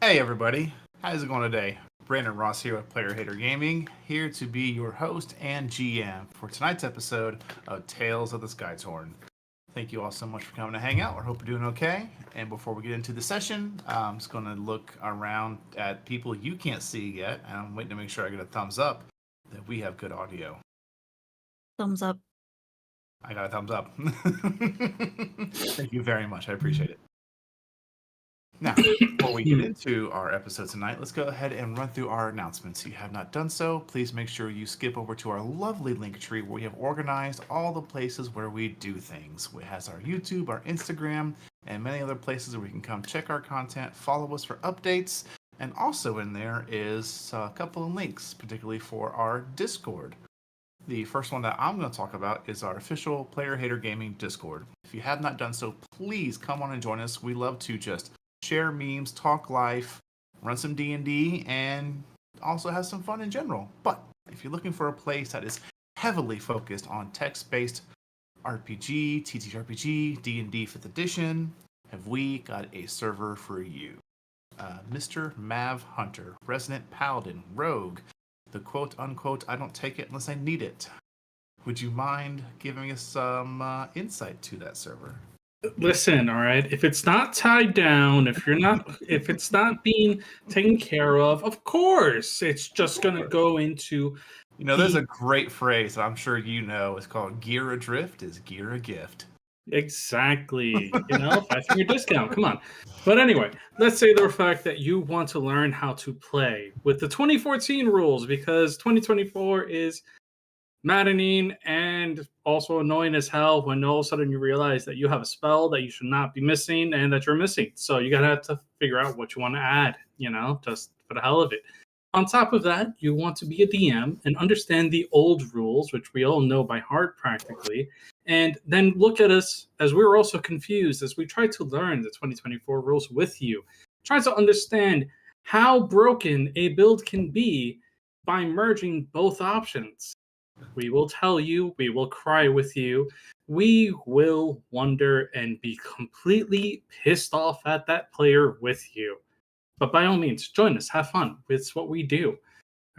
Hey everybody, how's it going today? Brandon Ross here with Player Hater Gaming, here to be your host and GM for tonight's episode of Tales of the Skytorn. Thank you all so much for coming to hang out. I hope you're doing okay. And before we get into the session, I'm just going to look around at people you can't see yet, and I'm waiting to make sure I get a thumbs up that we have good audio. Thumbs up. I got a thumbs up. Thank you very much. I appreciate it. Now, before we get into our episode tonight, let's go ahead and run through our announcements. If you have not done so, please make sure you skip over to our lovely link tree where we have organized all the places where we do things. It has our YouTube, our Instagram, and many other places where you can come check our content, follow us for updates, and also in there is a couple of links, particularly for our Discord. The first one that I'm going to talk about is our official Player Hater Gaming Discord. If you have not done so, please come on and join us. We love to just share memes, talk life, run some D&D, and also have some fun in general. But if you're looking for a place that is heavily focused on text-based RPG, TTRPG, D&D 5th edition, have we got a server for you. Mr. Mav Hunter, Resident Paladin, Rogue, the quote-unquote, I don't take it unless I need it. Would you mind giving us some insight to that server? Listen, all right. If it's not tied down, if it's not being taken care of course, it's just gonna go into. You know, there's a great phrase that I'm sure you know. It's called "Gear adrift is gear a gift." Exactly. 5-finger discount. Come on. But anyway, let's say the fact that you want to learn how to play with the 2014 rules because 2024 is maddening and also annoying as hell when all of a sudden you realize that you have a spell that you should not be missing and that you're missing. So you gotta have to figure out what you want to add, just for the hell of it. On top of that, you want to be a DM and understand the old rules, which we all know by heart practically, and then look at us as we're also confused as we try to learn the 2024 rules with you. Try to understand how broken a build can be by merging both options. We will tell you, we will cry with you, we will wonder and be completely pissed off at that player with you. But by all means, join us, have fun. It's what we do.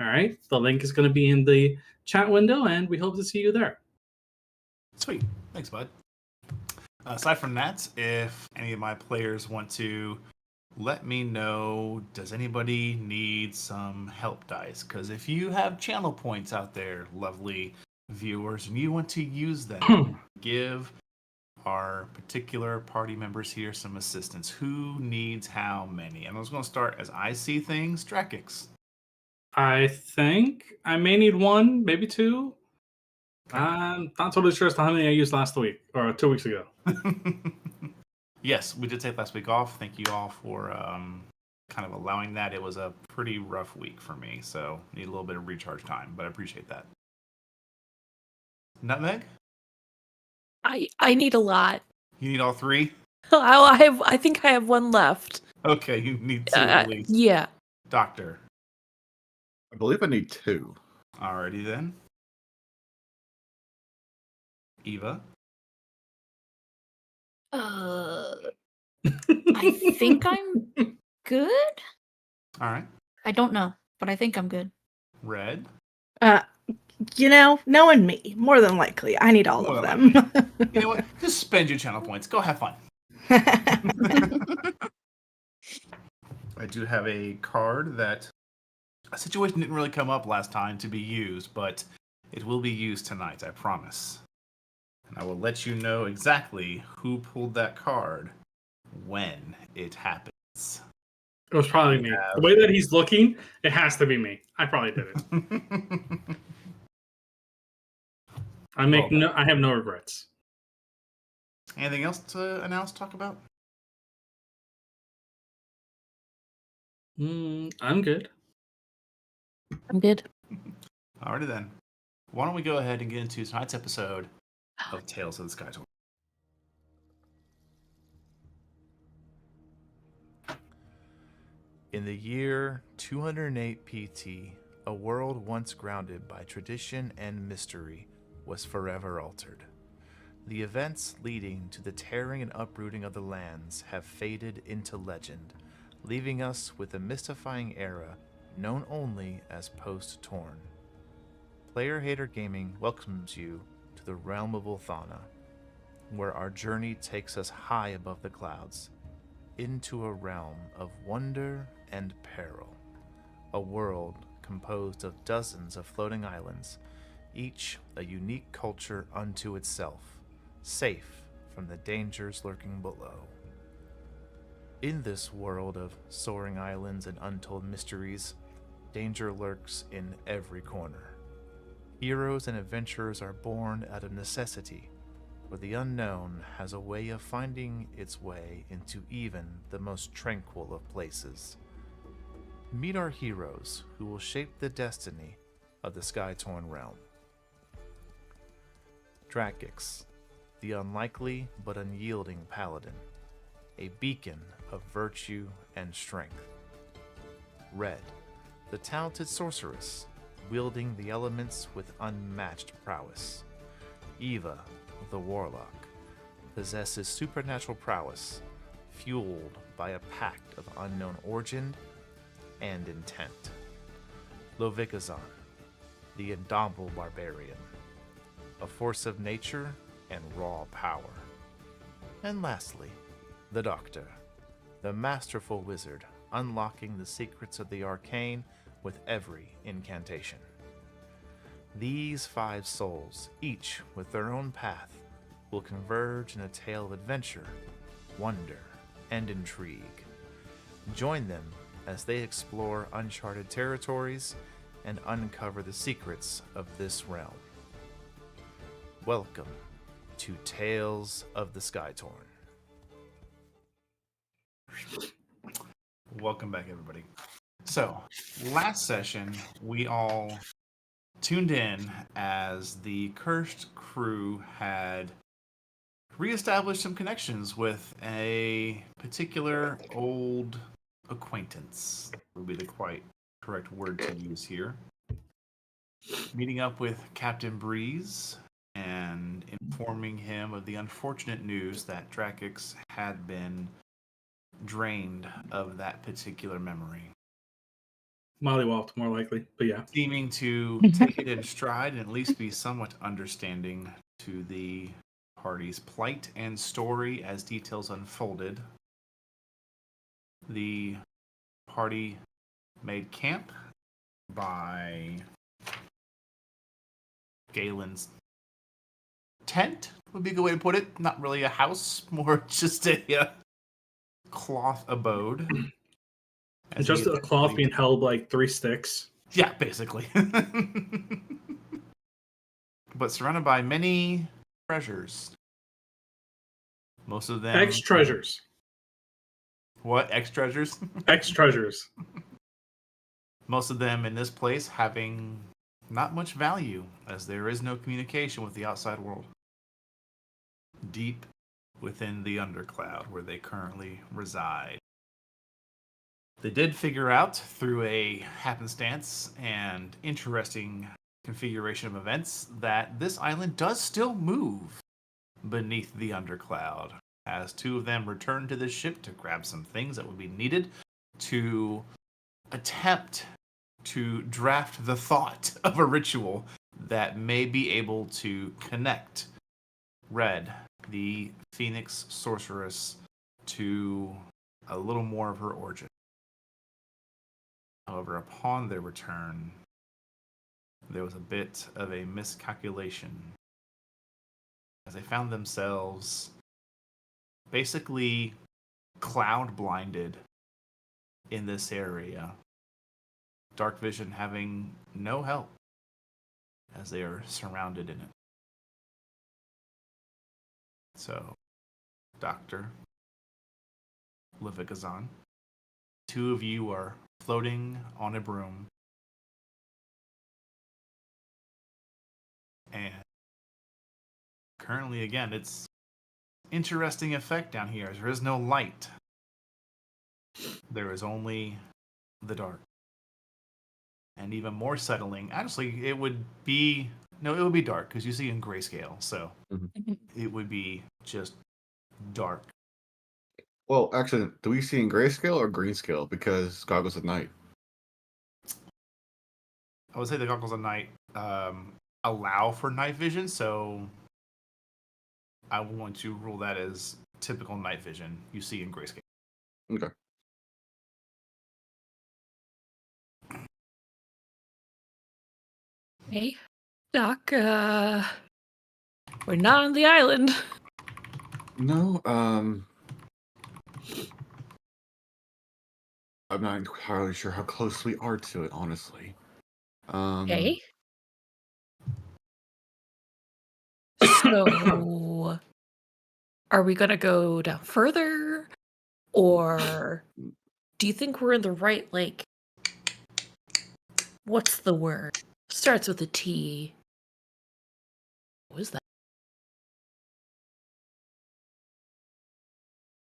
All right? The link is going to be in the chat window, and we hope to see you there. Sweet. Thanks, bud. Aside from that, if any of my players want to let me know, does anybody need some help dice? Because if you have channel points out there, lovely viewers, and you want to use them, give our particular party members here some assistance. Who needs how many? And I was going to start as I see things, Drakix. I think I may need one, maybe two. I'm not totally sure as to how many I used last week or 2 weeks ago. Yes, we did take last week off. Thank you all for kind of allowing that. It was a pretty rough week for me, so need a little bit of recharge time, but I appreciate that. Nutmeg? I need a lot. You need all three? I think I have one left. Okay, you need two at least. Yeah. Doctor. I believe I need two. Alrighty then. Eva? I think I'm good. Alright. I don't know, but I think I'm good. Red? Knowing me, more than likely, I need all of them. You know what? Just spend your channel points. Go have fun. I do have a card that a situation didn't really come up last time to be used, but it will be used tonight, I promise. And I will let you know exactly who pulled that card when it happens. It was probably me. The way that he's looking, it has to be me. I probably did it. I have no regrets. Anything else to announce, talk about? I'm good. I'm good. Alrighty then. Why don't we go ahead and get into tonight's episode of Tales of the Skytorn. In the year 208 PT, a world once grounded by tradition and mystery was forever altered. The events leading to the tearing and uprooting of the lands have faded into legend, leaving us with a mystifying era known only as post-Torn. Player Hater Gaming welcomes you to the realm of Ulthana, where our journey takes us high above the clouds, into a realm of wonder and peril. A world composed of dozens of floating islands, each a unique culture unto itself, safe from the dangers lurking below. In this world of soaring islands and untold mysteries, danger lurks in every corner. Heroes and adventurers are born out of necessity, where the unknown has a way of finding its way into even the most tranquil of places. Meet our heroes who will shape the destiny of the Skytorn realm. Dracix, the unlikely but unyielding paladin, a beacon of virtue and strength. Red, the talented sorceress, wielding the elements with unmatched prowess. Eva, the warlock, possesses supernatural prowess, fueled by a pact of unknown origin and intent. Lovikazan, the indomitable barbarian, a force of nature and raw power. And lastly, the Doctor, the masterful wizard, unlocking the secrets of the arcane with every incantation. These 5 souls, each with their own path, will converge in a tale of adventure, wonder, and intrigue. Join them as they explore uncharted territories and uncover the secrets of this realm. Welcome to Tales of the Skytorn. Welcome back, everybody. So, last session, we all tuned in as the cursed crew had reestablished some connections with a particular old acquaintance, would be the quite correct word to use here. Meeting up with Captain Breeze and informing him of the unfortunate news that Dracix had been drained of that particular memory. Mollywopped, more likely, but yeah. Seeming to take it in stride and at least be somewhat understanding to the party's plight and story as details unfolded. The party made camp by Galen's tent, would be a good way to put it. Not really a house, more just a cloth abode. As Just he a cloth eventually- being held like 3 sticks. Yeah, basically. But surrounded by many treasures. Most of them... X-treasures. What? X-treasures? X-treasures. Most of them in this place having not much value, as there is no communication with the outside world. Deep within the undercloud where they currently reside. They did figure out through a happenstance and interesting configuration of events that this island does still move beneath the undercloud, as 2 of them return to the ship to grab some things that would be needed to attempt to draft the thought of a ritual that may be able to connect Red, the Phoenix sorceress, to a little more of her origin. However, upon their return, there was a bit of a miscalculation, as they found themselves basically cloud blinded in this area. Dark vision having no help, as they are surrounded in it. So, Dr. Livikazan, 2 of you are floating on a broom. And currently, again, it's interesting effect down here. There is no light. There is only the dark. And even more settling. Actually, it would be dark, because you see in grayscale. So it would be just dark. Well, actually, do we see in grayscale or green scale? Because goggles at night. I would say the goggles at night allow for night vision, so I want to rule that as typical night vision you see in grayscale. Okay. Hey, Doc, we're not on the island. No, I'm not entirely sure how close we are to it, honestly. Okay. So, are we gonna go down further? Or do you think we're in the right, like, what's the word? Starts with a T. What is that?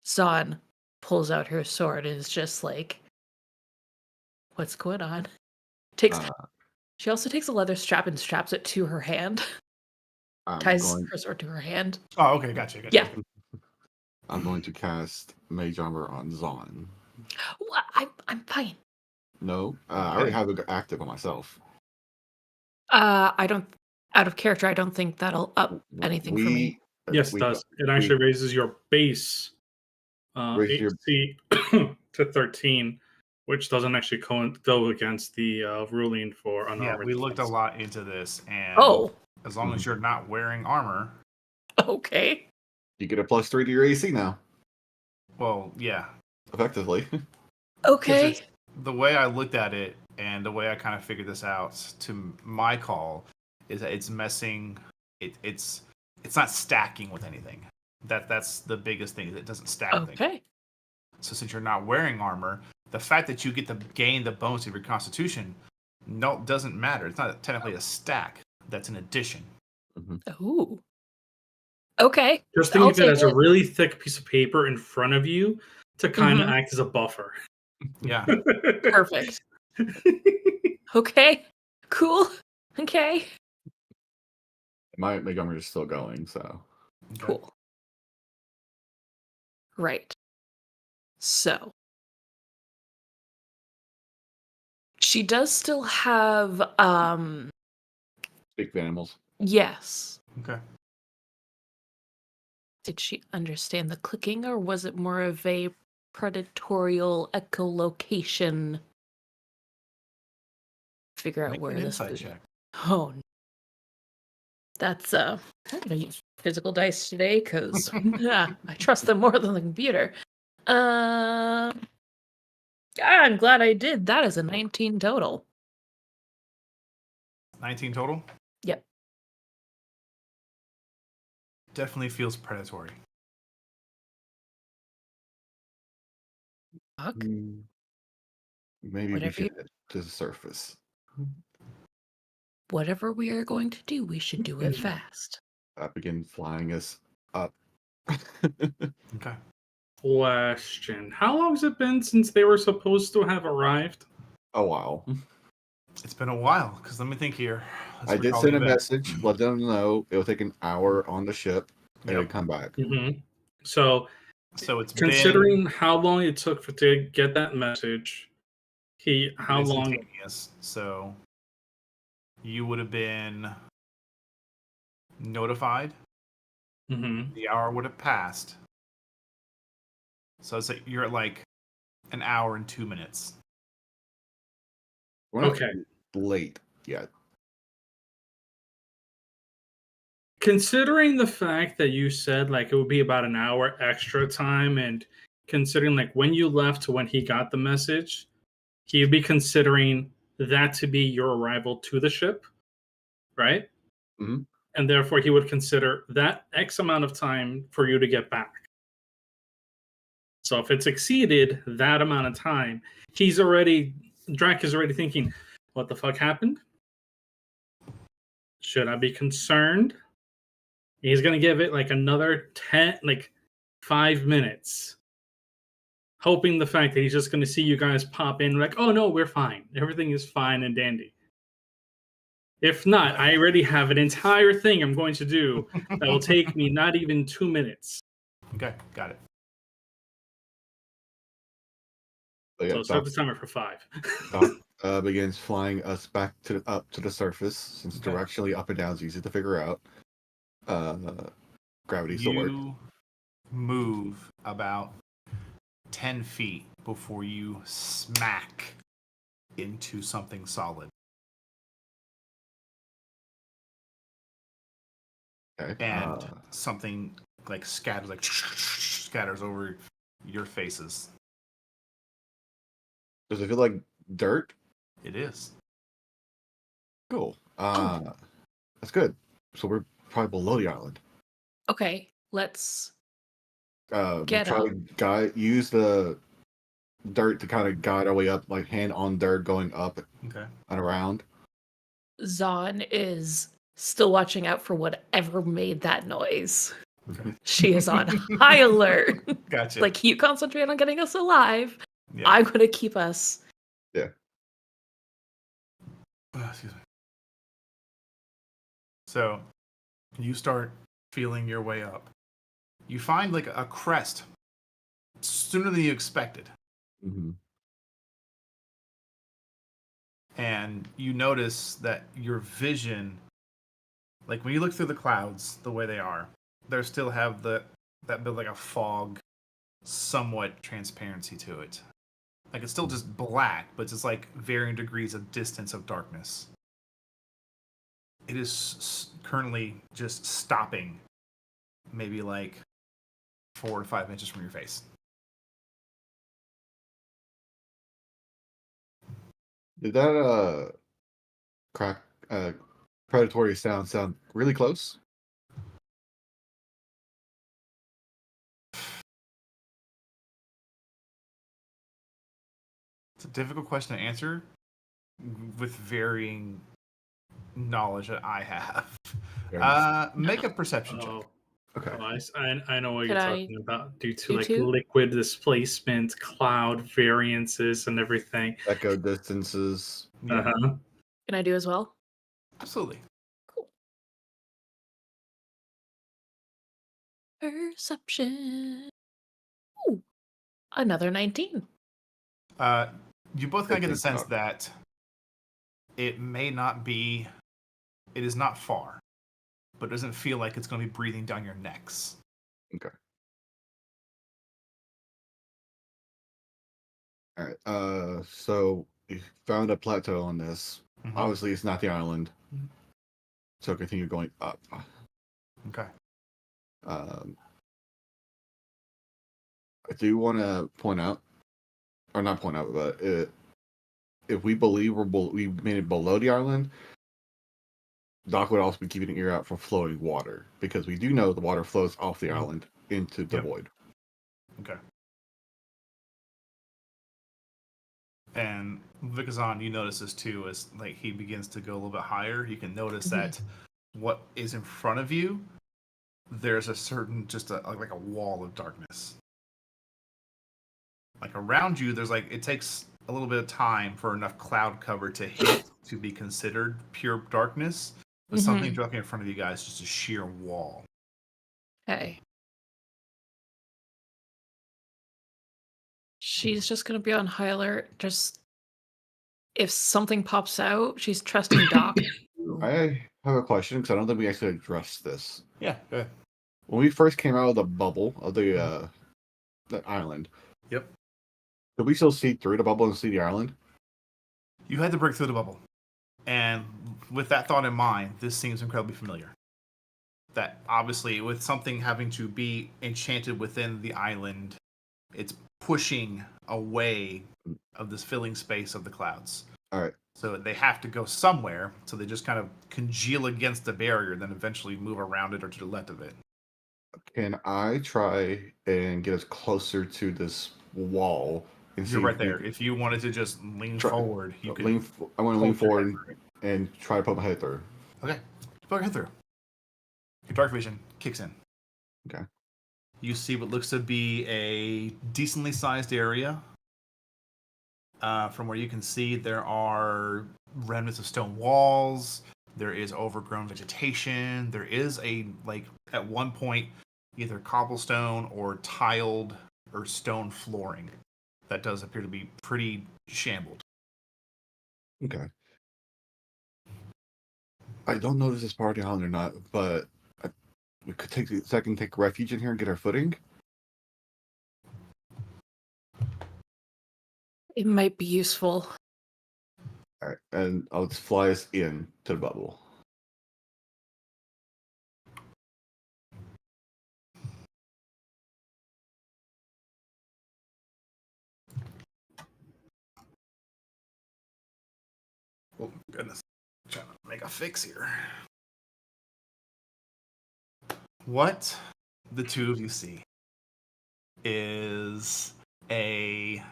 Zon pulls out her sword and is just like, what's going on? She also takes a leather strap and straps it to her hand. I'm Ties going. her sword to her hand. Oh, okay, gotcha. Yeah. I'm going to cast Mage Armor on Zon. Well, I'm fine. No, I already have it active on myself. I don't. Out of character, I don't think that'll up anything for me. Yes, it does. It actually raises your base Raise your- AC to 13, which doesn't actually go against the ruling for Yeah, unarmored. we looked a defense. lot into this, and Oh, as long as you're not wearing armor, okay. You get a +3 to your AC now, well, yeah. effectively. 'Cause Okay. it's- the way I looked at it and the way I kind of figured this out to my call is that it's messing. It's not stacking with anything. That's the biggest thing. It doesn't stack with anything. Okay. So since you're not wearing armor, the fact that you get to gain the bonus of your constitution doesn't matter. It's not technically a stack. That's an addition. Ooh. Okay. Just think I'll of it as take a really thick piece of paper in front of you to kind of Mhm. act as a buffer. Yeah. Perfect. Okay. Cool. Okay. My Mage Armor is still going, so. Okay. Cool. Right. So she does still have Speak of animals. yes. Okay. Did she understand the clicking, or was it more of a predatorial echolocation? Figure out Make where an this insight food. check. Oh, that's I'm gonna use physical dice today because I trust them more than the computer. I'm glad I did. That is a 19 total. 19 total. Yep. Definitely feels predatory. Fuck. Maybe Whatever we should you- head to the surface. Whatever we are going to do, we should do it fast. Begin flying us up. Okay. Question: how long has it been since they were supposed to have arrived? Oh, wow. It's been a while, because let me think here. Let's I did recall send the a event. message, let them know it'll take an hour on the ship and Yep. then come back. So, So it's considering how long it took to get that message, how been long? instantaneous. So you would have been notified. The hour would have passed. So it's like you're at like an hour and 2 minutes. We're not Okay. late yet. Considering the fact that you said like it would be about an hour extra time, and considering like when you left to when he got the message, he'd be considering that to be your arrival to the ship, right? Mhm. And therefore he would consider that X amount of time for you to get back. So if it's exceeded that amount of time, Drac is already thinking, what the fuck happened? Should I be concerned? He's gonna give it like another 5 minutes, hoping the fact that he's just gonna see you guys pop in like, oh no, we're fine. Everything is fine and dandy. If not, I already have an entire thing I'm going to do that will take me not even 2 minutes. Okay, got it. But yeah, So start the timer for 5. Doc begins flying us back up to the surface, since Okay. directionally up and down is easy to figure out. Gravity still works. You move about 10 feet before you smack into something solid. Okay. And something like scatters over your faces. Does it feel like dirt? It is. Cool. That's good. So we're probably below the island. Okay, let's We get try up. to use the dirt to kind of guide our way up, like hand on dirt going up Okay. and around. Zahn is still watching out for whatever made that noise. Okay. She is on high alert. Gotcha. Like, you concentrate on getting us alive. Yeah. I'm going to keep us. Excuse me. So you start feeling your way up. You find like a crest sooner than you expected. Mm-hmm. And you notice that your vision, like when you look through the clouds the way they are, they still have that bit like a fog, somewhat transparency to it. Like it's still just black, but it's like varying degrees of distance of darkness. It is currently just stopping, maybe like 4 to 5 inches from your face. Did that crack predatory sound really close? It's a difficult question to answer with varying knowledge that I have. Make a perception check. Okay. I know what Could you're I talking about. Due to do like two? liquid displacement, cloud variances, and everything. Echo distances. Yeah, Uh-huh. Can I do as well? absolutely. Cool. Perception. Ooh, another 19. You both kind of get the Good sense job. that it is not far, but it doesn't feel like it's going to be breathing down your necks. Okay. All right. So we found a plateau on this. Mhm. Obviously, it's not the island. So continue going up. Okay. I do want to point out, or not point out, but if we believe we made it below the island, Doc would also be keeping an ear out for flowing water, because we do know the water flows off the island into the Yep. void. Okay. And Vikazan, you notice this too, as like he begins to go a little bit higher. You can notice that what is in front of you, there's a certain like a wall of darkness. Like around you, there's like it takes a little bit of time for enough cloud cover to hit to be considered pure darkness. But something directly in front of you guys, just a sheer wall. Okay. She's just going to be on high alert. Just if something pops out, she's trusting Doc. I have a question, because I don't think we actually addressed this. Yeah, go ahead. When we first came out of the bubble of the island, Yep. did we still see through the bubble and see the island? You had to break through the bubble. And with that thought in mind, this seems incredibly familiar. That obviously, with something having to be enchanted within the island, it's pushing away of this filling space of the clouds. All right. So they have to go somewhere, so they just kind of congeal against the barrier, then eventually move around it or to the left of it. Can I try and get us closer to this wall? And You're see right if we there. If you wanted to just lean Try- forward, you could. I want to lean poke your forward head through. and try to put my head through. Okay, poke your head through. Your dark vision kicks in. Okay. You see what looks to be a decently sized area. From where you can see, there are remnants of stone walls. There is overgrown vegetation. There is at one point, either cobblestone or tiled or stone flooring that does appear to be pretty shambled. Okay. I don't know if this is part of the island or not, but we could take a second, take refuge in here and get our footing. It might be useful. All right, and I'll just fly us in to the bubble. Oh, goodness. I'm trying to make a fix here. What the two of you see is a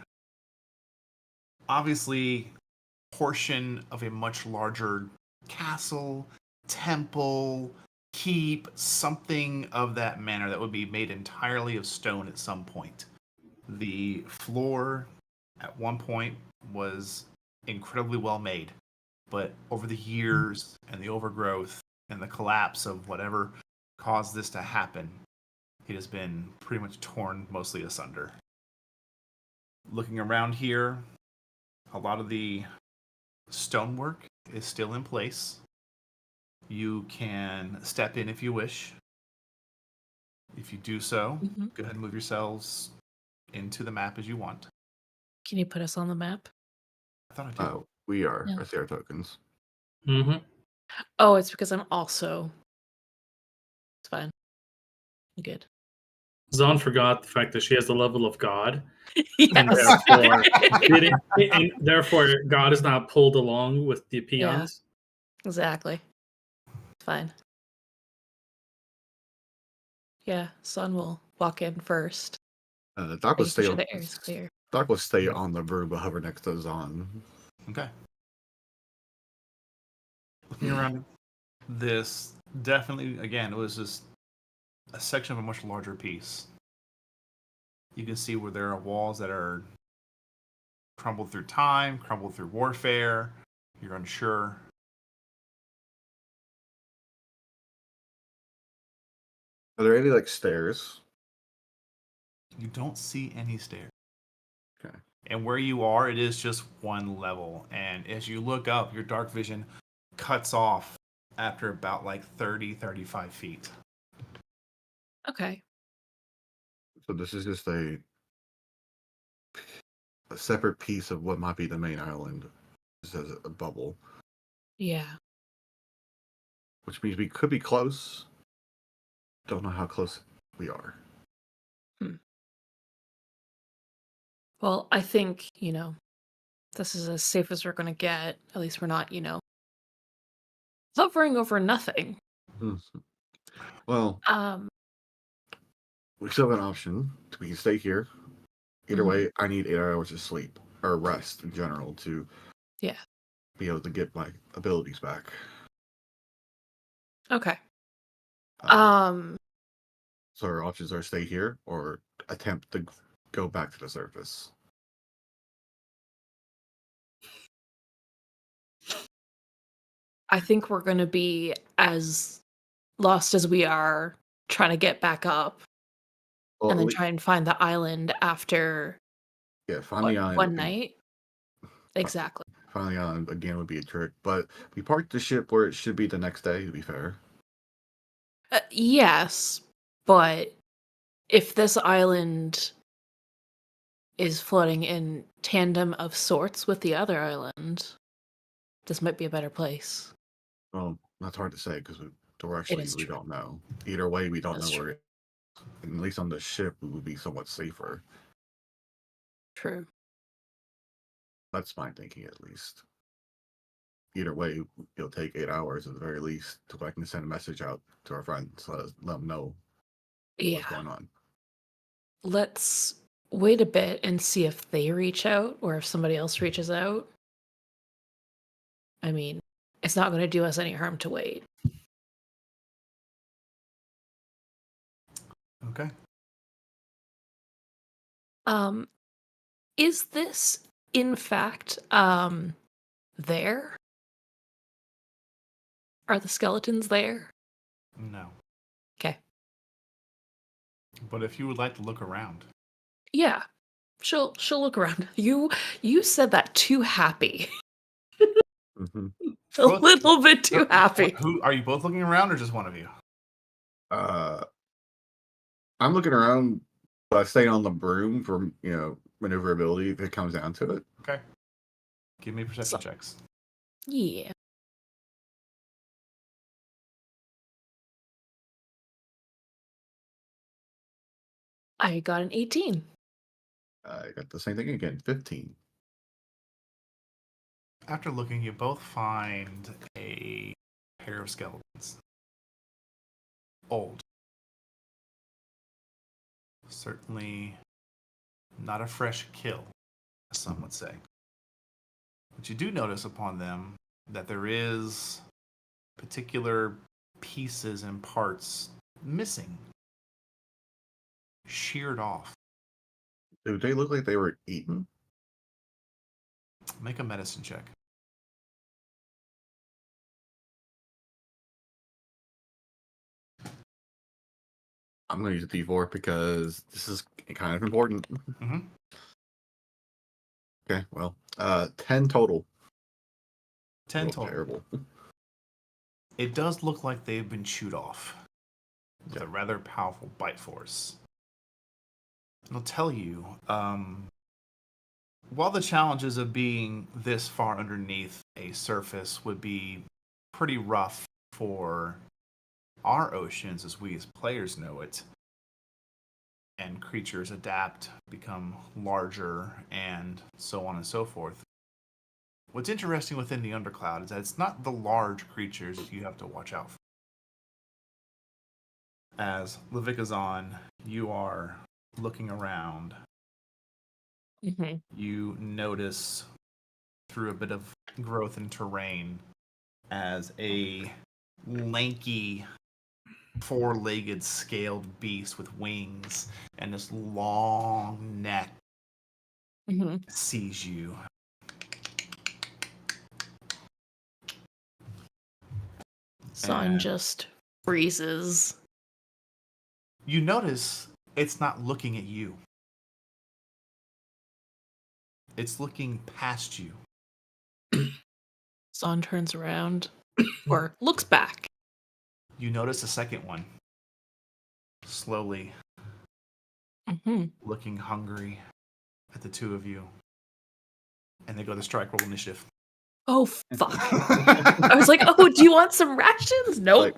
obviously portion of a much larger castle, temple, keep, something of that manner that would be made entirely of stone at some point. The floor at one point was incredibly well made, but over the years and the overgrowth and the collapse of whatever caused this to happen, it has been pretty much torn mostly asunder. Looking around here, a lot of the stonework is still in place. You can step in if you wish. If you do so, Mhm. go ahead and move yourselves into the map as you want. Can you put us on the map? I thought I did. We are. Yeah. I see our tokens. Mm-hmm. Oh, it's because I'm also. It's fine. I'm good. Zahn forgot the fact that she has the level of God, and Yes. therefore God is not pulled along with the peons. Exactly. It's fine. Yeah, Sun will walk in first. Doc will Making stay sure on. the air is clear. Doc will stay on the verb, but hover next to Zahn. Okay. Looking around this, definitely, again, it was just a section of a much larger piece. You can see where there are walls that are crumbled through time, crumbled through warfare. You're unsure. Are there any like stairs? You don't see any stairs. Okay. And where you are, it is just one level. And as you look up, your dark vision cuts off after about like 30, 35 feet. Okay. So this is just a separate piece of what might be the main island. This is a bubble, Yeah. which means we could be close. Don't know how close we are. Well, I think, this is as safe as we're going to get. At least we're not, hovering over nothing. Well, Um, we still have an option. We can stay here. Either Mhm. way, I need 8 hours of sleep or rest in general to Yeah. be able to get my abilities back. Okay. So our options are stay here or attempt to go back to the surface. I think we're going to be as lost as we are trying to get back up Well, and at then lea- try and find the island after yeah, find the island. one night. Exactly. Find the island again would be a trick, but we parked the ship where it should be the next day. To be fair, Yes, but if this island is floating in tandem of sorts with the other island, this might be a better place. well, that's hard to say because It directionally is we true. don't know. Either way, we don't That's know where. true. At least on the ship, we would be somewhat safer. True. That's my thinking, at least. Either way, it'll take 8 hours at the very least to I can send a message out to our friends, let them know what's Yeah. going on. Let's wait a bit and see if they reach out or if somebody else reaches out. I mean, it's not going to do us any harm to wait. Okay. Is this in fact there? Are the skeletons there? No. Okay. But if you would like to look around, Yeah. She'll look around. You said that too happy. Mhm. A little bit too happy. Who are you both looking around, or just one of you? I'm looking around, but I stay on the broom for maneuverability if it comes down to it. Okay. Give me perception checks. Yeah. I got an 18. I got the same thing again, 15. After looking, you both find a pair of skeletons. Old. Certainly not a fresh kill, as some would say. But you do notice upon them that there is particular pieces and parts missing, sheared off. Do they look like they were eaten? Make a medicine check. I'm going to use a D4 because this is kind of important. Mm-hmm. Okay, well, 10 total. 10 total. Terrible. It does look like they've been chewed off with a rather powerful bite force. And I'll tell you, while the challenges of being this far underneath a surface would be pretty rough for our oceans as we as players know it, and creatures adapt, become larger, and so on and so forth, what's interesting within the Undercloud is that it's not the large creatures that you have to watch out for. As Levikazon, you are looking around. Mm-hmm. You notice through a bit of growth in terrain as a lanky, four-legged scaled beast with wings and this long neck sees you. Son just freezes. You notice it's not looking at you. It's looking past you. Son turns around or looks back. You notice a second one. Slowly looking hungry at the two of you. And they go to strike roll initiative. Oh, fuck. I was like, oh, do you want some rations? Nope.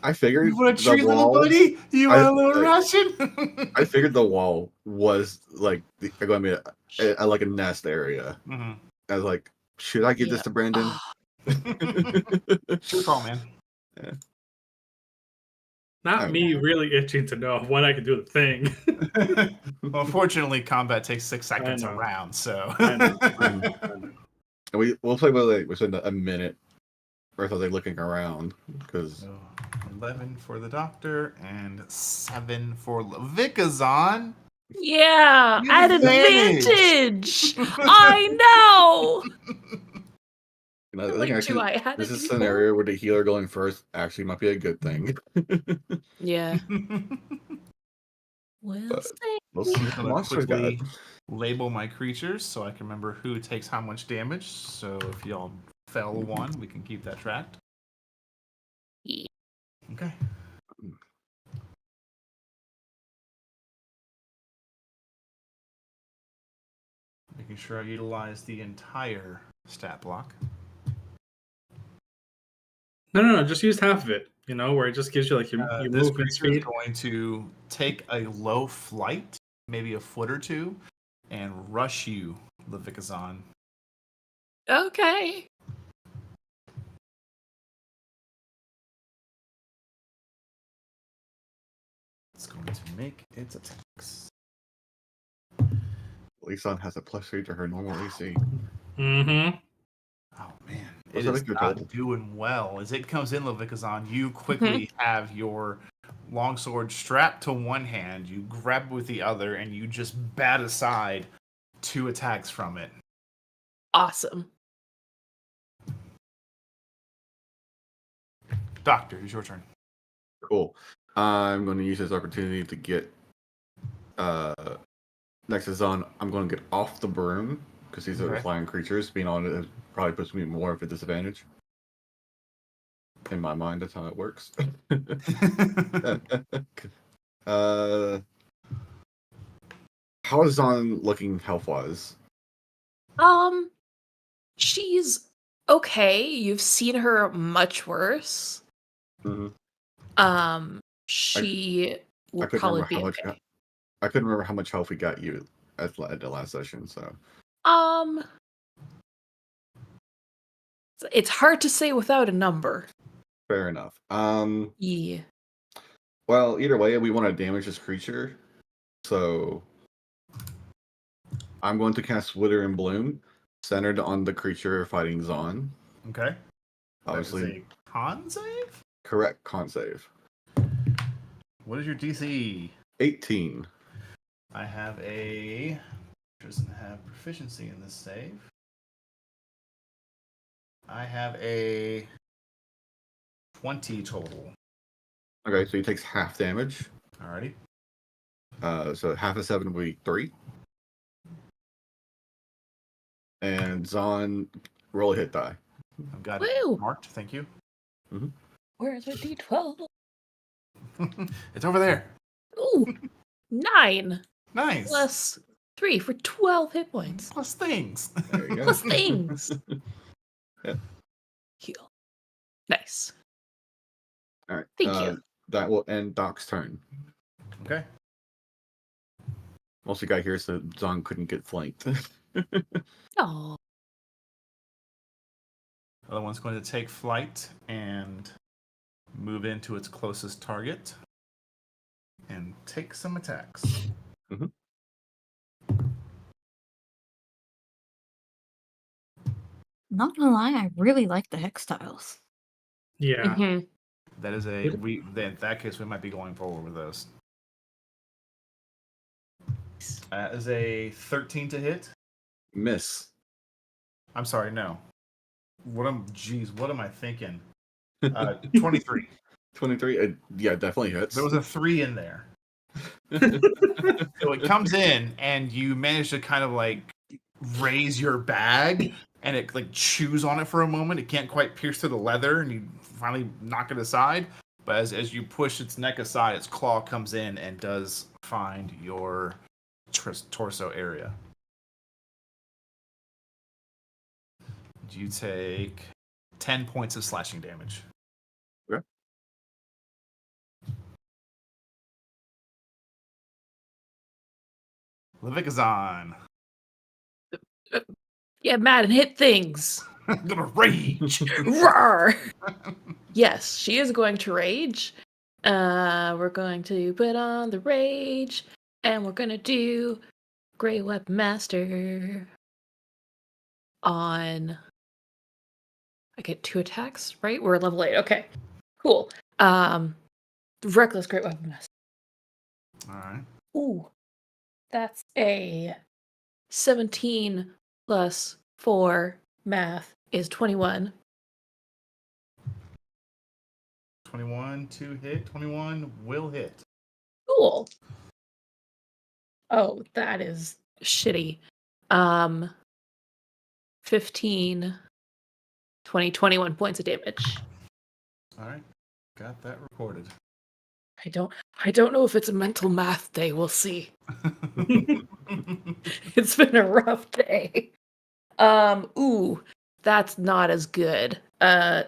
I figured You want a treat, little buddy? You want a little ration? I figured the wall was like going to be like a nest area. Mm-hmm. I was like, should I give this to Brandon? Good call, man. Yeah. Not me really itching to know when I can do the thing. Well, unfortunately, combat takes 6 seconds a round, so. I know. We'll play with like within a minute worth of like looking around because. So 11 for the doctor and 7 for Levikazon. Yeah, at advantage. I know. I think actually, I had this it is a before? scenario where the healer going first actually might be a good thing. Yeah. Well, But we'll see what the monsters got. quickly label my creatures so I can remember who takes how much damage. So if y'all fail a 1, we can keep that tracked. Yeah. Okay. Making sure I utilize the entire stat block. No. Just use half of it. You know, where it just gives you like your This movement creature is speed. going to take a low flight, maybe a foot or two, and rush you, Levikazon. Okay. It's going to make its attacks. Lisan has a +3 to her normal AC. Mm-hmm. Oh man, What's it that is like your not total? doing well. As it comes in, Levikazon, you quickly have your longsword strapped to one hand, you grab it with the other, and you just bat aside 2 attacks from it. Awesome. Doctor, it's your turn. Cool. I'm going to use this opportunity to get Next is on. I'm going to get off the broom because these are Okay. flying creatures. Being on it probably puts me more of a disadvantage. In my mind, that's how it works. How is Zon looking health-wise? She's okay. You've seen her much worse. Mm-hmm. She will I couldn't probably remember be how much. okay. I couldn't remember how much health we got you at the last session. So It's hard to say without a number. fair enough. Yeah. Well, either way, we want to damage this creature, so I'm going to cast Wither and Bloom, centered on the creature fighting Zon. Okay. Obviously, That is a con save? correct con save. What is your DC? 18. I have a... Doesn't have proficiency in this save. I have a 20 total. Okay, so he takes half damage. Alrighty. So half of 7 will be 3. And Zon, roll a hit die. I've got Woo! it marked. Thank you. Where's my D12? It's over there. Ooh, 9 Nice. plus 3 for 12 hit points. Plus things. There you go. Plus things. Yeah. Heal. Nice. All right. Thank you. That will end Doc's turn. Okay. Mostly got here so Zon couldn't get flanked. Oh, Other one's going to take flight and move into its closest target and take some attacks. Not gonna lie, I really like the hex tiles. Yeah. mhm. That is a in that case we might be going forward with those. That is a 13 to hit. Miss. I'm sorry, no. What am I thinking? 23. 23. Yeah, definitely hits. There was a 3 in there. So it comes in and you manage to kind of like raise your bag and it like chews on it for a moment. It can't quite pierce through the leather and you finally knock it aside. But as you push its neck aside, its claw comes in and does find your torso area. You take 10 points of slashing damage. Okay. Levikazan. Get mad and hit things. I'm gonna rage. Roar! Yes, she is going to rage. We're going to put on the rage, and we're gonna do Grey Weapon Master on. I get 2 attacks, right? We're level 8. Okay, cool. Reckless Great Weapon Master. All right. Ooh, that's a 17 plus 4 math is 21. 21 to hit. 21 will hit. Cool. Oh, that is shitty. 15, 20, 21 points of damage. All right. Got that recorded. I don't know if it's a mental math day. We'll see. It's been a rough day. Ooh, that's not as good.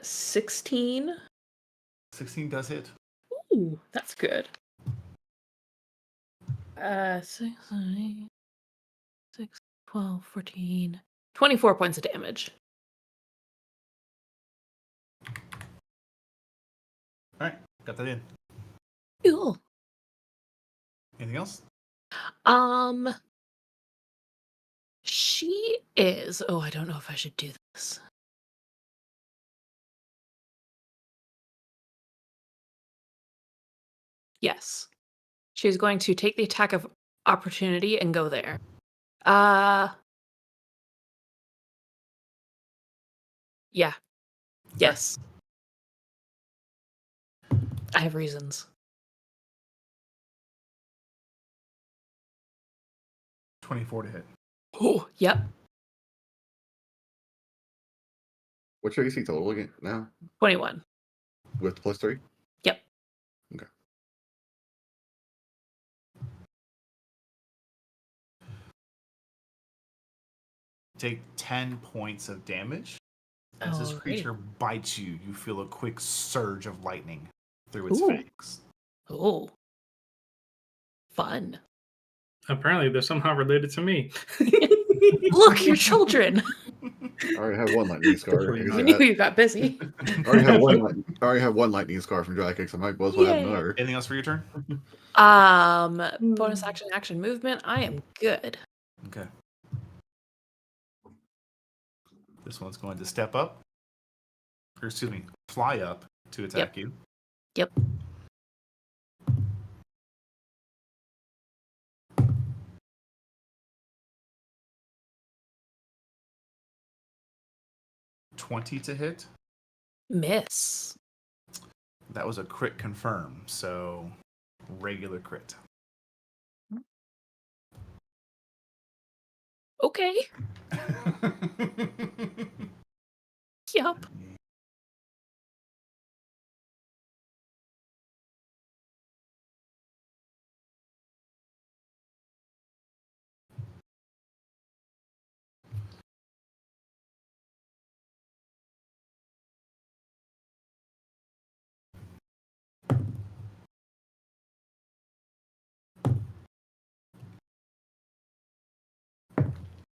16. 16 does hit. Ooh, that's good. 6, 12, 14, 24 points of damage. All right. Got that in. Cool. Anything else? She is. Oh, I don't know if I should do this. Yes. She's going to take the attack of opportunity and go there. Yeah. Yes. I have reasons. 24 to hit. Oh, yep. What's your AC total again now? 21. With +3? Yep. Okay. Take 10 points of damage. As this Alrighty. creature bites you, you feel a quick surge of lightning through its Ooh. fangs. Oh. Fun. Apparently, they're somehow related to me. Look, your children. I already have one lightning scar. Definitely We not. knew you got busy. I already have one lightning scar from dry kicks. I might as well have Yay. another. Anything else for your turn? Bonus action movement. I am good. Okay. This one's going to step up. Or excuse me, fly up to attack you. Yep. $20 to hit. Miss. That was a crit confirm, so regular crit. Okay. Yup.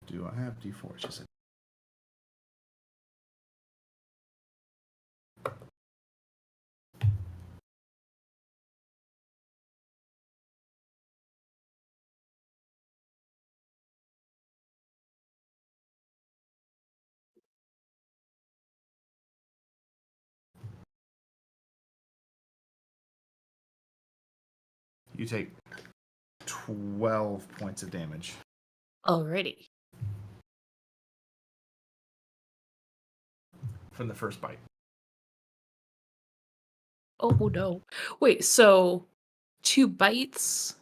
Do I have D4? Just a You take 12 points of damage. Alrighty. From the first bite. Oh no. Wait, so 2 bites.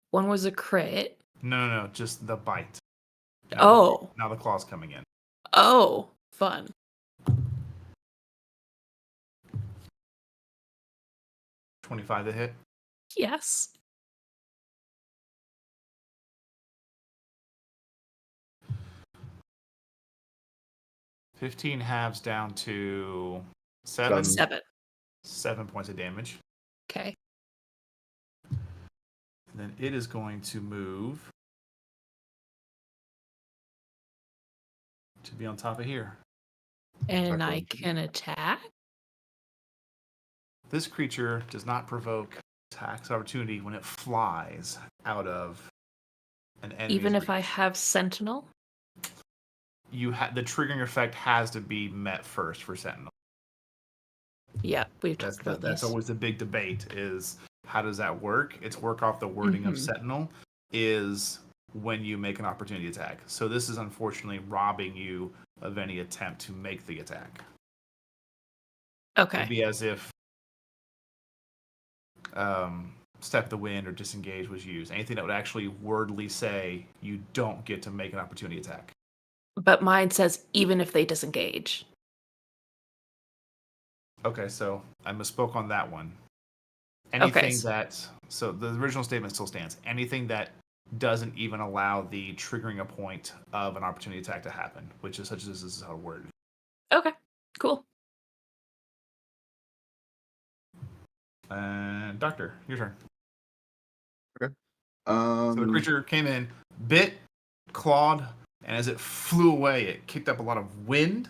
One was a crit. No, just the bite. Oh. Now the claw's coming in. Oh, fun. 25 to hit. Yes. $15 halves down to 7. 7 points of damage. Okay. And then it is going to move to be on top of here. And I can attack? This creature does not provoke attacks opportunity when it flies out of an enemy. Even if I have Sentinel? The triggering effect has to be met first for Sentinel. Yeah, we've talked about That's this. always the big debate is how does that work? It's work off the wording of Sentinel is when you make an opportunity attack. So this is unfortunately robbing you of any attempt to make the attack. Okay. It'd be as if Step the Wind or Disengage was used. Anything that would actually wordly say you don't get to make an opportunity attack. But mine says even if they disengage. Okay, so I misspoke on that one. Anything Okay. so the original statement still stands. Anything that doesn't even allow the triggering a point of an opportunity attack to happen, which is such as this is how worded. Okay, cool. And Doctor, your turn. Okay. So the creature came in, bit, clawed, and as it flew away, it kicked up a lot of wind,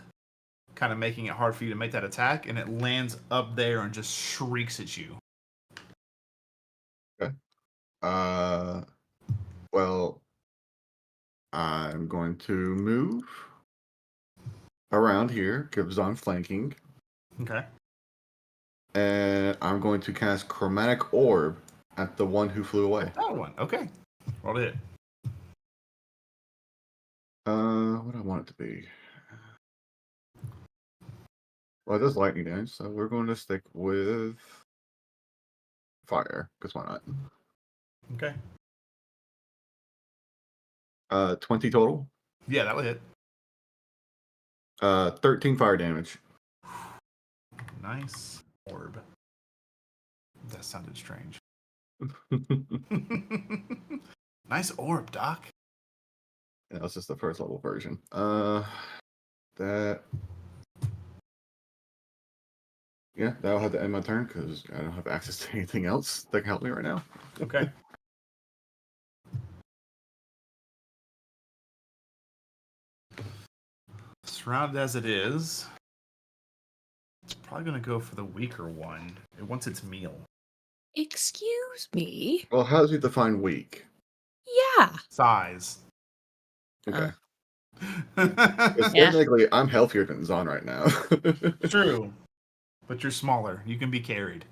kind of making it hard for you to make that attack, and it lands up there and just shrieks at you. Okay. Well, I'm going to move around here because I'm flanking. Okay. And I'm going to cast Chromatic Orb at the one who flew away. That one. Okay. Roll it. What do I want it to be? Well, it does lightning damage, so we're going to stick with fire, because why not? Okay. 20 total. Yeah, that would hit. 13 fire damage. Nice orb. That sounded strange. Nice orb, Doc. Yeah, that's just the first level version. That. Yeah, that'll have to end my turn because I don't have access to anything else that can help me right now. Okay. Surrounded as it is, it's probably going to go for the weaker one. It wants its meal. Excuse me? Well, how does it define weak? Yeah. Size. Okay. True. Because Yeah. technically, I'm healthier than Zon right now. But you're smaller. You can be carried.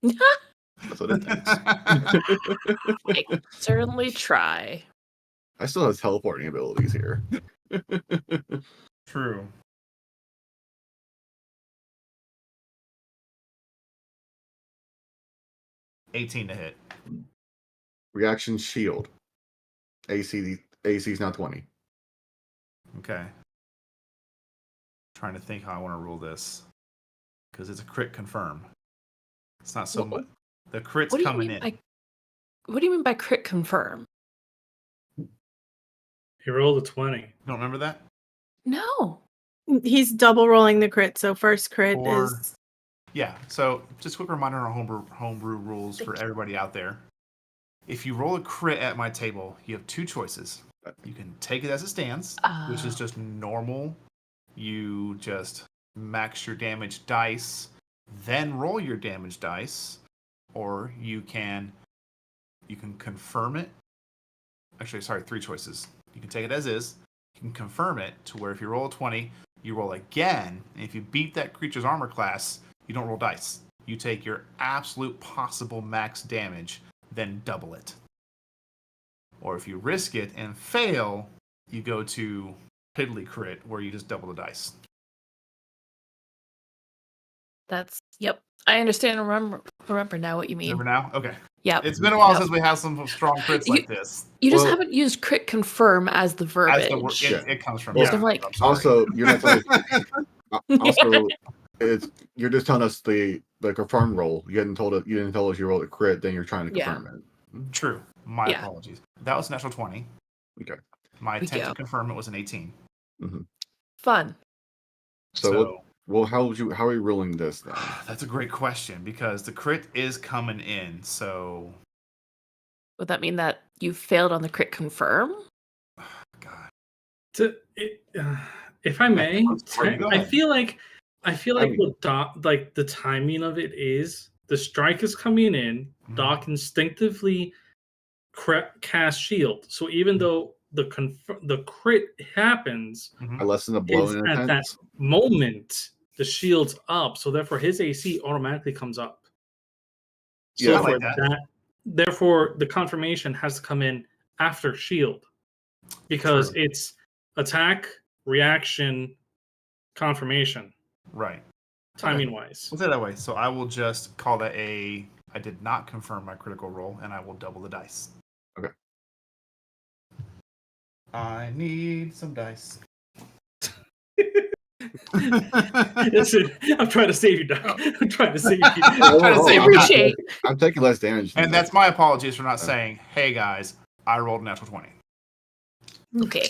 That's what it takes. I can certainly try. I still have teleporting abilities here. True. $18 to hit. Reaction shield. AC is now 20. Okay. Trying to think how I want to rule this. Because it's a crit confirm. It's not so much. The crit's coming in. What do you mean by crit confirm? He rolled a 20. You don't remember that? No. He's double rolling the crit, so first crit Or- is Yeah. So just a quick reminder on our homebrew rules for everybody out there. If you roll a crit at my table, you have two choices. You can take it as it stands, which is just normal. You just max your damage dice, then roll your damage dice, or you can confirm it. Actually, sorry, three choices. You can take it as is. You can confirm it to where if you roll a 20, you roll again, and if you beat that creature's armor class, you don't roll dice. You take your absolute possible max damage, then double it. Or if you risk it and fail, you go to piddly crit, where you just double the dice. Yep. I understand. Remember now what you mean. Remember now? Okay. Yeah. It's been a while Yep. since we have some strong crits like this. You just Well- haven't used crit confirm as the As verbiage. the word, Yeah. it comes from. Well, Yeah, I'm like- I'm sorry. Also, you're not telling you're just telling us the confirm roll. You didn't tell us you rolled a crit, then you're trying to Yeah. confirm it. True. My Yeah. apologies. That was a natural 20. Okay. My attempt Yeah. to confirm it was an 18. Fun. So, how are we ruling this then? That's a great question because the crit is coming in. So, Would that mean that you failed on the crit confirm? God. If I may, Where you I going? feel like mean- like the timing of it is the strike is coming in. Mhm. Doc instinctively cast shield. So even though the crit happens, I lessen the blow is in at that intense. moment the shield's up. So therefore his AC automatically comes up. So Yeah, I like therefore the confirmation has to come in after shield because True. it's attack, reaction, confirmation, Right. timing wise. We'll say it that way. So I will just call that I did not confirm my critical roll, and I will double the dice. Okay. I need some dice. Listen, I'm trying to save you, Doc. I'm trying to save you. I'm trying to save I'm you. Appreciate. taking less damage. And that's my apologies for not saying, hey guys, I rolled a natural 20. Okay.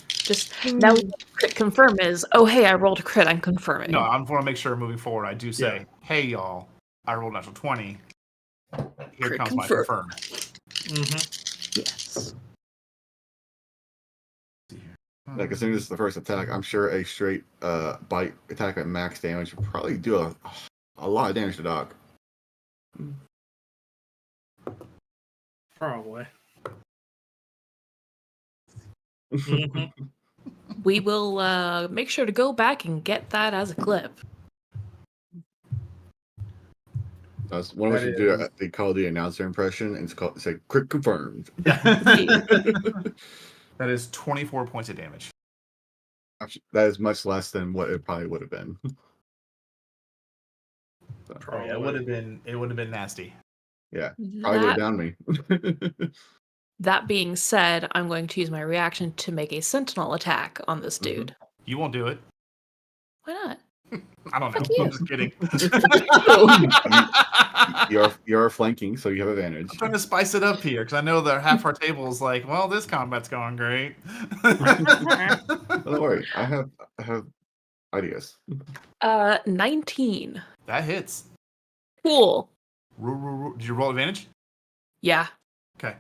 Just now crit confirm is, oh hey, I rolled a crit, I'm confirming. No, I want to make sure moving forward I do say, hey y'all, I rolled a natural 20. Here Crit comes my confirm. confirm. Mhm. Yes. Like, as soon as it's the first attack, I'm sure a straight bite attack at max damage would probably do a lot of damage to Doc. Probably. Mhm. We will make sure to go back and get that as a clip. That's one of us That should do is- they call the announcer impression and say crit confirmed. That is 24 points of damage. That is much less than what it probably would have been. So, Oh, yeah, it would have been nasty. yeah, probably would have That, downed me. That being said, I'm going to use my reaction to make a sentinel attack on this dude. You won't do it. Why not? I don't know. Fuck you. I'm just kidding. You're flanking, so you have advantage. I'm trying to spice it up here because I know that half our table is like, well, this combat's going great. Don't worry, I have ideas. 19. That hits. Cool. Did you roll advantage? Yeah, Okay.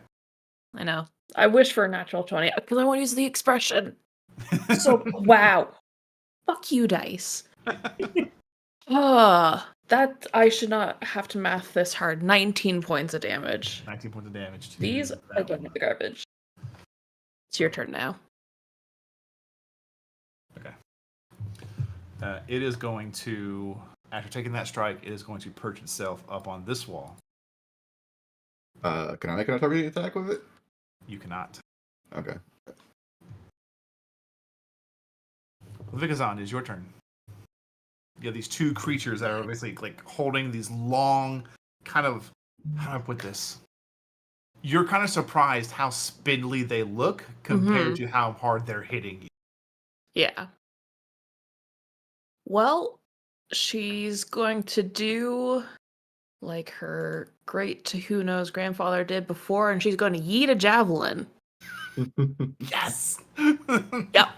I know. I wish for a natural 20 because I want to use the expression. So, wow. Fuck you, dice. That I should not have to math this hard. 19 points of damage. 19 points of damage. To These that are going one. to the garbage. It's your turn now. Okay. It is going to, after taking that strike, it is going to perch itself up on this wall. Can I make an targeted attack with it? You cannot. Okay. Vikazan, it is your turn. You have these two creatures that are basically like holding these long, kind of, how do I put this? You're kind of surprised how spindly they look compared to how hard they're hitting you. Yeah. Well, she's going to do like her great to who knows grandfather did before, and she's going to yeet a javelin. Yes! Yep.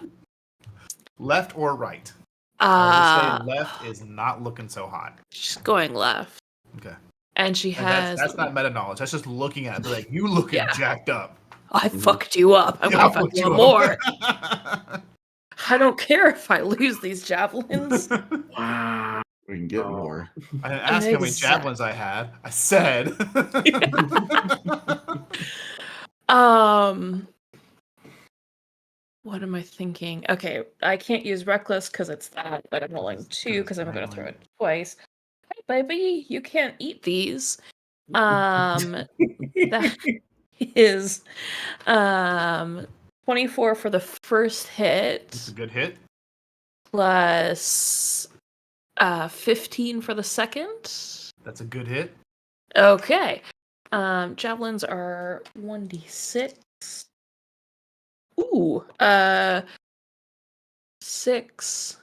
Left or right? I would say left Uh, is not looking so hot. she's going left. Okay. And she And has. that's not meta knowledge. That's just looking at it. Like, you looking Yeah. jacked up. I fucked you up. I'm Yeah, gonna I fuck fucked you you up up. more. I don't care if I lose these javelins. Wow. We can get more. I didn't ask how many javelins I had. I said. What am I thinking? Okay, I can't use reckless because it's that, but I'm rolling 2 because I'm going to throw it twice. Hey, baby, you can't eat these. That is 24 for the first It's a hit, good hit. plus 15 for the second. That's a good hit. Okay. Javelins are 1d6. Ooh, 6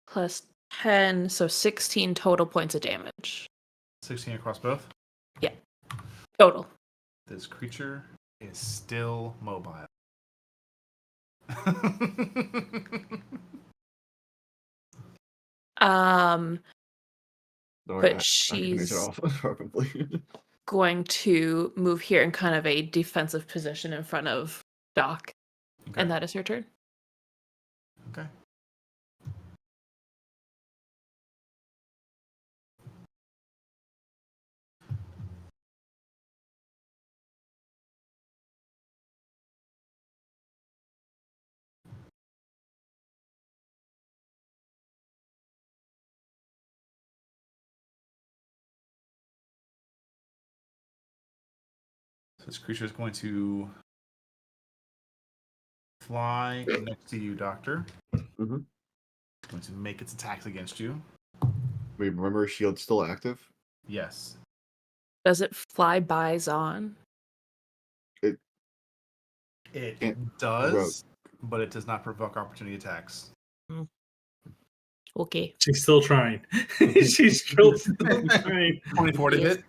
plus 10, so 16 total points of damage. 16 across both. Total. This creature is still mobile. Um, Don't worry, but I can finish it she's off probably. going to move here in kind of a defensive position in front of Doc. Okay. And that is her turn. Okay. So this creature is going to fly next to you, Doctor. Mhm. It's going to make its attacks against you. Wait, remember shield's still active? Yes. Does it fly by Zon? It Can't does, but it does not provoke opportunity attacks. Okay. She's still trying. She's still trying. 24 to hit.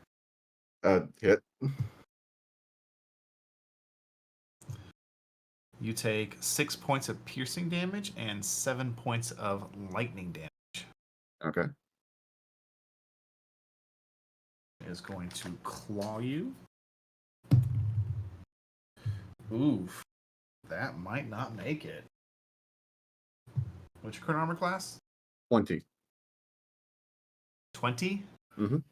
Hit. You take 6 points of piercing damage and 7 points of lightning damage. Okay. It is going to claw you. Oof. That might not make it. What's your current armor class? 20. 20? Mhm.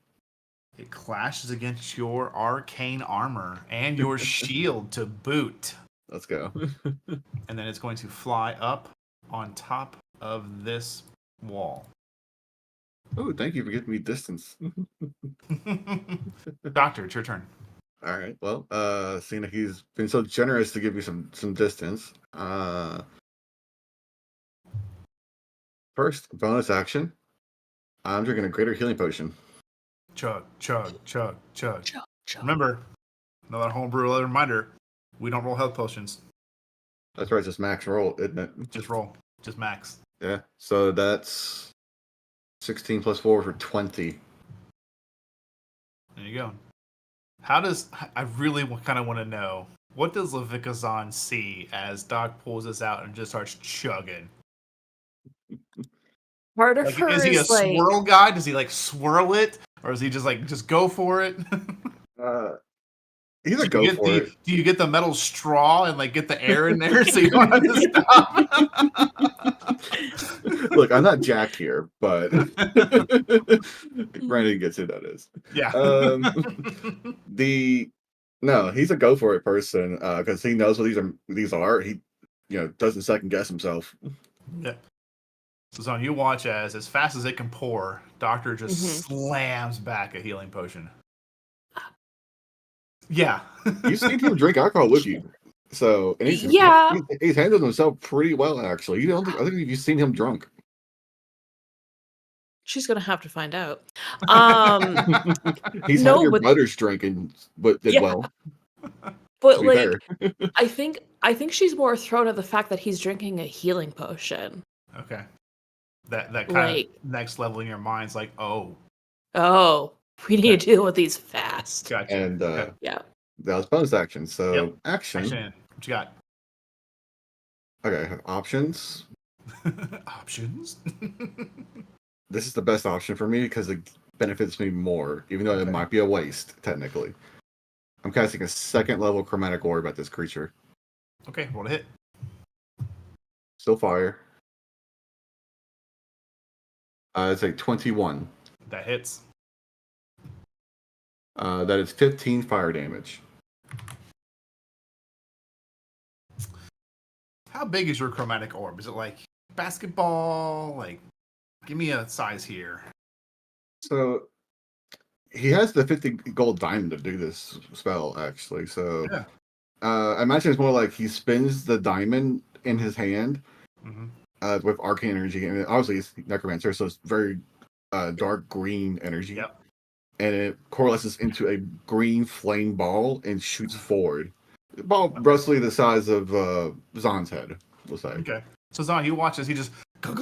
It clashes against your arcane armor and your shield to boot. Let's go. And then it's going to fly up on top of this wall. Oh, thank you for giving me distance. Doctor, it's your turn. All right. Well, seeing that he's been so generous to give me some distance, first bonus action, I'm drinking a greater healing potion. Chug, chug, chug, chug. Chug, chug. Remember, another homebrew reminder, We don't roll health potions. That's right, just max roll, isn't it? Just roll. Just max. Yeah. So that's 16 plus 4 for 20. There you go. How does I really kind of want to know, what does Levikazan see as Doc pulls this out and just starts chugging? Part of Like, her is he a is like, swirl guy? Does he like swirl it, or is he just like just go for it? Either go for it. Do you get the metal straw and like get the air in there so you don't have to stop? Look, I'm not Jack here, but Randy gets it. That is. Yeah. No, he's a go for it person because he knows what these are. He, doesn't second guess himself. Yeah. So Zon, you watch as fast as it can pour, Doctor just slams back a healing potion. Yeah. You've seen him drink alcohol with you. So, and he's handled himself pretty well, actually. I think you've seen him drunk. she's gonna have to find out. He's had your brother's drinking, but did well. But like, I think she's more thrown at the fact that he's drinking a healing potion. Okay. That kind of next level in your mind's like, oh, we need to deal with these fast. Gotcha. And yeah, that was bonus action. So action. What you got? Okay, options. Options. This is the best option for me because it benefits me more, even though it might be a waste technically. I'm casting a second level chromatic orb at this creature. Okay, roll to hit. Still fire. It's a 21. That hits. That is 15 fire damage. How big is your chromatic orb? Is it like basketball? Like, give me a size here. So he has the 50 gold diamond to do this spell, actually. So I imagine it's more like he spins the diamond in his hand with arcane energy, and obviously it's necromancer, so it's very dark green energy. Yep. And it coalesces into a green flame ball and shoots forward. The ball roughly the size of Zon's head, we'll say. Okay. So Zon, you watch as he just go,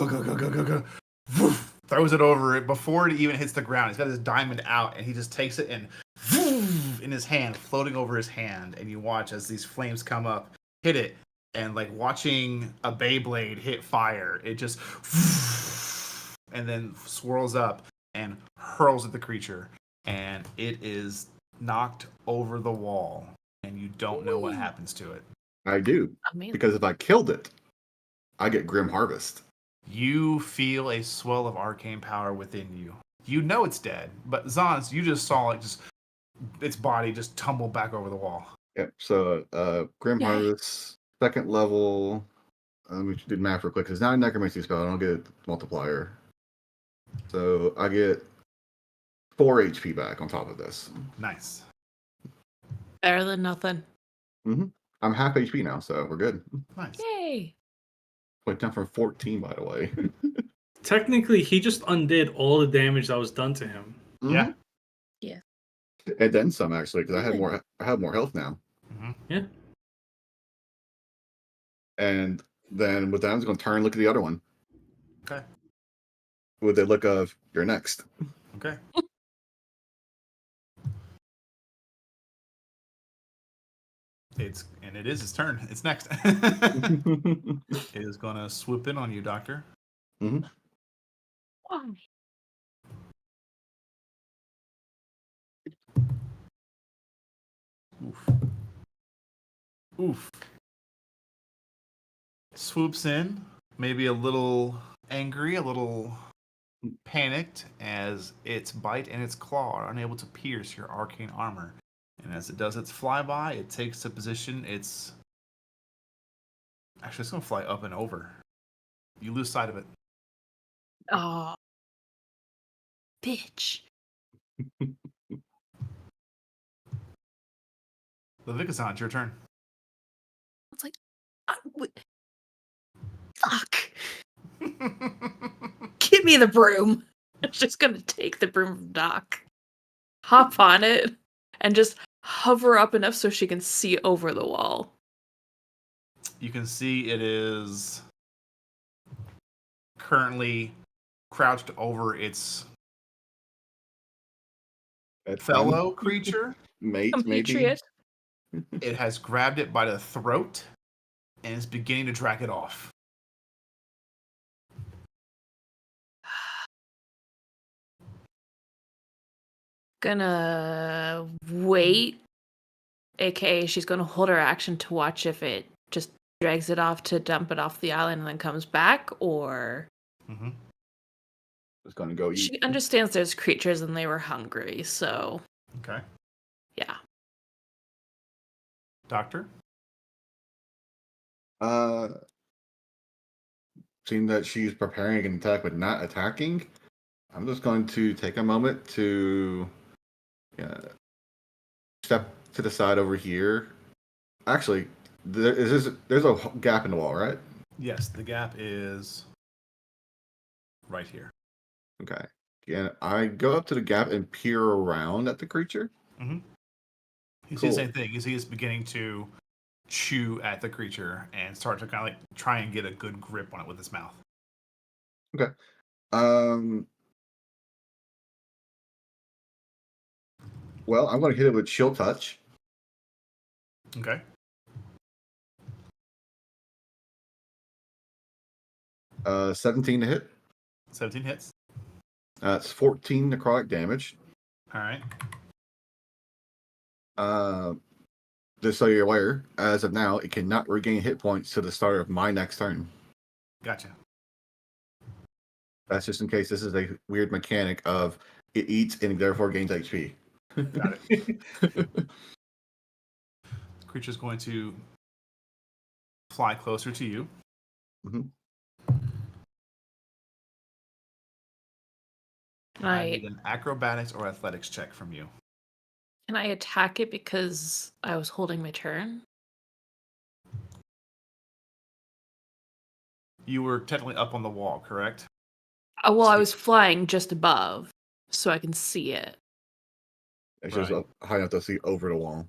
woof, throws it over it before it even hits the ground. He's got his diamond out, and he just takes it and woof, in his hand, floating over his hand. And you watch as these flames come up, hit it, and like watching a Beyblade hit fire, it just woof, and then swirls up and hurls at the creature. And it is knocked over the wall, and you don't know what happens to it. I do. Because if I killed it, I get Grim Harvest. You feel a swell of arcane power within you. You know it's dead, but Zons, you just saw it its body just tumble back over the wall. Yep. So Grim Harvest, second level. Let me do math real quick, because now a necromancy spell, I don't get multiplier. So I get 4 HP back on top of this. Nice. Better than nothing. I'm half HP now, so we're good. Nice. Yay. Went down from 14, by the way. Technically, he just undid all the damage that was done to him. Yeah. Yeah. And then some, actually, because I have more health now. Yeah. And then with that, I'm just going to turn and look at the other one. Okay. With the look of, you're next. Okay. It is his turn. It's next. It is gonna swoop in on you, Doctor. Why? Oof. Swoops in, maybe a little angry, a little panicked, as its bite and its claw are unable to pierce your arcane armor. And as it does its flyby, it takes a position. It's going to fly up and over. You lose sight of it. Oh, bitch. Levikazan, it's your turn. It's like, fuck. Give me the broom. I'm just going to take the broom from Doc, hop on it, and just hover up enough so she can see over the wall. You can see it is currently crouched over its fellow creature. Mate, maybe. Compatriot. It has grabbed it by the throat and is beginning to drag it off. Gonna wait, aka she's gonna hold her action to watch if it just drags it off to dump it off the island and then comes back, or Mm-hmm. It's gonna go eat. she understands there's creatures and they were hungry, so Okay. yeah. Doctor? Seeing that she's preparing an attack but not attacking, I'm just going to take a moment to step to the side over here. Actually, there's a gap in the wall, right? Yes, the gap is right here. Okay. And I go up to the gap and peer around at the creature. Mm-hmm. You see Cool. the same thing. You see it's beginning to chew at the creature and start to kind of like try and get a good grip on it with its mouth. Okay. Well, I'm going to hit it with Chill Touch. Okay. Uh, 17 to hit. 17 hits. It's 14 necrotic damage. All right. Just so you're aware, as of now, it cannot regain hit points to the start of my next turn. Gotcha. That's just in case this is a weird mechanic of it eats and therefore gains HP. Got it. The creature's going to fly closer to you. Mhm. I need an acrobatics or athletics check from you. Can I attack it because I was holding my turn? You were technically up on the wall, correct? Oh, well, I was flying just above, so I can see it. It's just Right. up high enough to see over the wall.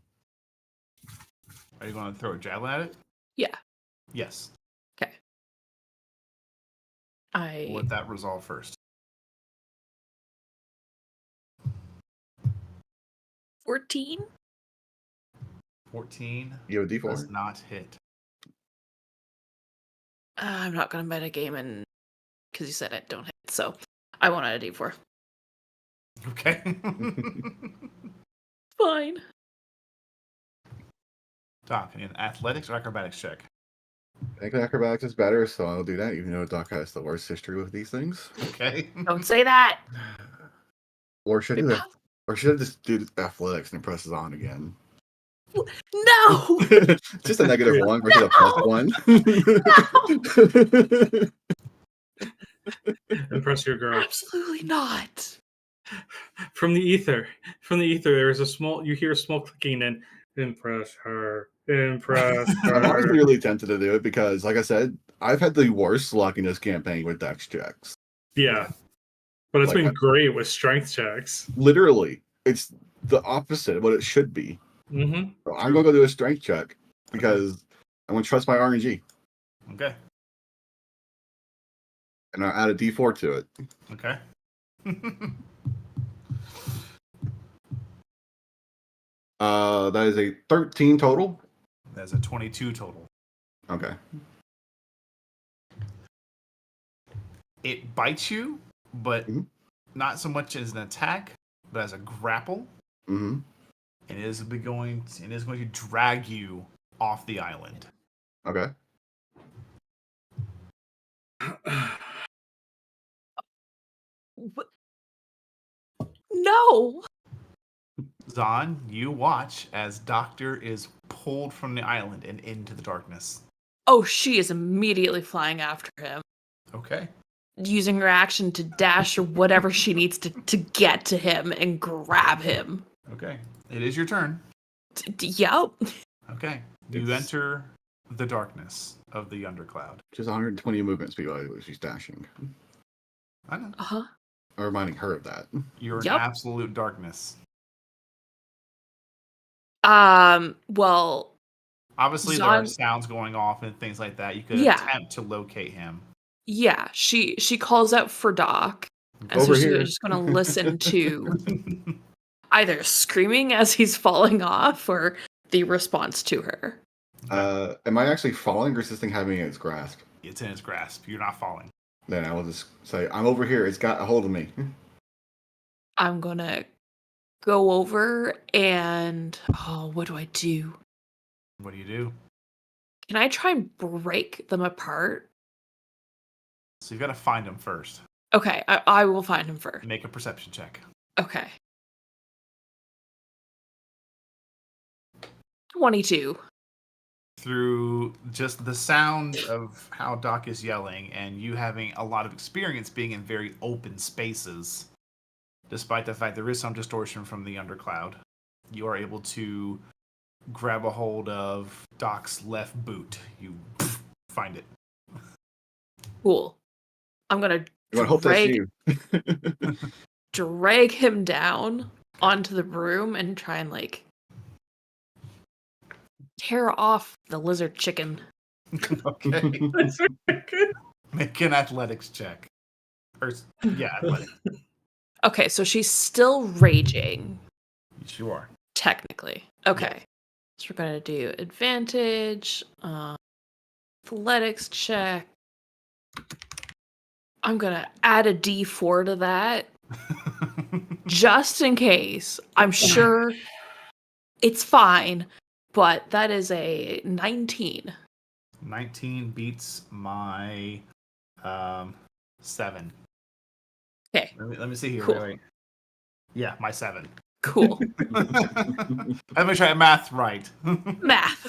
Are you going to throw a javelin at it? Yeah. Yes. Okay. We'll let that resolve first. 14? 14 You have a does D4? not hit. I'm not going to bet a game in because you said it don't hit, so I won't add a D4. Okay. Fine. Doc, I need an athletics or acrobatics check. I think acrobatics is better, so I'll do that, even though Doc has the worst history with these things. Okay. Don't say that. Or should I do that? Or should I just do athletics and press it on again? No! Just a -1 versus a +1. Impress your girl. Absolutely not. From the ether, there's a small. You hear a small clicking and impress her. Impress her. I'm honestly really tempted to do it because, like I said, I've had the worst luck in this campaign with dex checks. Yeah, but it's Like, been great with strength checks. Literally, it's the opposite of what it should be. Mm-hmm. So I'm gonna go do a strength check because I'm gonna trust my RNG, Okay. and I'll add a D4 to it. Okay. That is a 13 total. That's a 22 total. Okay. It bites you, but Mhm. not so much as an attack, but as a grapple. Mm-hmm. And it is going to drag you off the island. Okay. No! Zahn, you watch as Doctor is pulled from the island and into the darkness. Oh, she is immediately flying after him, Okay. using her action to dash or whatever she needs to get to him and grab him. Okay. It is your turn. Yep. Okay. You enter the darkness of the undercloud. Just 120 movement speed while she's dashing. I know. Uh-huh. I'm reminding her of that. You're in Yep. absolute darkness. Well, Obviously, there are Zon. sounds going off and things like that. You could Yeah. attempt to locate him. Yeah, she calls out for Doc, and so Over she's here. just gonna listen to either screaming as he's falling off or the response to her. Am I actually falling or is this thing having its grasp? It's in his grasp. You're not falling. Then I will just say, I'm over here. It's got a hold of me. I'm gonna go over and what do I do? What do you do? Can I try and break them apart? So you've got to find him first. Okay, I will find him first. Make a perception check. Okay. 22. Through just the sound of how Doc is yelling and you having a lot of experience being in very open spaces, despite the fact there is some distortion from the undercloud, you are able to grab a hold of Doc's left boot. You find it. Cool. I'm gonna I hope that's you. drag him down onto the broom and try and like tear off the lizard chicken. Okay. That's very good. Make an athletics check. Or, yeah, athletics. Okay, so she's still raging, Yes, you are. technically. Okay. So we're gonna do advantage, athletics check. I'm gonna add a D4 to that. Just in case. I'm sure it's fine, but that is a 19. 19 beats my 7. Okay, Let me see here. Cool. Wait. Yeah, my 7. cool. Let me try math right. Math.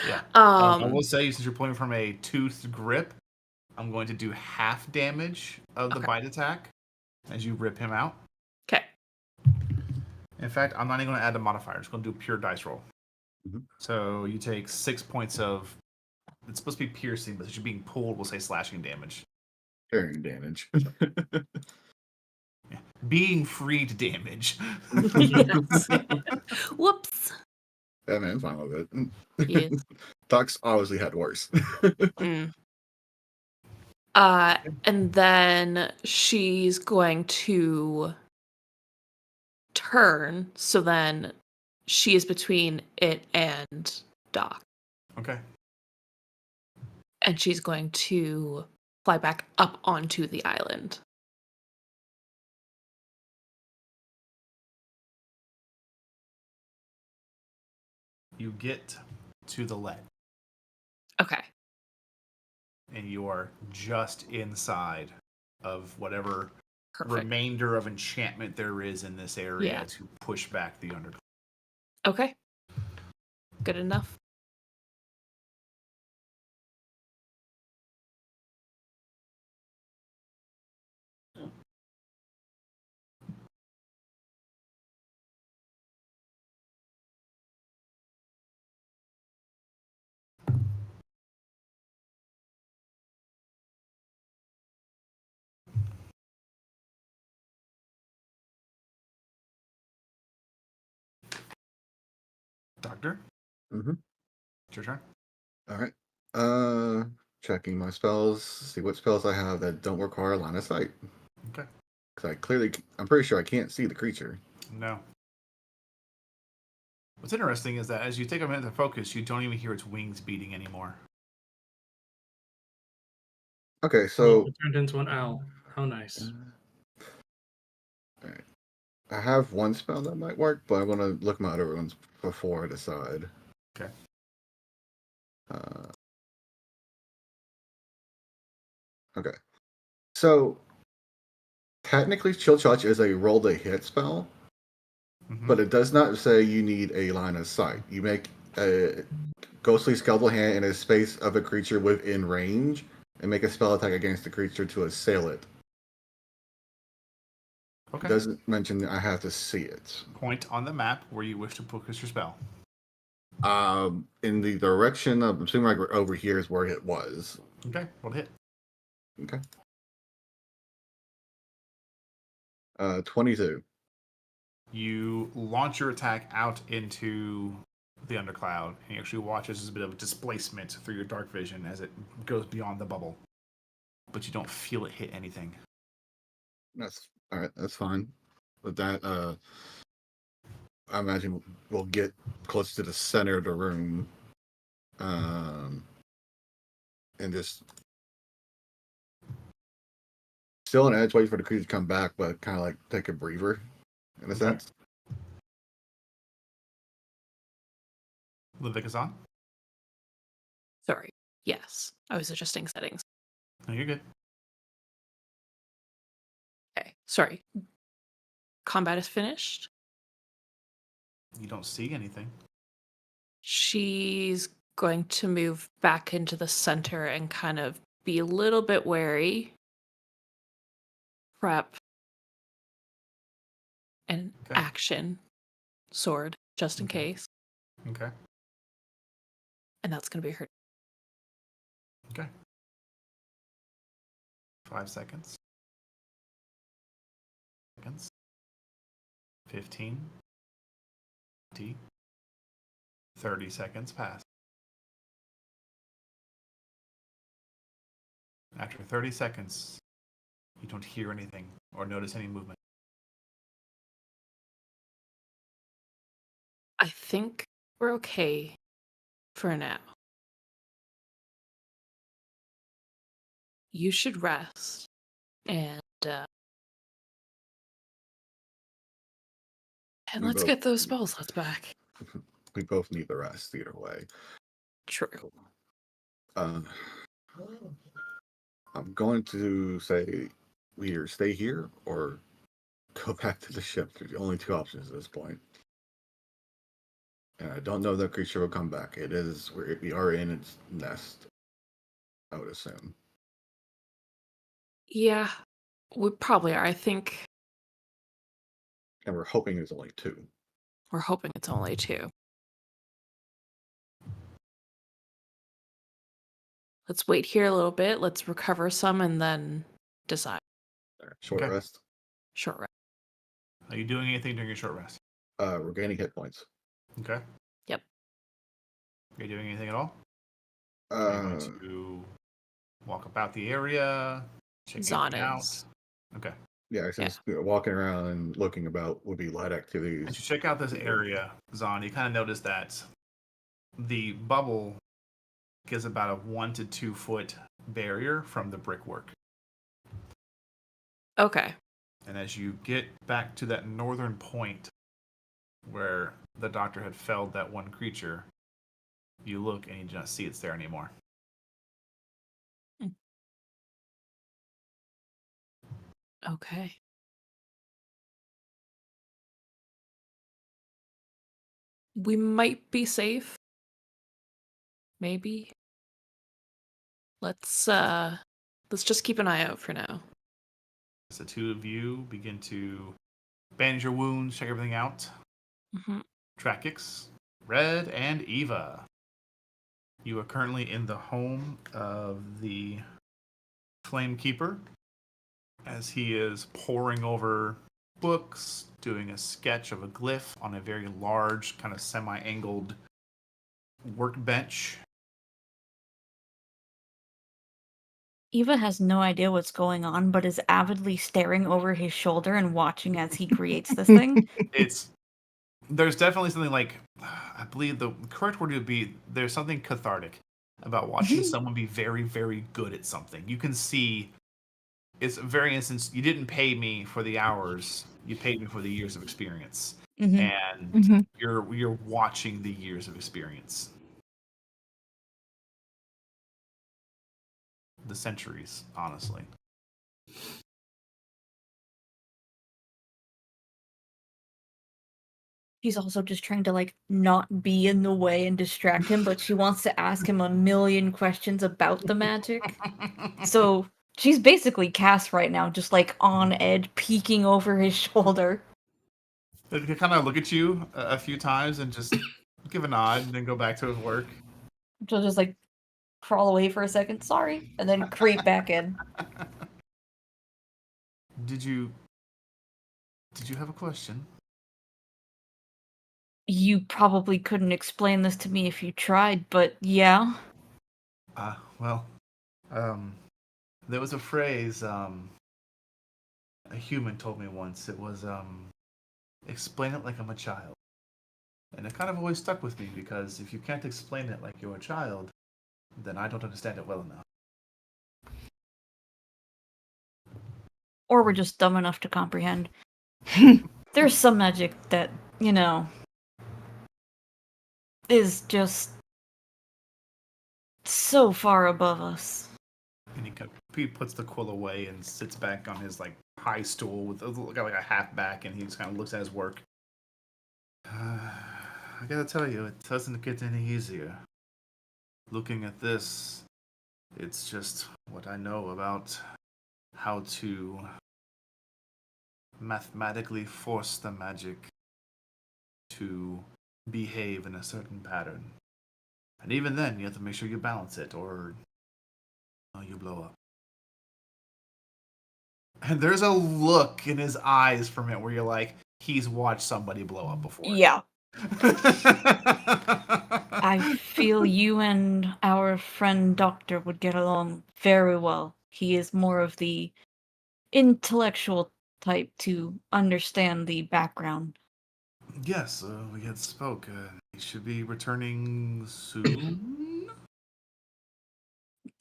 Yeah. I Um, will say, since you're pulling from a toothed grip, I'm going to do half damage of the Okay. bite attack as you rip him out. okay. In fact, I'm not even going to add a modifier. I'm just going to do a pure dice roll. Mhm. So you take 6 points of. It's supposed to be piercing, but since you're being pulled, we'll say slashing damage. Carrying damage. Being freed damage. Yes. Whoops. Yeah, man, I'm fine with it. Yes. Doc's obviously had worse. Mm. And then she's going to turn, so then she is between it and Doc. Okay. And she's going to fly back up onto the island. You get to the ledge, Okay. and you are just inside of whatever Perfect. remainder of enchantment there is in this area Yeah. to push back the undercloud. Okay. Good enough. Doctor, Mm-hmm. it's your turn. All right. Checking my spells. See what spells I have that don't require line of sight. Okay. Because I'm pretty sure I can't see the creature. No. What's interesting is that as you take a minute to focus, you don't even hear its wings beating anymore. Okay, So so it turned into an owl. How nice. Alright. I have one spell that might work, but I'm gonna look my other ones before I decide. Okay. Okay. So technically, Chill Touch is a roll to hit spell, Mhm. but it does not say you need a line of sight. You make a ghostly skeletal hand in a space of a creature within range, and make a spell attack against the creature to assail it. Okay. It doesn't mention I have to see it. Point on the map where you wish to focus your spell. In the direction of, I'm assuming like over here is where it was. Okay. Roll to hit. Okay. 22. You launch your attack out into the undercloud, and you actually watch as there's a bit of displacement through your dark vision as it goes beyond the bubble. But you don't feel it hit anything. That's all right. That's fine. But that, I imagine we'll get close to the center of the room, and just still on edge, wait for the creature to come back, but kind of like take a breather, in a sense. Levick-a-zon? Sorry. Yes. I was adjusting settings. No, you're good. Okay. Sorry. Combat is finished. You don't see anything. She's going to move back into the center and kind of be a little bit wary. Prep. And Okay. action. Sword, just in Okay. case. Okay. And that's going to be her. Okay. 5 seconds. 15. 20. 30 seconds pass. After 30 seconds, you don't hear anything or notice any movement. I think we're okay for now. You should rest. And We let's both- get those spell slots back. We both need the rest either way. True. I'm going to say we either stay here or go back to the ship. There's only 2 options at this point. And I don't know if the creature will come back. We are in its nest, I would assume. Yeah, we probably are. I think And we're hoping there's only 2. we're hoping it's only 2. Let's wait here a little bit. Let's recover some and then decide. All right, short Okay. rest. Short rest. Are you doing anything during your short rest? We're gaining hit points. Okay. Yep. Are you doing anything at all? Are you Uh, going to walk about the area? Check Zon anything out? is. Okay. yeah, it's just walking around and looking about would be light As activities. you check out this area, Zon, you kind of notice that the bubble gives about a 1 to 2 foot barrier from the brickwork. Okay. And as you get back to that northern point where the doctor had felled that one creature, you look and you do not see it's there anymore. Okay. We might be safe. Maybe. Let's just keep an eye out for now. As the 2 of you begin to bandage your wounds, check everything out. Mm-hmm. Trakix, Red, and Eva. You are currently in the home of the Flamekeeper as he is poring over books, doing a sketch of a glyph on a very large, kind of semi-angled workbench. Eva has no idea what's going on, but is avidly staring over his shoulder and watching as he creates this thing. There's definitely something like, I believe the correct word would be, there's something cathartic about watching someone be very, very good at something. You can see, it's a very instance, you didn't pay me for the hours, you paid me for the years of experience. Mhm. And Mhm. you're watching the years of experience. The centuries, honestly. She's also just trying to like not be in the way and distract him, but she wants to ask him a million questions about the magic. So she's basically Cass right now, just like on edge, peeking over his shoulder. They can kind of look at you a few times and just give a nod and then go back to his work. She'll just like crawl away for a second, sorry, and then creep back in. Did you have a question? you probably couldn't explain this to me if you tried, but yeah. Well, there was a phrase a human told me once. It was explain it like I'm a child. And it kind of always stuck with me because if you can't explain it like you're a child, then I don't understand it well enough. Or we're just dumb enough to comprehend. There's some magic that, is just so far above us. And he puts the quill away and sits back on his like high stool with got like a half back, and he just kind of looks at his work. I gotta tell you, it doesn't get any easier. Looking at this, it's just what I know about how to mathematically force the magic to behave in a certain pattern. And even then, you have to make sure you balance it, or you blow up. And there's a look in his eyes from it where you're like, he's watched somebody blow up before. Yeah. I feel you and our friend Doctor would get along very well. He is more of the intellectual type to understand the background. Yes, we had spoke. He should be returning soon.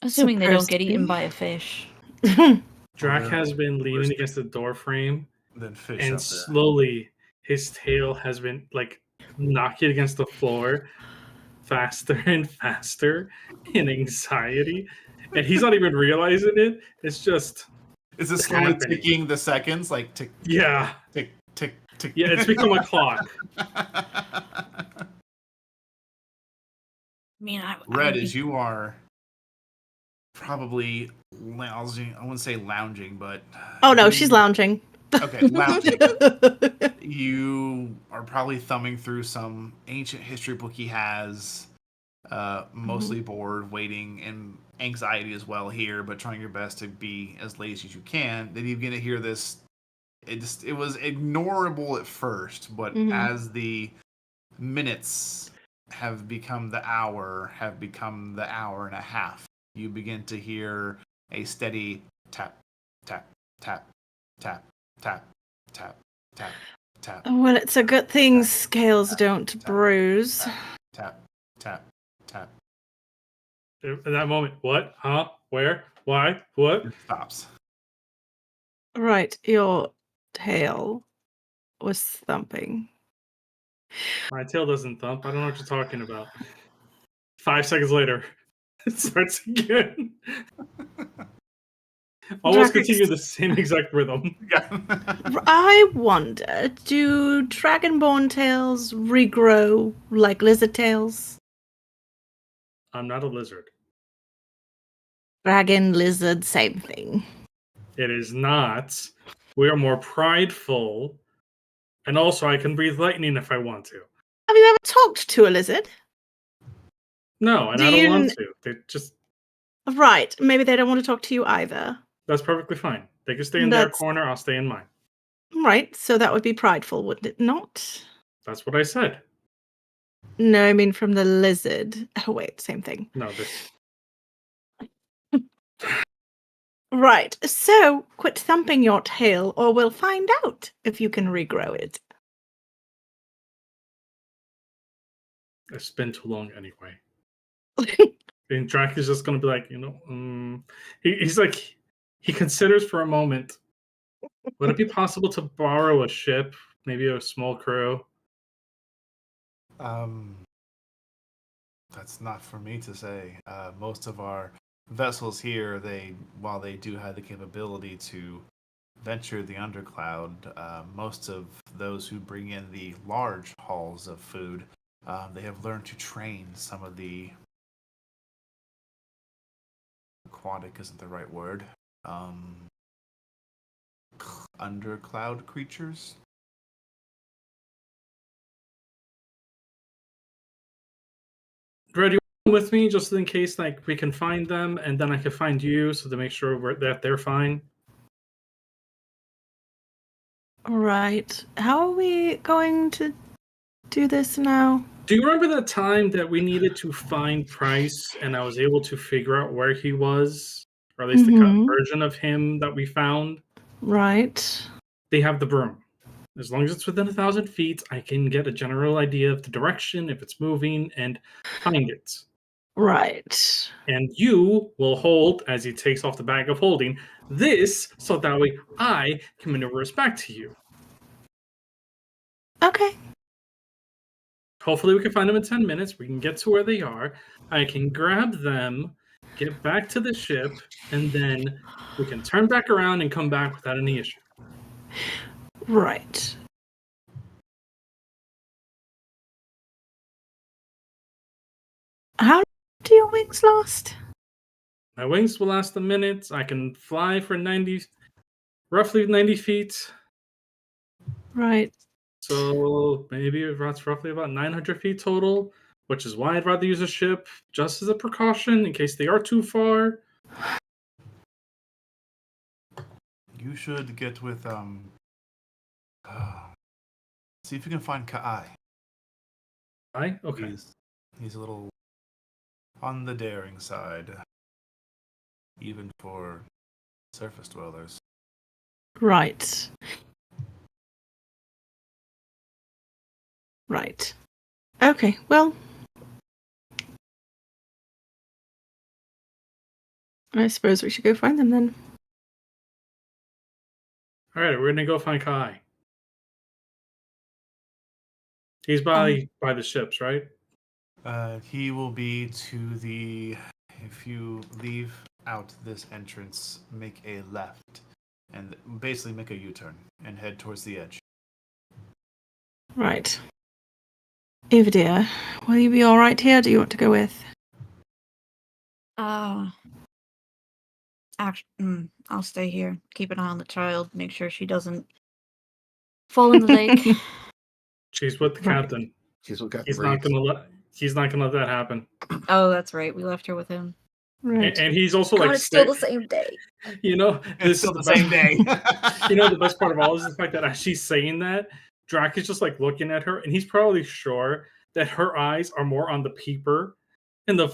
Assuming they don't Supposed get to eaten be. by a fish. Drac Well, has been leaning worst against the door frame, Then fish and up there. slowly his tail has been like knocking against the floor faster and faster in anxiety. And he's not even realizing it. It's just Is this slowly happening. ticking the seconds? Like tick, Yeah. tick, tick, tick. Yeah, it's become a clock. I mean, Red, would as be- you are probably lounging, I wouldn't say lounging, but Oh no, she's lounging. Okay, lounging. You are probably thumbing through some ancient history book he has, mostly bored, waiting, and anxiety as well here, but trying your best to be as lazy as you can. Then you begin to hear this. It was ignorable at first, but as the minutes have become the hour and a half, you begin to hear a steady tap, tap, tap, tap, tap, tap, tap, tap. Well, it's a good thing Tap, scales tap, don't tap, bruise. Tap, tap, tap. In that moment, what? Huh? Where? Why? What? It stops. Right, your tail was thumping. My tail doesn't thump. I don't know what you're talking about. 5 seconds later, it starts again. Almost Drac continue the same exact rhythm. I wonder, do dragonborn tails regrow like lizard tails? I'm not a lizard. Dragon, lizard, same thing. It is not. We are more prideful. And also, I can breathe lightning if I want to. Have you ever talked to a lizard? No, and Do I don't you want to. They just. Right, maybe they don't want to talk to you either. That's perfectly fine. They can stay in their corner. I'll stay in mine. Right, so that would be prideful, wouldn't it not? That's what I said. No, I mean from the lizard. Oh, wait, same thing. No, this. Right, so quit thumping your tail or we'll find out if you can regrow it. It's been too long anyway. And Drac is just going to be like, he's like, he considers for a moment, would it be possible to borrow a ship, maybe a small crew? That's not for me to say. Most of our vessels here, while they do have the capability to venture the undercloud, most of those who bring in the large hauls of food, they have learned to train some of the aquatic isn't the right word. Undercloud creatures. Red, you come with me just in case like we can find them, and then I can find you so to make sure that they're fine. Right. How are we going to do this now? Do you remember that time that we needed to find Price and I was able to figure out where he was? Or at least the cut version of him that we found? Right. They have the broom. As long as it's within 1,000 feet, I can get a general idea of the direction, if it's moving, and find it. Right. And you will hold, as he takes off the bag of holding, this, so that way I can maneuver us back to you. Okay. Hopefully we can find them in 10 minutes. We can get to where they are. I can grab them, get back to the ship, and then we can turn back around and come back without any issue. Right. How do your wings last? My wings will last a minute. I can fly for roughly 90 feet. Right. So maybe that's roughly about 900 feet total, which is why I'd rather use a ship just as a precaution in case they are too far. You should get with see if you can find Kai. Okay. He's a little on the daring side, even for surface dwellers. Right. Right. Okay, well, I suppose we should go find them then. All right, we're gonna go find Kai. He's by the ships, right? He will be to the. If you leave out this entrance, make a left, and basically make a U-turn and head towards the edge. Right. Eva dear, will you be alright here? Do you want to go with? Actually, I'll stay here. Keep an eye on the child. Make sure she doesn't fall in the lake. She's with the captain. She's what got He's not gonna let that happen. Oh, that's right. We left her with him. Right. And he's also God, like, it's still the same day. you know, It's still the same day. You know, the best part of all is the fact that as she's saying that, Drac is just like looking at her, and he's probably sure that her eyes are more on the peeper and the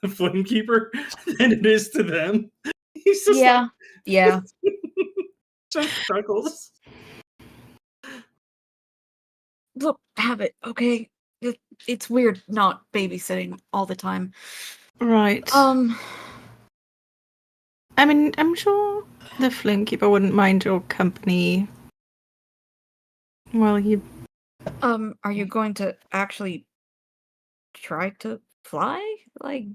flame keeper than it is to them. He's just Yeah. just chuckles. Look, have it, okay? It's weird not babysitting all the time. Right. I mean, I'm sure the Flamekeeper wouldn't mind your company. Well, you. Are you going to actually try to fly? Like,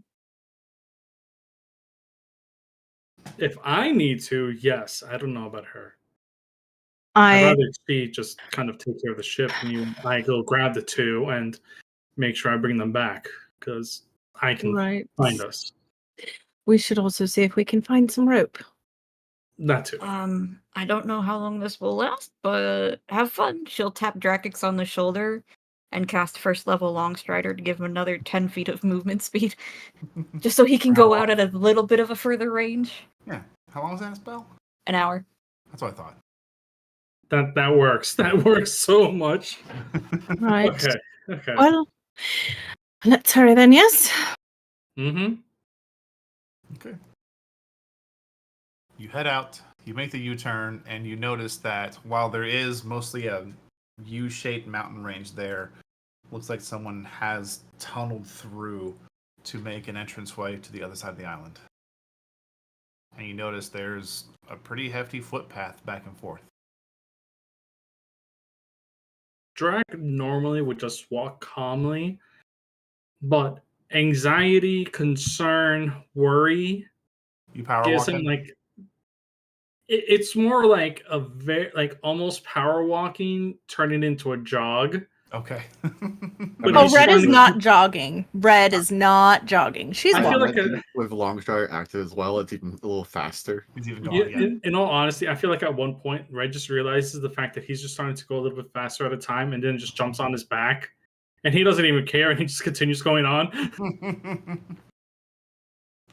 If I need to, yes. I don't know about her. I'd rather she just kind of take care of the ship, and I go grab the two and make sure I bring them back, because I can find us. We should also see if we can find some rope. That too. I don't know how long this will last, but have fun. She'll tap Drakix on the shoulder and cast first level Longstrider to give him another 10 feet of movement speed. Just so he can go out at a little bit of a further range. Yeah. How long is that spell? An hour. That's what I thought. That works. That works so much. Right. Okay. Well, let's hurry then, yes? Mm-hmm. Okay. You head out, you make the U-turn, and you notice that while there is mostly a U-shaped mountain range there, looks like someone has tunneled through to make an entranceway to the other side of the island. And you notice there's a pretty hefty footpath back and forth. Drac normally would just walk calmly, but anxiety, concern, worry You power gives walking? him like it's more like a very like almost power walking turning into a jog. Okay. But Oh, he's Red is trying to- not jogging. Red is not jogging. She's I feel walking. like with Longstrider active as well, it's even a little faster. He's even going, yeah. in all honesty, I feel like at one point Red just realizes the fact that he's just starting to go a little bit faster at a time, and then just jumps on his back, and he doesn't even care, and he just continues going on.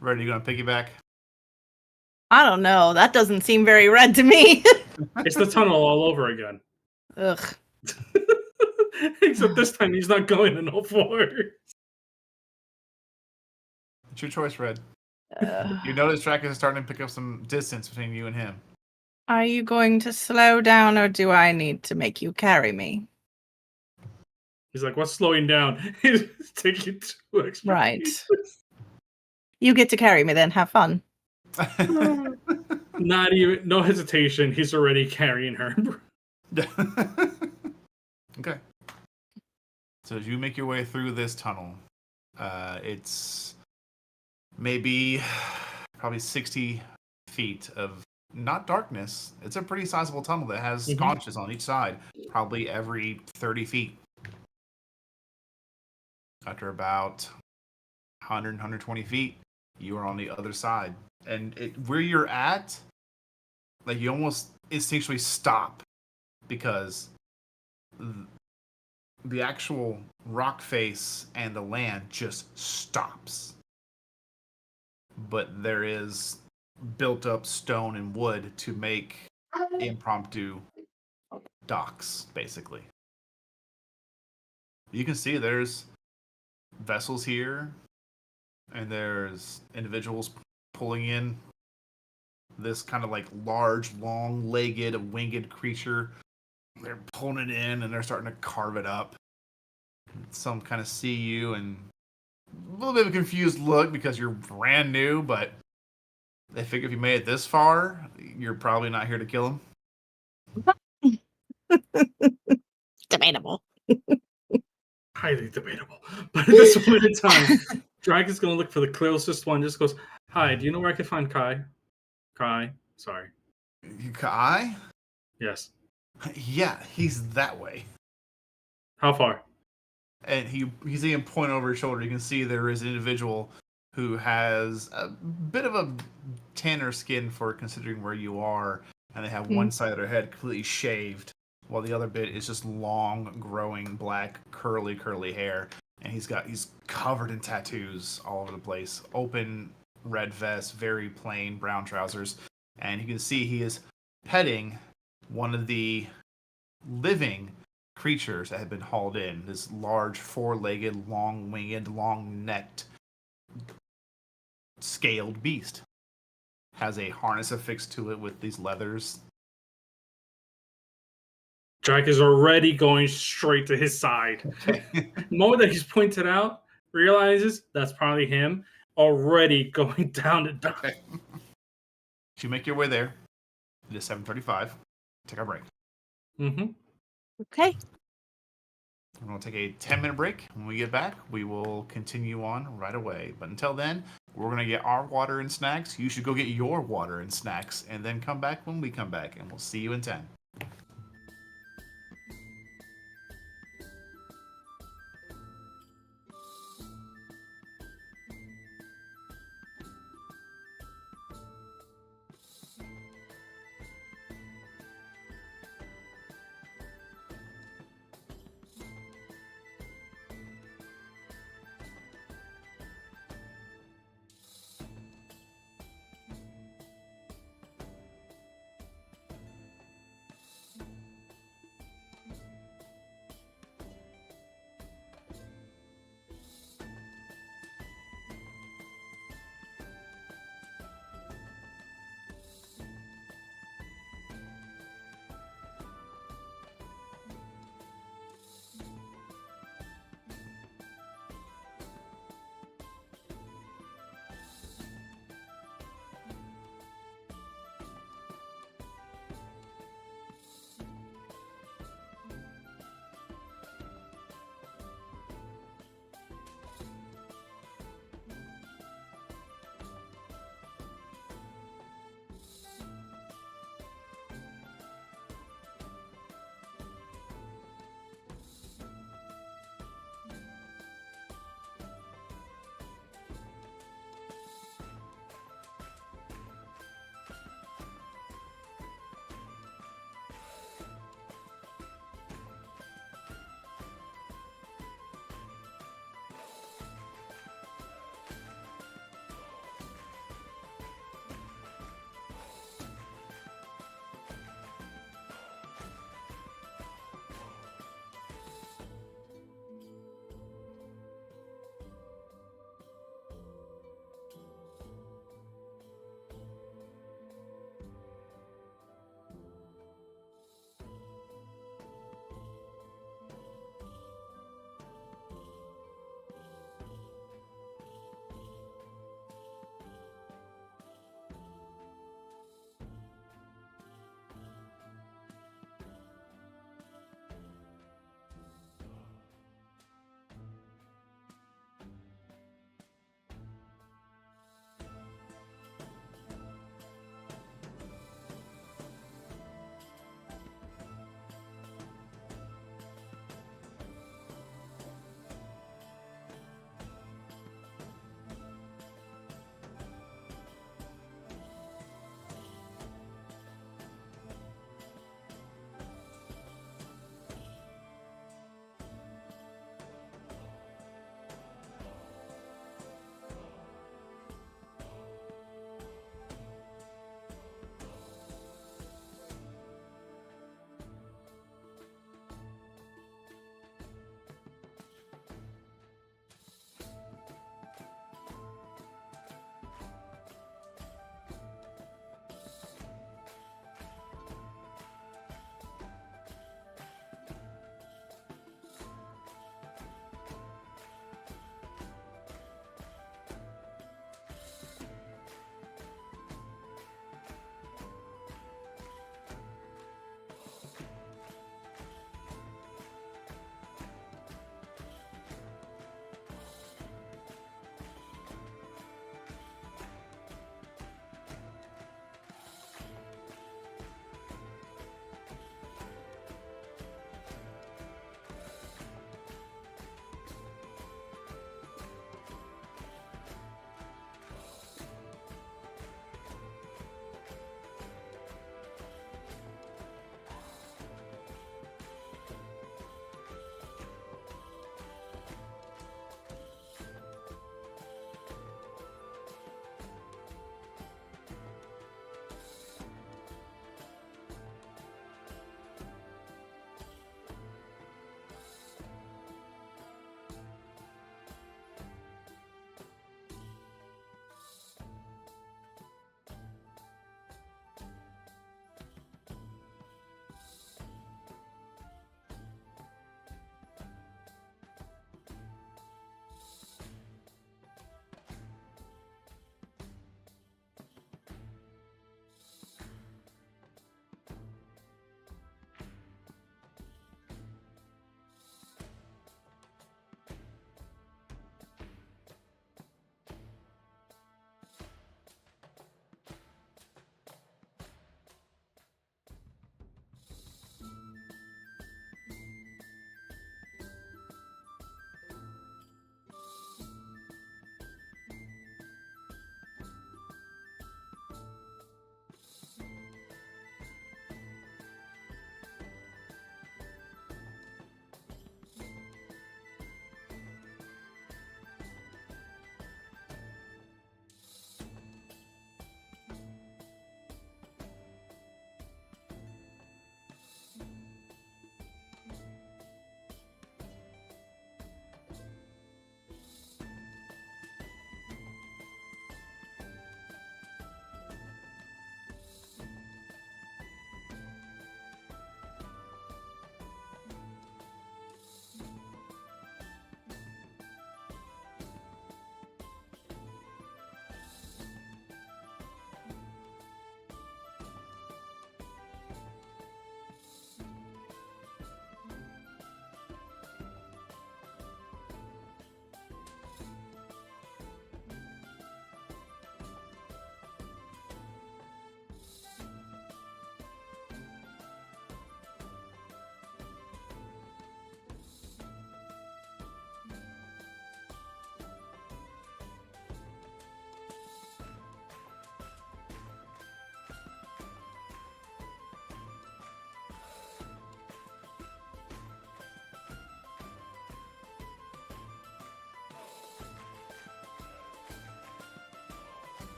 Red, you going to piggyback? I don't know. That doesn't seem very red to me. It's the tunnel all over again. Ugh. Except this time he's not going in all fours. It's your choice, Red. Uh, You notice Drakus is starting to pick up some distance between you and him. are you going to slow down, or do I need to make you carry me? He's like, what's slowing down? He's taking 2 extra Right. pieces. You get to carry me then. Have fun. Not even, no hesitation. He's already carrying her. Okay. So as you make your way through this tunnel, it's maybe probably 60 feet of not darkness. It's a pretty sizable tunnel that has Mhm. sconces on each side, probably every 30 feet. After about 100, 120 feet, you are on the other side. And where you're at, like you almost instinctually stop because the actual rock face and the land just stops. But there is built up stone and wood to make impromptu docks, basically. You can see there's vessels here, and there's individuals pulling in this kind of like large, long-legged, winged creature. They're pulling it in and they're starting to carve it up. Some kind of see you and a little bit of a confused look because you're brand new, but they figure if you made it this far, you're probably not here to kill him. Debatable. Highly debatable. But at this moment in time, Drag is going to look for the closest one. Just goes, hi, do you know where I can find Kai? Kai, sorry. Kai? Yes. Yeah, he's that way. How far? And he's even point over his shoulder. You can see there is an individual who has a bit of a tanner skin for considering where you are, and they have one side of their head completely shaved, while the other bit is just long, growing, black, curly hair. And he's covered in tattoos all over the place. Open red vest, very plain brown trousers, and you can see he is petting one of the living creatures that had been hauled in. This large, four-legged, long-winged, long-necked, scaled beast. Has a harness affixed to it with these leathers. Drag is already going straight to his side. Okay. The moment that he's pointed out, realizes that's probably him, already going down to die. Okay. You make your way there. It is 7:35. Take our break. Mm-hmm. Okay. We're going to take a 10-minute break. When we get back, we will continue on right away. But until then, we're going to get our water and snacks. You should go get your water and snacks and then come back when we come back. And we'll see you in 10.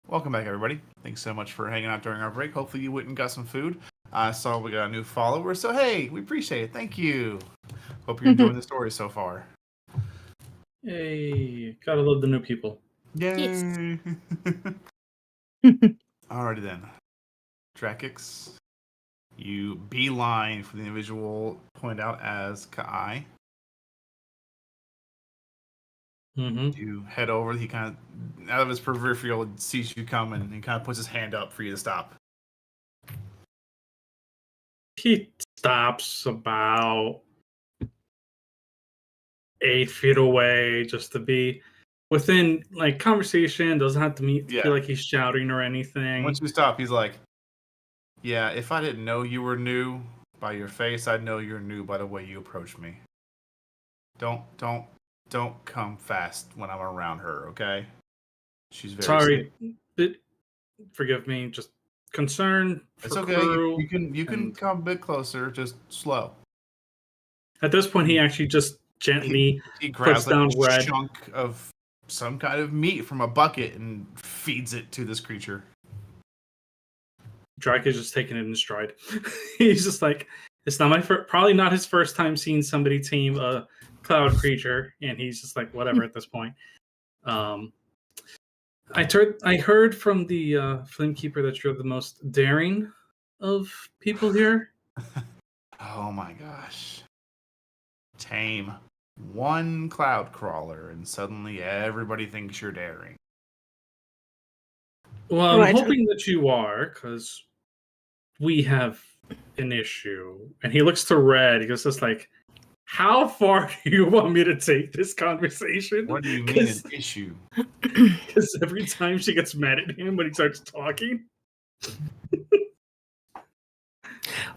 welcome back, everybody. Thanks so much for hanging out during our break. Hopefully you went and got some food. I saw we got a new follower, so hey, we appreciate it. Thank you. Hope you're enjoying the story so far. Hey, gotta love the new people. Yay! Alrighty then. Drakix, you beeline for the individual pointed out as Kai. You head over. He kind of, out of his peripheral, sees you coming and kind of puts his hand up for you to stop. He stops about 8 feet away just to be within like conversation. Doesn't have to feel like he's shouting or anything. Once you stop, he's like, "Yeah, if I didn't know you were new by your face, I'd know you're new by the way you approach me. Don't come fast when I'm around her, okay? She's very sorry. Forgive me. Just concern. It's okay. You can come a bit closer. Just slow." At this point, he actually just gently he grabs puts down a Red. chunk of some kind of meat from a bucket and feeds it to this creature. Drake is just taking it in stride. He's just like, it's not probably not his first time seeing somebody tame a cloud creature, and he's just like, whatever at this point. I heard from the Flamekeeper that you're the most daring of people here. Oh my gosh. Tame one cloud crawler and suddenly everybody thinks you're daring. Well, I'm hoping that you are, because we have an issue. And he looks to Red. He goes just like, how far do you want me to take this conversation? What do you mean an issue? Because every time she gets mad at him when he starts talking.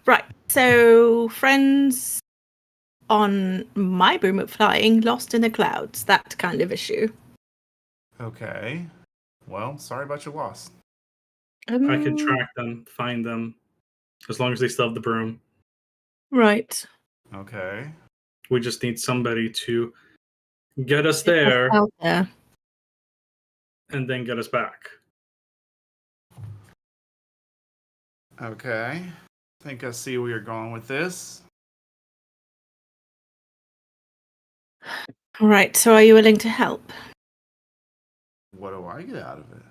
Right. So, friends on my broom at flying, lost in the clouds. That kind of issue. Okay. Well, sorry about your loss. I could track them, find them, as long as they still have the broom. Right. Okay. We just need somebody to get us there, and then get us back. Okay. I think I see where you're going with this. Right. So are you willing to help? What do I get out of it?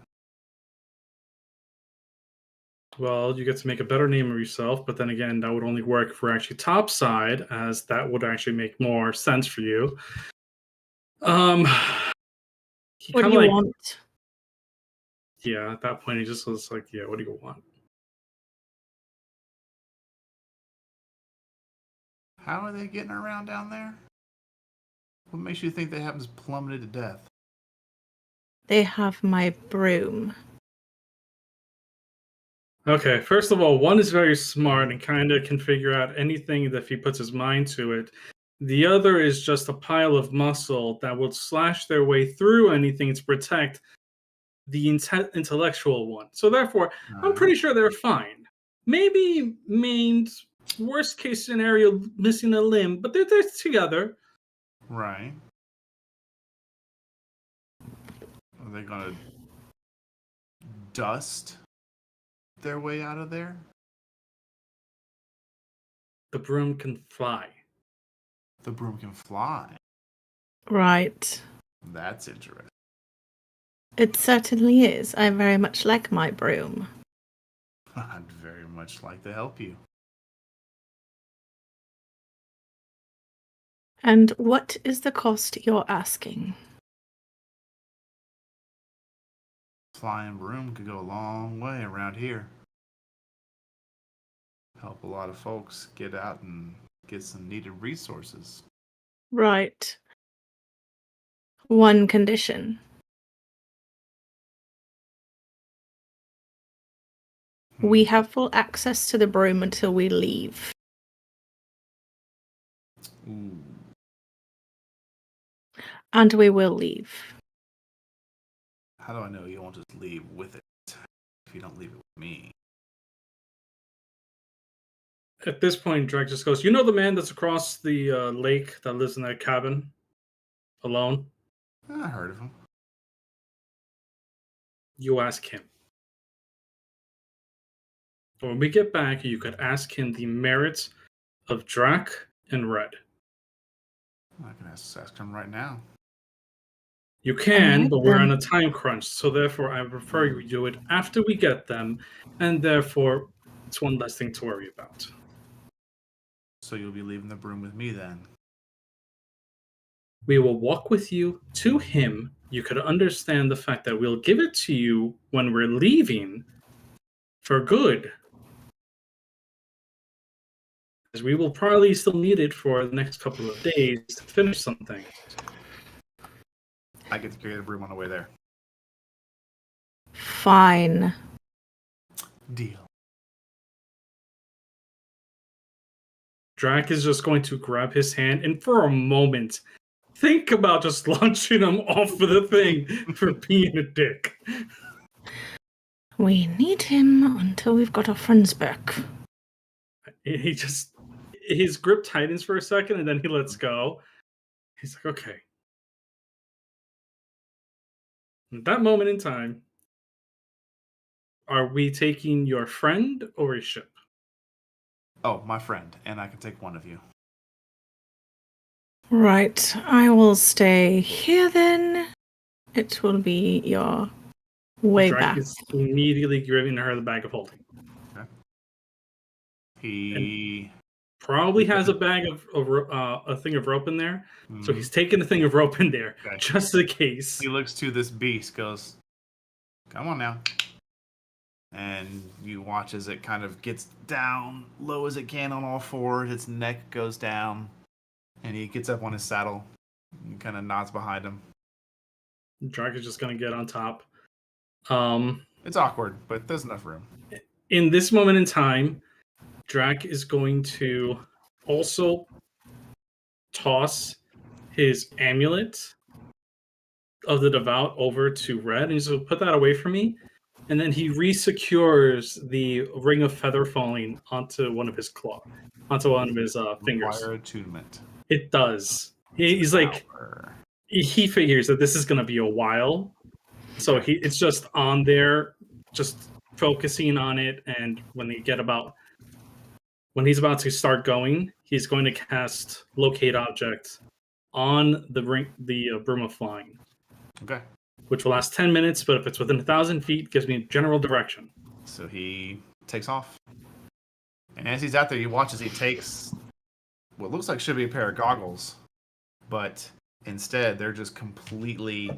Well, you get to make a better name of yourself, but then again, that would only work if we're actually topside, as that would actually make more sense for you. What do you want? Yeah, at that point, he just was like, yeah, what do you want? How are they getting around down there? What makes you think they haven't plummeted to death? They have my broom. Okay, first of all, one is very smart and kind of can figure out anything that if he puts his mind to it. The other is just a pile of muscle that will slash their way through anything to protect the intellectual one. So therefore, I'm pretty sure they're fine. Maybe maimed, worst case scenario, missing a limb, but they're together. Right. Are they going to dust their way out of there? The broom can fly. The broom can fly. Right. That's interesting. It certainly is. I very much like my broom. I'd very much like to help you. And what is the cost you're asking? Flying broom could go a long way around here. Help a lot of folks get out and get some needed resources. Right. One condition. We have full access to the broom until we leave. Ooh. And we will leave. How do I know you won't just leave with it if you don't leave it with me? At this point, Drake just goes, you know the man that's across the lake that lives in that cabin? Alone? I heard of him. you ask him. When we get back, you could ask him the merits of Drac and Red. I can ask him right now. You can, like but we're on them. a time crunch, so therefore I prefer you do it after we get them, and therefore it's one less thing to worry about. So you'll be leaving the broom with me then. We will walk with you to him. You could understand the fact that we'll give it to you when we're leaving for good. Because we will probably still need it for the next couple of days to finish something. I get to carry the broom on the way there. Fine. Deal. Drac is just going to grab his hand and for a moment think about just launching him off of the thing for being a dick. We need him until we've got our friends back. He just, his grip tightens for a second and then he lets go. He's like, okay. At that moment in time, are we taking your friend or a ship? Oh, my friend, and I can take one of you. Right, I will stay here then. It will be your way Drac back. is immediately giving her the bag of holding. He Probably has a bag of a thing of rope in there, so he's taking a thing of rope in there Okay. just in case. He looks to this beast, goes, "Come on now." And you watch as it kind of gets down low as it can on all fours. Its neck goes down, and he gets up on his saddle and kind of nods behind him. Drac is just gonna get on top. It's awkward, but there's enough room. In this moment in time, Drac is going to also toss his amulet of the devout over to Red, and he's going to put that away from me. And then he resecures the ring of feather falling onto one of his fingers. Require attunement. It does. He's like, he figures that this is going to be a while, so it's just on there, just focusing on it. And when he's about to start going, he's going to cast Locate Object on the Broom of Flying. Okay. Which will last 10 minutes, but if it's within 1,000 feet, gives me general direction. So he takes off. And as he's out there, you watch as he takes what looks like should be a pair of goggles, but instead they're just completely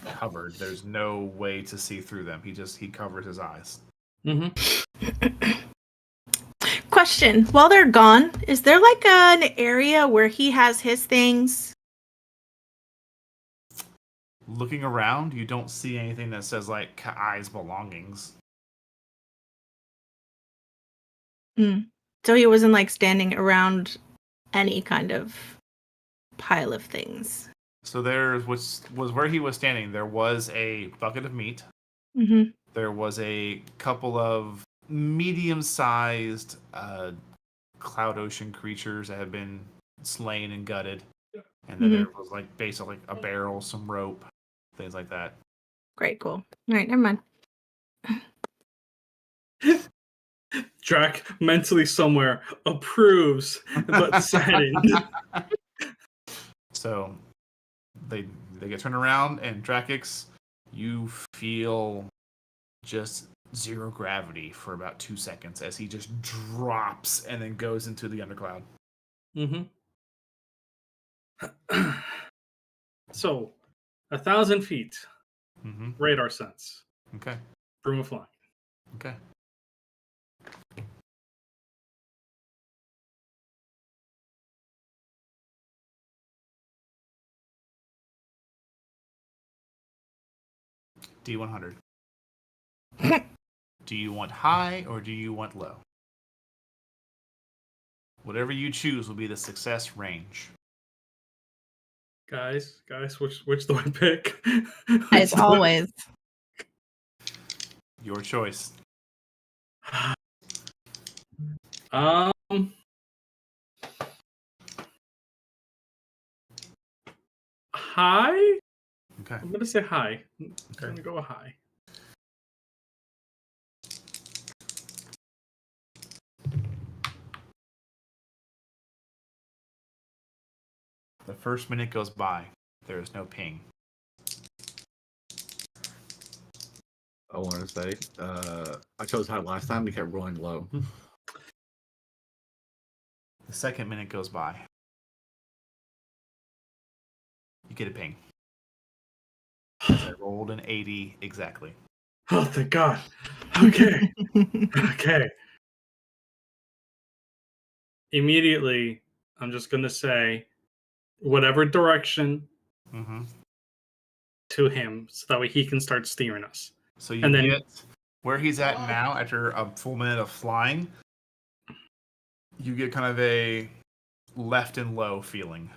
covered. There's no way to see through them. He covers his eyes. Mm-hmm. Question: while they're gone, is there like an area where he has his things? Looking around, you don't see anything that says like Kai's belongings. So he wasn't like standing around any kind of pile of things. So there was where he was standing. There was a bucket of meat. Mm-hmm. There was a couple of medium-sized cloud ocean creatures that had been slain and gutted, and then there was like basically a barrel, some rope, things like that. Great, cool. All right, never mind. Drac mentally somewhere approves, but saddened. So they get turned around, and Drakix, you feel just zero gravity for about 2 seconds as he just drops and then goes into the undercloud. Mm-hmm. So, 1,000 feet. Mm-hmm. Radar sense. Okay. Broom of Flying. Okay. D100. Do you want high or do you want low? Whatever you choose will be the success range. Guys, which do I pick? As always. Your choice. High. Okay. I'm gonna say high. I'm Okay. gonna go high. The first minute goes by. There is no ping. I want to say, I chose high last time. He kept rolling low. The second minute goes by. You get a ping. I rolled an 80 exactly. Oh, thank God. Okay. Okay. Immediately, I'm just going to say whatever direction Mm-hmm. to him so that way he can start steering us. So you And then- get where he's at now after a full minute of flying. You get kind of a left and low feeling.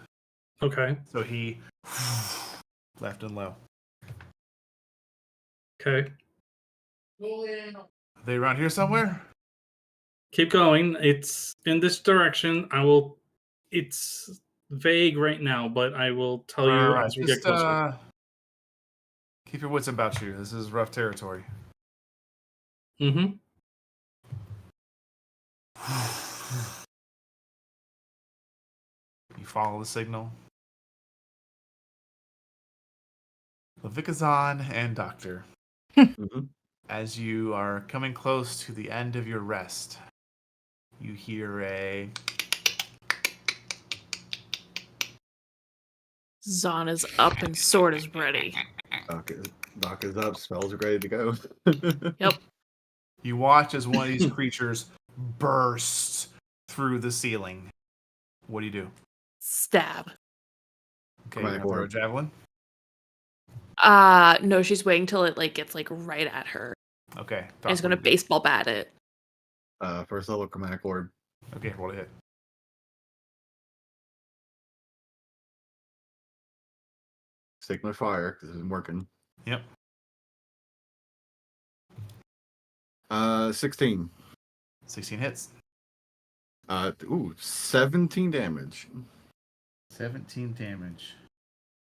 Okay. So he left and low. Okay. Are they around here somewhere? Keep going. It's in this direction. It's vague right now, but I will tell you Alright, as we get just closer. keep your wits about you. This is rough territory. Mm-hmm. You follow the signal. Levikazan and Doctor, Mhm. as you are coming close to the end of your rest, you hear a Zahn is up and sword is ready. Doc is up. Spells are ready to go. Yep. You watch as one of these creatures bursts through the ceiling. What do? Stab. Okay, you're Chromatic gonna throw a orb. javelin. No, she's waiting till it gets right at her. Okay, And he's Doc, gonna what do you do? baseball bat it. First level chromatic orb. Okay, roll a hit. Signal fire because it's working. Yep. 16. 16 hits. 17 damage. 17 damage.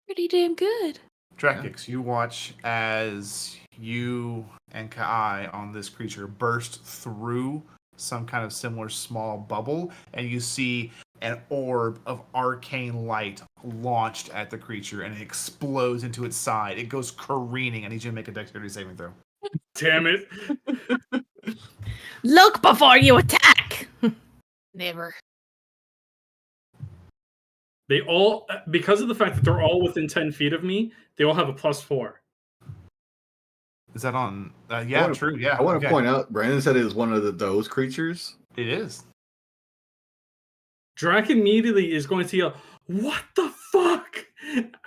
Pretty damn good. Drakix, you watch as you and Kai on this creature burst through some kind of similar small bubble, and you see an orb of arcane light launched at the creature, and it explodes into its side. It goes careening. I need you to make a dexterity saving throw. Damn it. Look before you attack. Never. They all, because of the fact that they're all within 10 feet of me, they all have a +4. Is that on? Yeah, wanna- true. Yeah, I want to okay. point out, Brandon said it was one of those creatures. It is. Drac immediately is going to yell, "What the fuck?"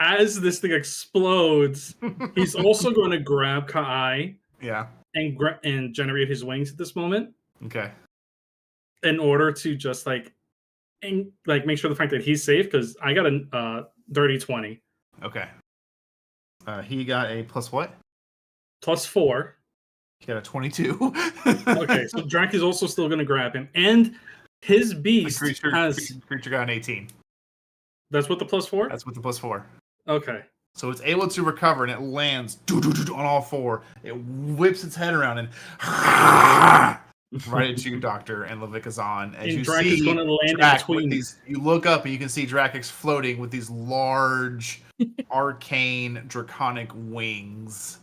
As this thing explodes. He's also going to grab Kai Yeah. and generate his wings at this moment Okay. in order to just make sure the fact that he's safe, because I got a dirty 20. Okay. He got a plus what? +4. He got a 22. Okay, so Drac is also still going to grab him. And his The beast creature got an 18. That's what the +4? That's with the +4. Okay. So it's able to recover and it lands on all four. It whips its head around and right into you, Doctor, and Levikazan. As And you Drac is see going to land in Drac with between. these, you look up and you can see Drakix floating with these large, arcane, draconic wings.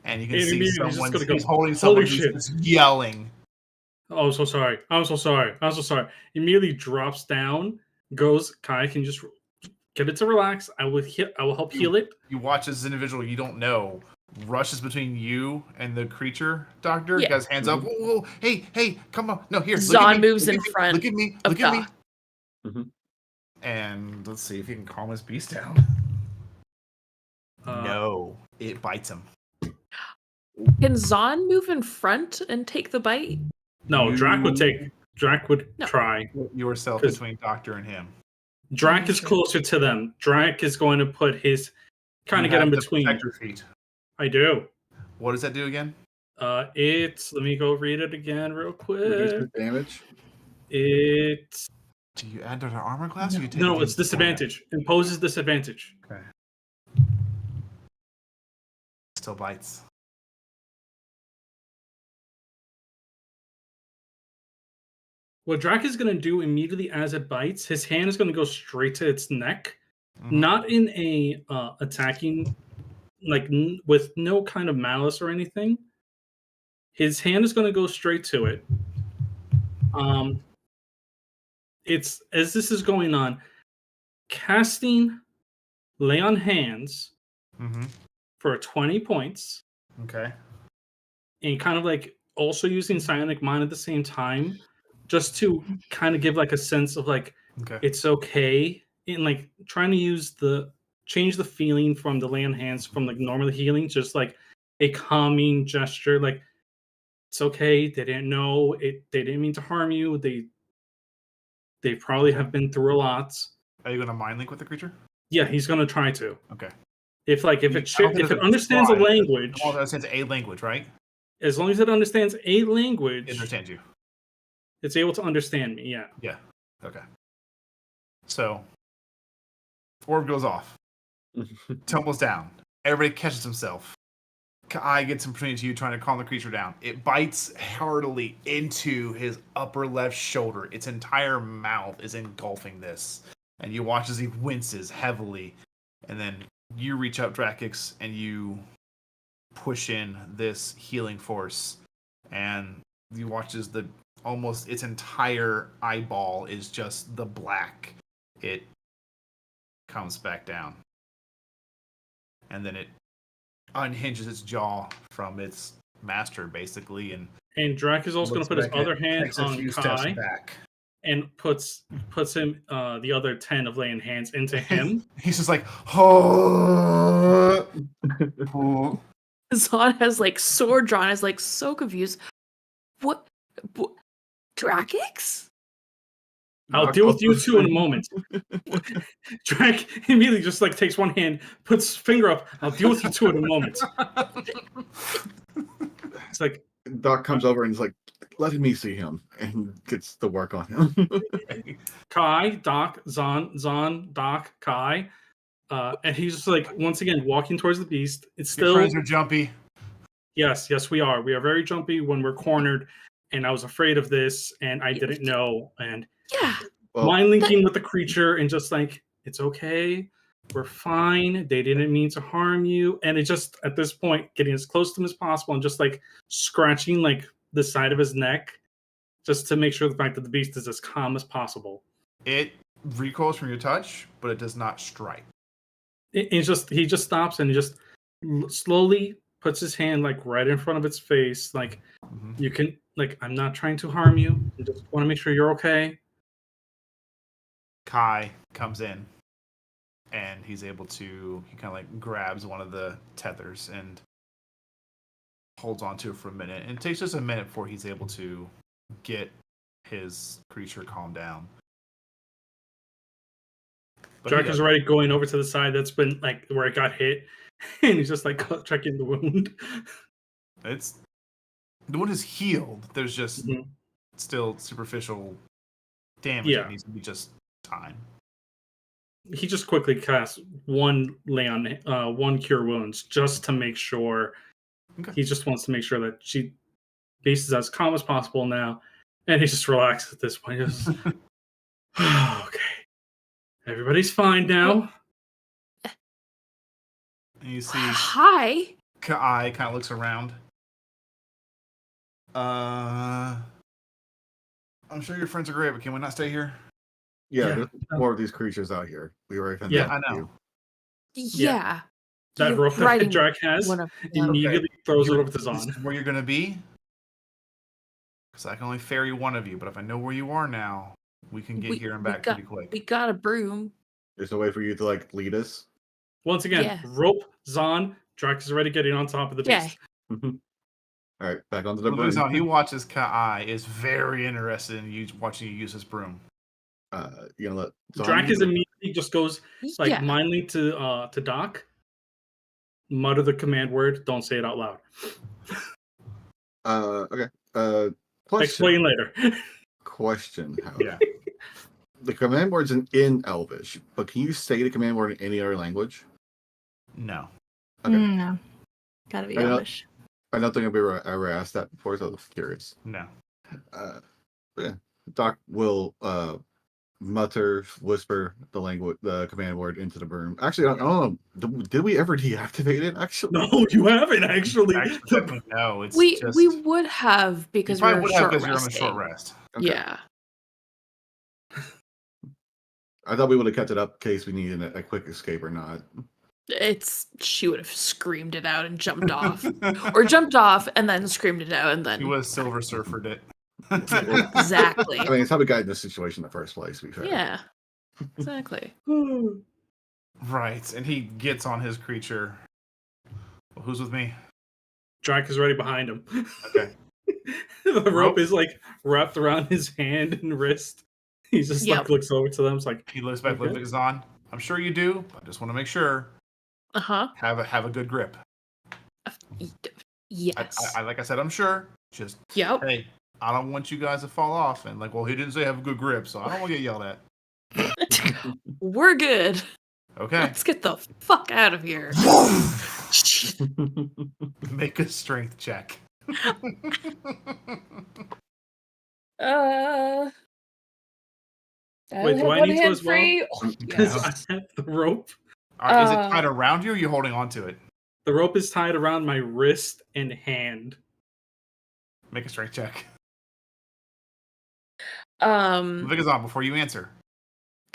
And you can And see immediately he's just someone, gonna go, he's holding someone "Holy who's shit." just yelling. Oh, so sorry. I'm so sorry. I'm so sorry. Immediately drops down, goes, Kai can just get it to relax. I will help heal it. You watch this individual you don't know rushes between you and the creature, Doctor. Yeah. Guy's hands up. Whoa, whoa, hey, come on. No, here. Zahn moves in front Look at me. of Look at me. Doc. Mhm. And let's see if he can calm his beast down. Uh, No, it bites him. Can Zahn move in front and take the bite? No, Drac would No. try. Yourself 'Cause- between Doctor and him. Drac is Sure. closer to them. Drac is going to put his kind You of get have in the between. protector feet. I do. What does that do again? Let me go read it again real Reduce quick. the damage. It's Do you add to the armor class? Or you take no, the it's disadvantage. Imposes disadvantage. Okay. Still bites. What Drac is going to do immediately as it bites, his hand is going to go straight to its neck not in a attacking, like with no kind of malice or anything. His hand is going to go straight to it. It's as this is going on, casting Lay on Hands Mm-hmm. for 20 points, Okay. and kind of like also using Psionic Mind at the same time, just to kind of give like a sense of like Okay. it's okay, and like trying to use change the feeling from the Lay on Hands from like normal healing, just like a calming gesture, like it's okay. They didn't know it. They didn't mean to harm you. They probably have been through a lot. Are you going to mind link with the creature? Yeah, he's gonna try to. Okay. If I don't think if it it's understands a try. language, It understands a language, right? as long as it understands a It language, understands you. it's able to understand me. Yeah. Yeah. Okay. So, orb goes off. Tumbles down. Everybody catches himself. Kai gets in between you, trying to calm the creature down. It bites heartily into his upper left shoulder. Its entire mouth is engulfing this. And you watch as he winces heavily. And then you reach out, Drakix, and you push in this healing force. And you watch as almost its entire eyeball is just the black. It comes back down. And then it unhinges its jaw from its master, basically, and Drac is also going to put his other hand takes a on few steps Kai back. and puts him the other 10 of laying hands into him. He's just like, oh. Zod has like sword drawn, is like so confused. What Drakix? I'll deal with you two in a moment. Drac immediately just like takes one hand, puts finger up. I'll deal with you two in a moment. It's like Doc comes over and is like, let me see him, and gets to work on him. Kai, Doc, Zon, Doc, Kai. And he's just like, once again, walking towards the beast. It's still. Your friends are jumpy. Yes, we are. We are very jumpy when we're cornered. And I was afraid of this, and I didn't know. And Yeah. Well, mind linking with the creature, and just like, it's okay. We're fine. They didn't mean to harm you. And it just, at this point, getting as close to him as possible and just like scratching like the side of his neck, just to make sure the fact that the beast is as calm as possible. It recoils from your touch, but it does not strike. He just stops and he just slowly puts his hand like right in front of its face, like you can, like, I'm not trying to harm you. I just want to make sure you're okay. Kai comes in, and he kind of like grabs one of the tethers and holds on to it for a minute. And it takes just a minute before he's able to get his creature calmed down. Drac is already going over to the side that's been like where it got hit, and he's just like checking the wound. The wound is healed. There's just still superficial damage. Yeah. It needs to be just time. He just quickly casts one cure wounds just to make sure. Okay. He just wants to make sure that she beast is as calm as possible now, and he just relaxes at this point. Just, okay, everybody's fine now. And you see Hi. Kai kind of looks around. I'm sure your friends are great, but can we not stay here? Yeah, Yeah. there's more of these creatures out here. We already found Yeah, that. I know. Yeah. That You're rope that riding Drac has one of them. immediately throws it over to This Zon. is where you're going to be? Because I can only ferry one of you, but if I know where you are now, we can get here and back pretty quick. We got a broom. There's no way for you to like lead us. Once again, Yeah. rope, Zon, Drac is already getting on top of the Yeah. beast. All right, back onto the Well, broom. he watches Kai is very interested in watching you use his broom. You gonna let Zon Drac use is it? immediately just goes like Yeah. mindly to Doc. Mutter the command word. Don't say it out loud. Okay. Question. Explain later. Question. Yeah. The command word's in Elvish, but can you say the command word in any other language? No. Okay. No. Gotta be I know- Elvish. I don't think I've ever asked that before, so I was curious. No. Yeah. Doc will mutter, whisper the command word into the broom. Actually, I don't know. Did we ever deactivate it? Actually, No, you haven't actually. Actually, technically, no. It's We just would have you because we probably were would have short because you're on a short resting. rest. Okay. Yeah. I thought we would have kept it up in case we needed a quick escape or not. She would have screamed it out and jumped off. Or jumped off and then screamed it out and She then was Silver Surfered it. exactly. I mean, it's how we got in this situation in the first place. To be fair. Yeah. Exactly. Right, and he gets on his creature. Well, who's with me? Drac is right behind him. Okay. The rope Rope? is like wrapped around his hand and wrist. He just Yep. like looks over to them. It's like, He looks back, Okay. Ludwig on. I'm sure you do. I just want to make sure. Uh-huh. Have a good grip. Yes. I like I said, I'm sure. Just Yep. hey, I don't want you guys to fall off. And like, well, he didn't say have a good grip, so I don't want to get yelled at. We're good. Okay. Let's get the fuck out of here. Make a strength check. Wait, do I need to as well? free. because Yes. I have the rope. All right, is it tied around you or are you holding on to it? The rope is tied around my wrist and hand. Make a strength check. Um. Ludwig on before you answer.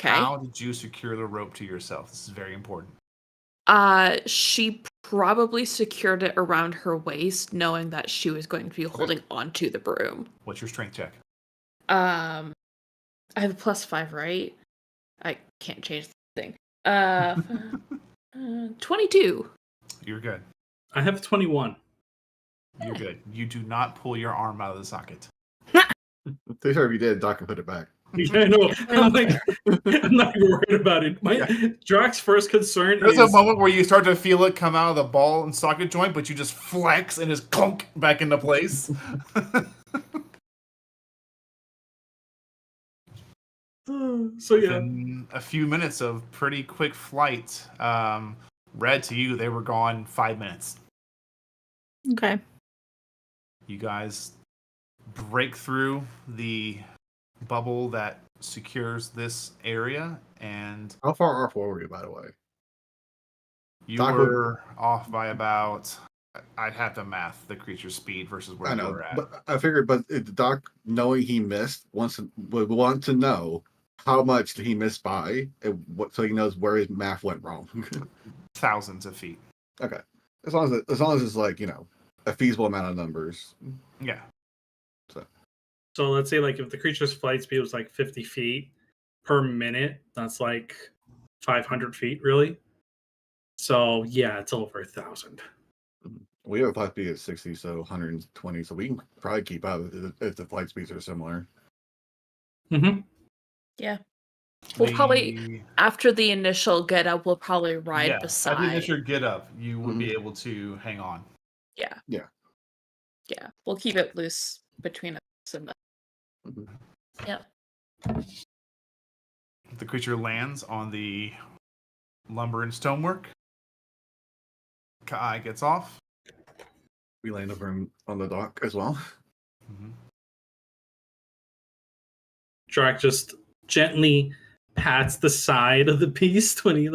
Okay. How did you secure the rope to yourself? This is very important. She probably secured it around her waist, knowing that she was going to be holding onto the broom. What's your strength check? I have a +5, right? I can't change the thing. 22. You're good. I have 21. You're good. You do not pull your arm out of the socket. Pretty sure if you did, Doc can put it back. Yeah, I know. I'm not even worried about it. Drac's first concern There's is a moment where you start to feel it come out of the ball and socket joint, but you just flex and just clunk back into place. so yeah. In a few minutes of pretty quick flight, Red, to you, they were gone 5 minutes. Okay. You guys break through the bubble that secures this area, and How far off were we, by the way? you Doc were off by about, I'd have to math the creature's speed versus where I you know, were at. but I figured, but Doc, knowing he missed, would want to know how much did he miss by, and what, so he knows where his math went wrong. Thousands of feet. Okay, as long as it's like a feasible amount of numbers. Yeah. So let's say like if the creature's flight speed was like 50 feet per minute, that's like 500 feet, really. So yeah, it's over 1,000. We have a flight speed at 60, so 120, so we can probably keep up if the flight speeds are similar. Mm-hmm. Yeah. We'll probably, after the initial get up, we'll probably ride beside. At the initial get up, you would be able to hang on. Yeah. Yeah. Yeah. We'll keep it loose between us and the. Yeah. The creature lands on the lumber and stonework. Kai gets off. We land over on the dock as well. Mm-hmm. Drac just gently pats the side of the beast when he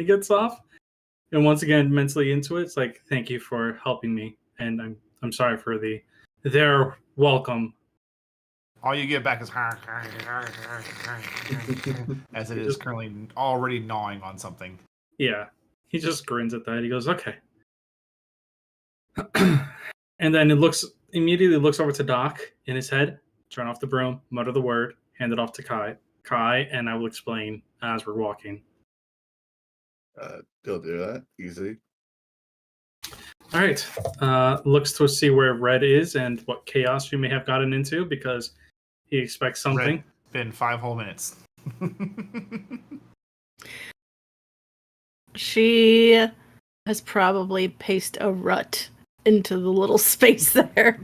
gets off, and once again mentally into it, it's like, thank you for helping me, and I'm sorry for their welcome. All you get back is as it is currently already gnawing on something. Yeah, he just grins at that. He goes, okay. And then immediately looks over to Doc in his head, turn off the broom, mutter the word, hand it off to Kai, and I will explain as we're walking. They'll do that easy. All right. Looks to see where Red is and what chaos you may have gotten into, because he expects something. Red, been 5 whole minutes. She has probably paced a rut into the little space there.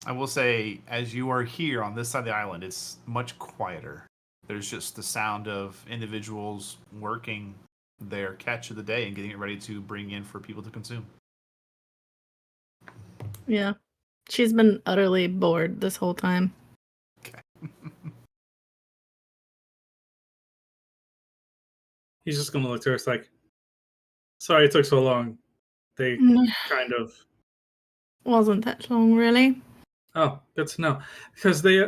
I will say, as you are here on this side of the island, it's much quieter. There's just the sound of individuals working their catch of the day and getting it ready to bring in for people to consume. Yeah. She's been utterly bored this whole time. Okay. He's just gonna look to her. It's like, sorry it took so long. They kind of. Wasn't that long, really. Oh, good to know. Because they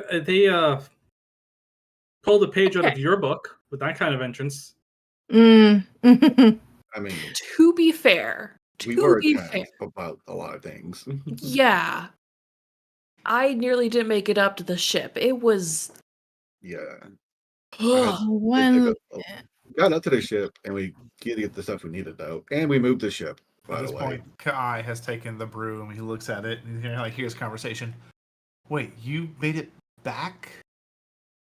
pulled a page out of Okay. your book with that kind of entrance. Mm. I mean, To be fair, we were to be fair, attacked about a lot of things. yeah, I nearly didn't make it up to the ship. It was. Yeah. Ugh. Well, Got up to the ship, and we get the stuff we needed, though. And we moved the ship, by At the this way. point, Kai has taken the broom. He looks at it and hears conversation. Wait, you made it back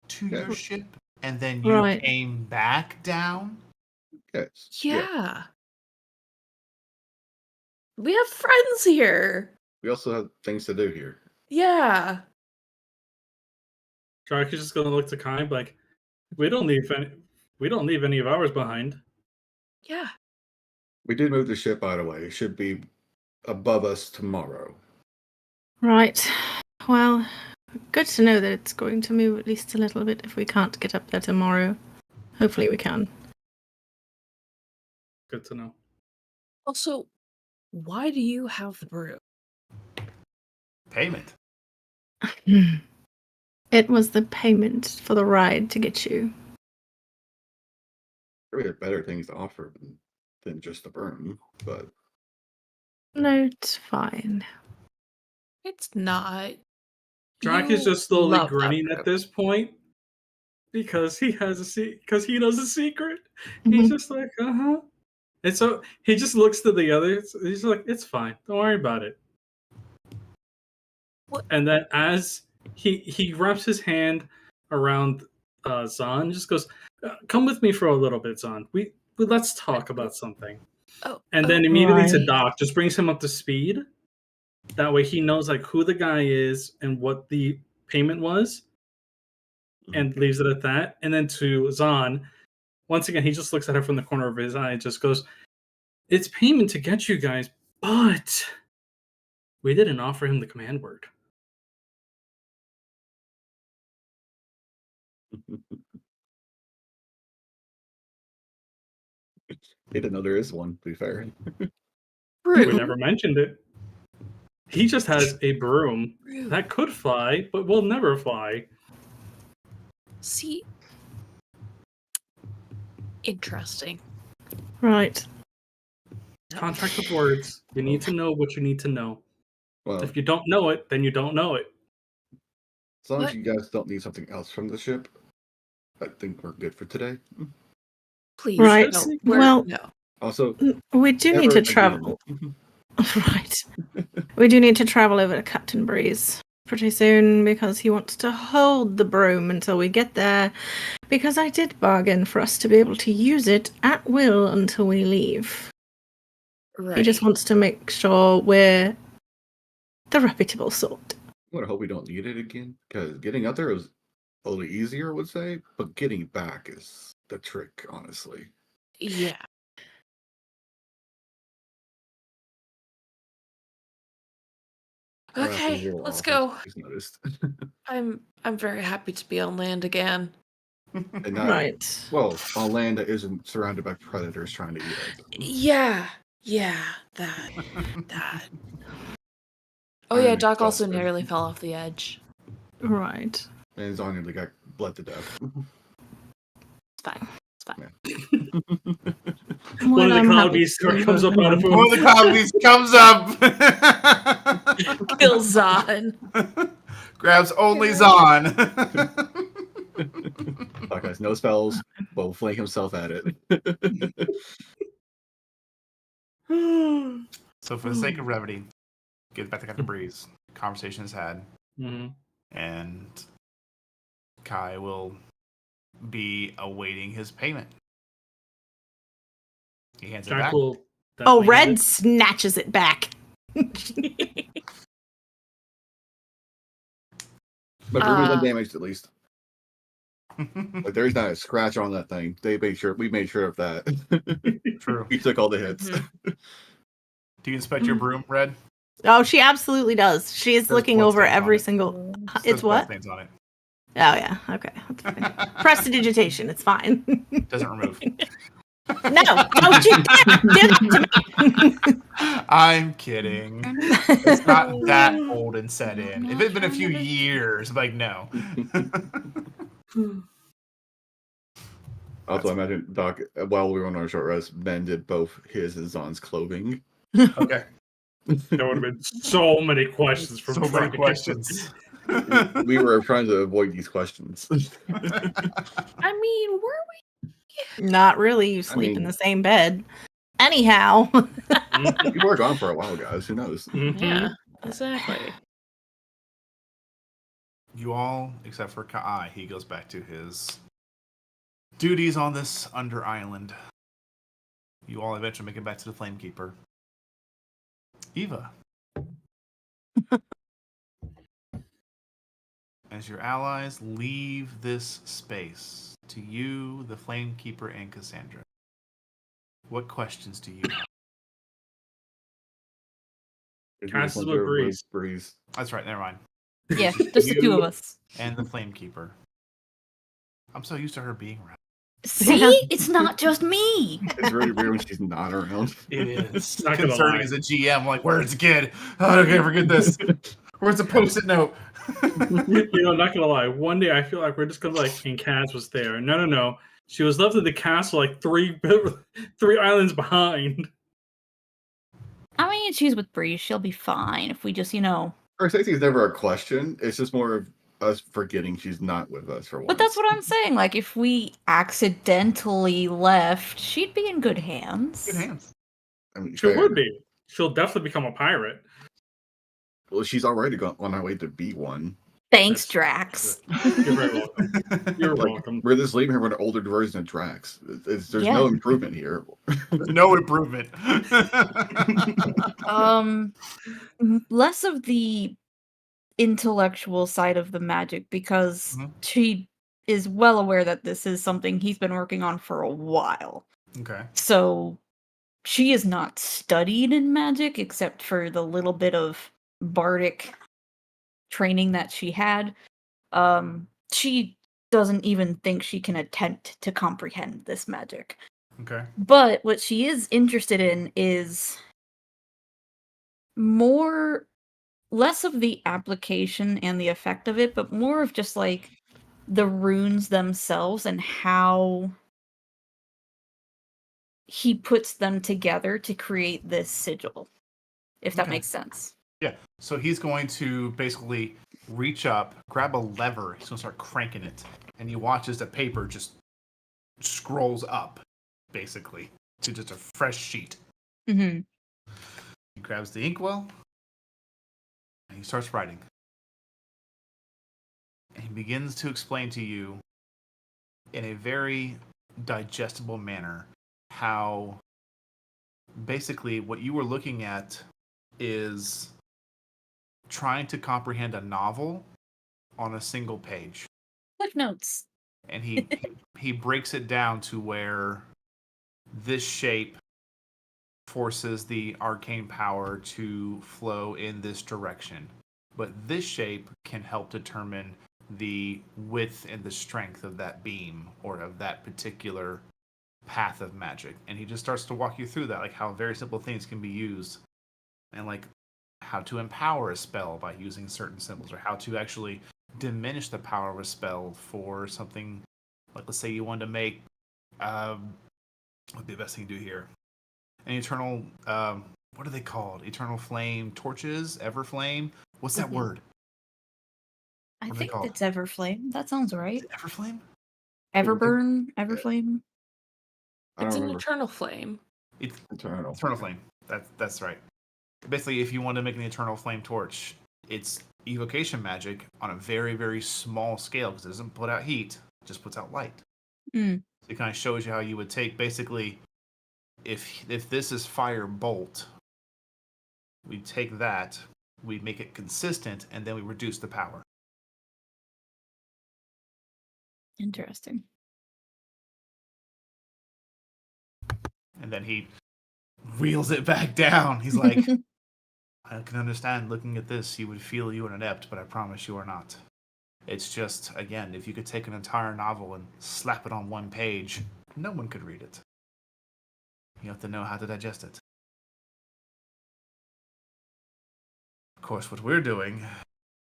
to Yeah. your ship, and then you Right. came back down? Yes. Yeah. We have friends here. We also have things to do here. Yeah. Drake is just gonna look to Kai and be like, we don't leave any of ours behind. Yeah. We did move the ship, by the way. It should be above us tomorrow. right. Well, good to know that it's going to move at least a little bit if we can't get up there tomorrow. Hopefully we can. Good to know. Also, why do you have the broom? Payment. It was the payment for the ride to get you. We have better things to offer than just the burn, but No, it's fine. It's not. Drake is You just slowly love that grinning broom. at this point because he has because he knows a secret. Mhm. He's just like, and so he just looks to the others. He's like, it's fine. Don't worry about it. What? And then as he wraps his hand around Zahn, just goes, come with me for a little bit, Zahn. Let's talk about something. Oh, And then immediately to Right. Doc, just brings him up to speed. That way he knows like who the guy is and what the payment was, and leaves it at that. And then to Zahn, once again, he just looks at her from the corner of his eye and just goes, it's payment to get you guys, but we didn't offer him the command word. they didn't know there is one, to be fair. We broom. never mentioned it. He just has a broom that could fly, but will never fly. See, interesting. Right. Contract of words. You need to know what you need to know. Well, If you don't know it, then you don't know it. as long as What? you guys don't need something else from the ship, I think we're good for today. Please. Right. No, Well- no. Also, We do need never to travel. again. Right. We do need to travel over to Captain Breeze pretty soon because he wants to hold the broom until we get there. Because I did bargain for us to be able to use it at will until we leave. Right. He just wants to make sure we're the reputable sort. I'm gonna hope we don't need it again, because getting up there is a little easier, I would say, but getting back is the trick, honestly. Yeah. Or else Okay, we'll roll let's off, go. I just noticed. I'm very happy to be on land again. And not, Right. well, on land that isn't surrounded by predators trying to eat us. Yeah. That. Oh yeah, I'm Doc also exhausted. nearly fell off the edge. Right. And Zon nearly got bled to death. It's fine. One of the I'm cloud happy beasts to comes up out of him. One of the cloud beasts comes up, Kill Zahn. grabs only Zahn. Doc has no spells, but will fling himself at it. So, for the sake of brevity, get back to Captain Breeze. Conversation is had, Mhm. and Kai will be awaiting his payment. He hands it Jack back. will Oh, definitely Red hand snatches it back. But broom is Uh, undamaged at least. Like there's not a scratch on that thing. We made sure of that. True. We took all the hits. Mhm. Do you inspect your broom, Red? Oh, she absolutely does. She is There's looking blood over stains on every it. single. Says It's blood what? stains on it. Oh yeah. Okay. That's fine. Prestidigitation. It's fine. Doesn't remove. No, don't you dare do that to me. I'm kidding. It's not that old and set in. If it had been a few years, like no. Also, I imagine Doc, while we were on our short rest, mended both his and Zon's clothing. Okay. There would have been so many questions from So many Frank. questions. We were trying to avoid these questions. I mean, were Not really. You sleep in mean- the same bed. Anyhow. We were gone for a while, guys. Who knows? we? Yeah, exactly. You all, except for Ka'ai, he goes back to his duties on this under island. You all eventually make it back to the Flamekeeper. Eva. As your allies leave this space, to you, the Flamekeeper, and Cassandra, what questions do you have? Cass is with Breeze. Breeze. That's right, never mind. Yeah, just the two of us. And the Flamekeeper. I'm so used to her being around. See? It's not just me. It's really weird when she's not around. It is Not gonna concerning lie. as a GM. Like, where's the kid? Oh, I can't forget this. Where's the post-it note? Not gonna lie. One day I feel like we're just gonna like, and Cass was there. No. She was left at the castle like three islands behind. I mean, she's with Bree. She'll be fine if we just, Her safety is never a question. It's just more of us forgetting she's not with us for once. But that's what I'm saying. Like, if we accidentally left, she'd be in good hands. Good hands. I mean, She fair. would be. She'll definitely become a pirate. Well, she's already on her way to be one. Thanks, Drax. You're very welcome. You're Like, welcome. we're just leaving her with an older version of Drax. There's Yeah. no improvement here. No improvement. Less of the intellectual side of the magic because she is well aware that this is something he's been working on for a while. Okay. So she is not studied in magic except for the little bit of bardic training that she had. She doesn't even think she can attempt to comprehend this magic. Okay. But what she is interested in is less of the application and the effect of it, but more of just like the runes themselves and how he puts them together to create this sigil, if that Okay. makes sense. Yeah. So he's going to basically reach up, grab a lever. He's going to start cranking it. And you watch as the paper just scrolls up, basically, to just a fresh sheet. Mm-hmm. He grabs the inkwell. And he starts writing. And he begins to explain to you in a very digestible manner how basically what you were looking at is trying to comprehend a novel on a single page. Cliff notes. And he breaks it down to where this shape forces the arcane power to flow in this direction. But this shape can help determine the width and the strength of that beam or of that particular path of magic. And he just starts to walk you through that, like how very simple things can be used. And like how to empower a spell by using certain symbols, or how to actually diminish the power of a spell for something like, let's say you wanted to make what'd be the best thing to do here? An eternal what are they called? Eternal flame torches? Everflame? What's that word? I What are they think called? it's Everflame. That sounds right. Is it Everflame? Everburn, Everflame. I It's don't an remember. eternal flame. It's Eternal. Eternal flame. That's right. Basically, if you want to make an eternal flame torch, it's evocation magic on a very, very small scale because it doesn't put out heat, it just puts out light. Mm. So it kind of shows you how you would take basically if this is fire bolt, we take that, we make it consistent, and then we reduce the power. Interesting. And then he reels it back down. He's like, I can understand looking at this, you would feel you are inept, but I promise you are not. It's just, again, if you could take an entire novel and slap it on one page, no one could read it. You have to know how to digest it. Of course, what we're doing,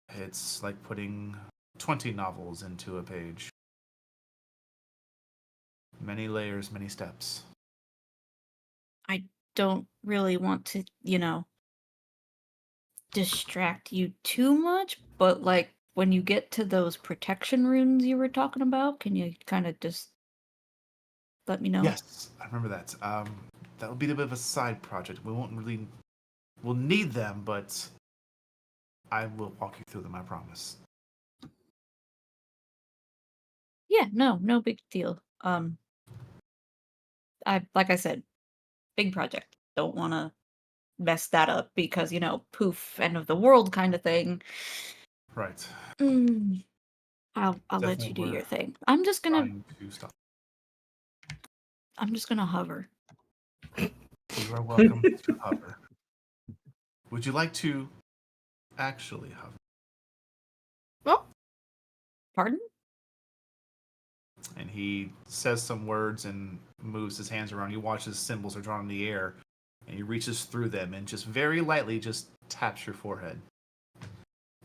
it's like putting 20 novels into a page. Many layers, many steps. I don't really want to, distract you too much, but like when you get to those protection runes you were talking about, can you kind of just let me know? Yes, I remember that. That will be a bit of a side project. We'll need them, but I will walk you through them, I promise. Yeah, no big deal. Like I said, big project. Don't want to mess that up because, poof, end of the world kind of thing. Right. I'll let Definitely you do we're your thing. I'm just gonna stop. hover. You are welcome to hover. Would you like to actually hover? Well, Pardon? And he says some words and moves his hands around. You watch his symbols are drawn in the air, and he reaches through them and just very lightly just taps your forehead.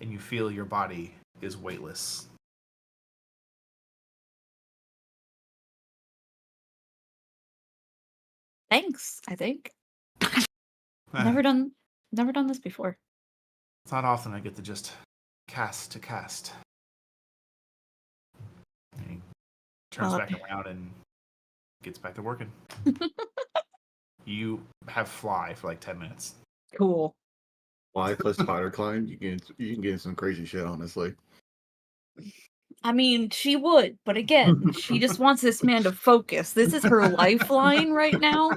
And you feel your body is weightless. Thanks, I think. Never done this before. It's not often I get to just cast to cast. And he turns Well, back around and gets back to working. You have fly for like 10 minutes. Cool. Fly plus spider climb, you can get some crazy shit, honestly. I mean, she would, but again, she just wants this man to focus. This is her lifeline right now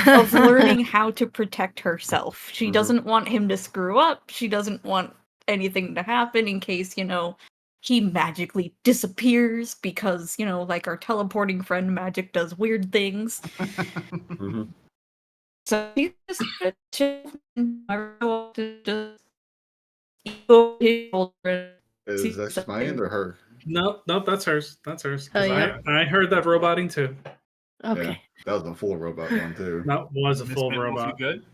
of learning how to protect herself. She doesn't want him to screw up. She doesn't want anything to happen in case, he magically disappears because, like our teleporting friend Magic does weird things. So he's just Is that just my end or her? Nope, that's hers. That's hers. 'Cause Oh, yeah. I heard that roboting too. Okay. Yeah, that was a full robot one too. That was a Miss full Minimal, if you robot.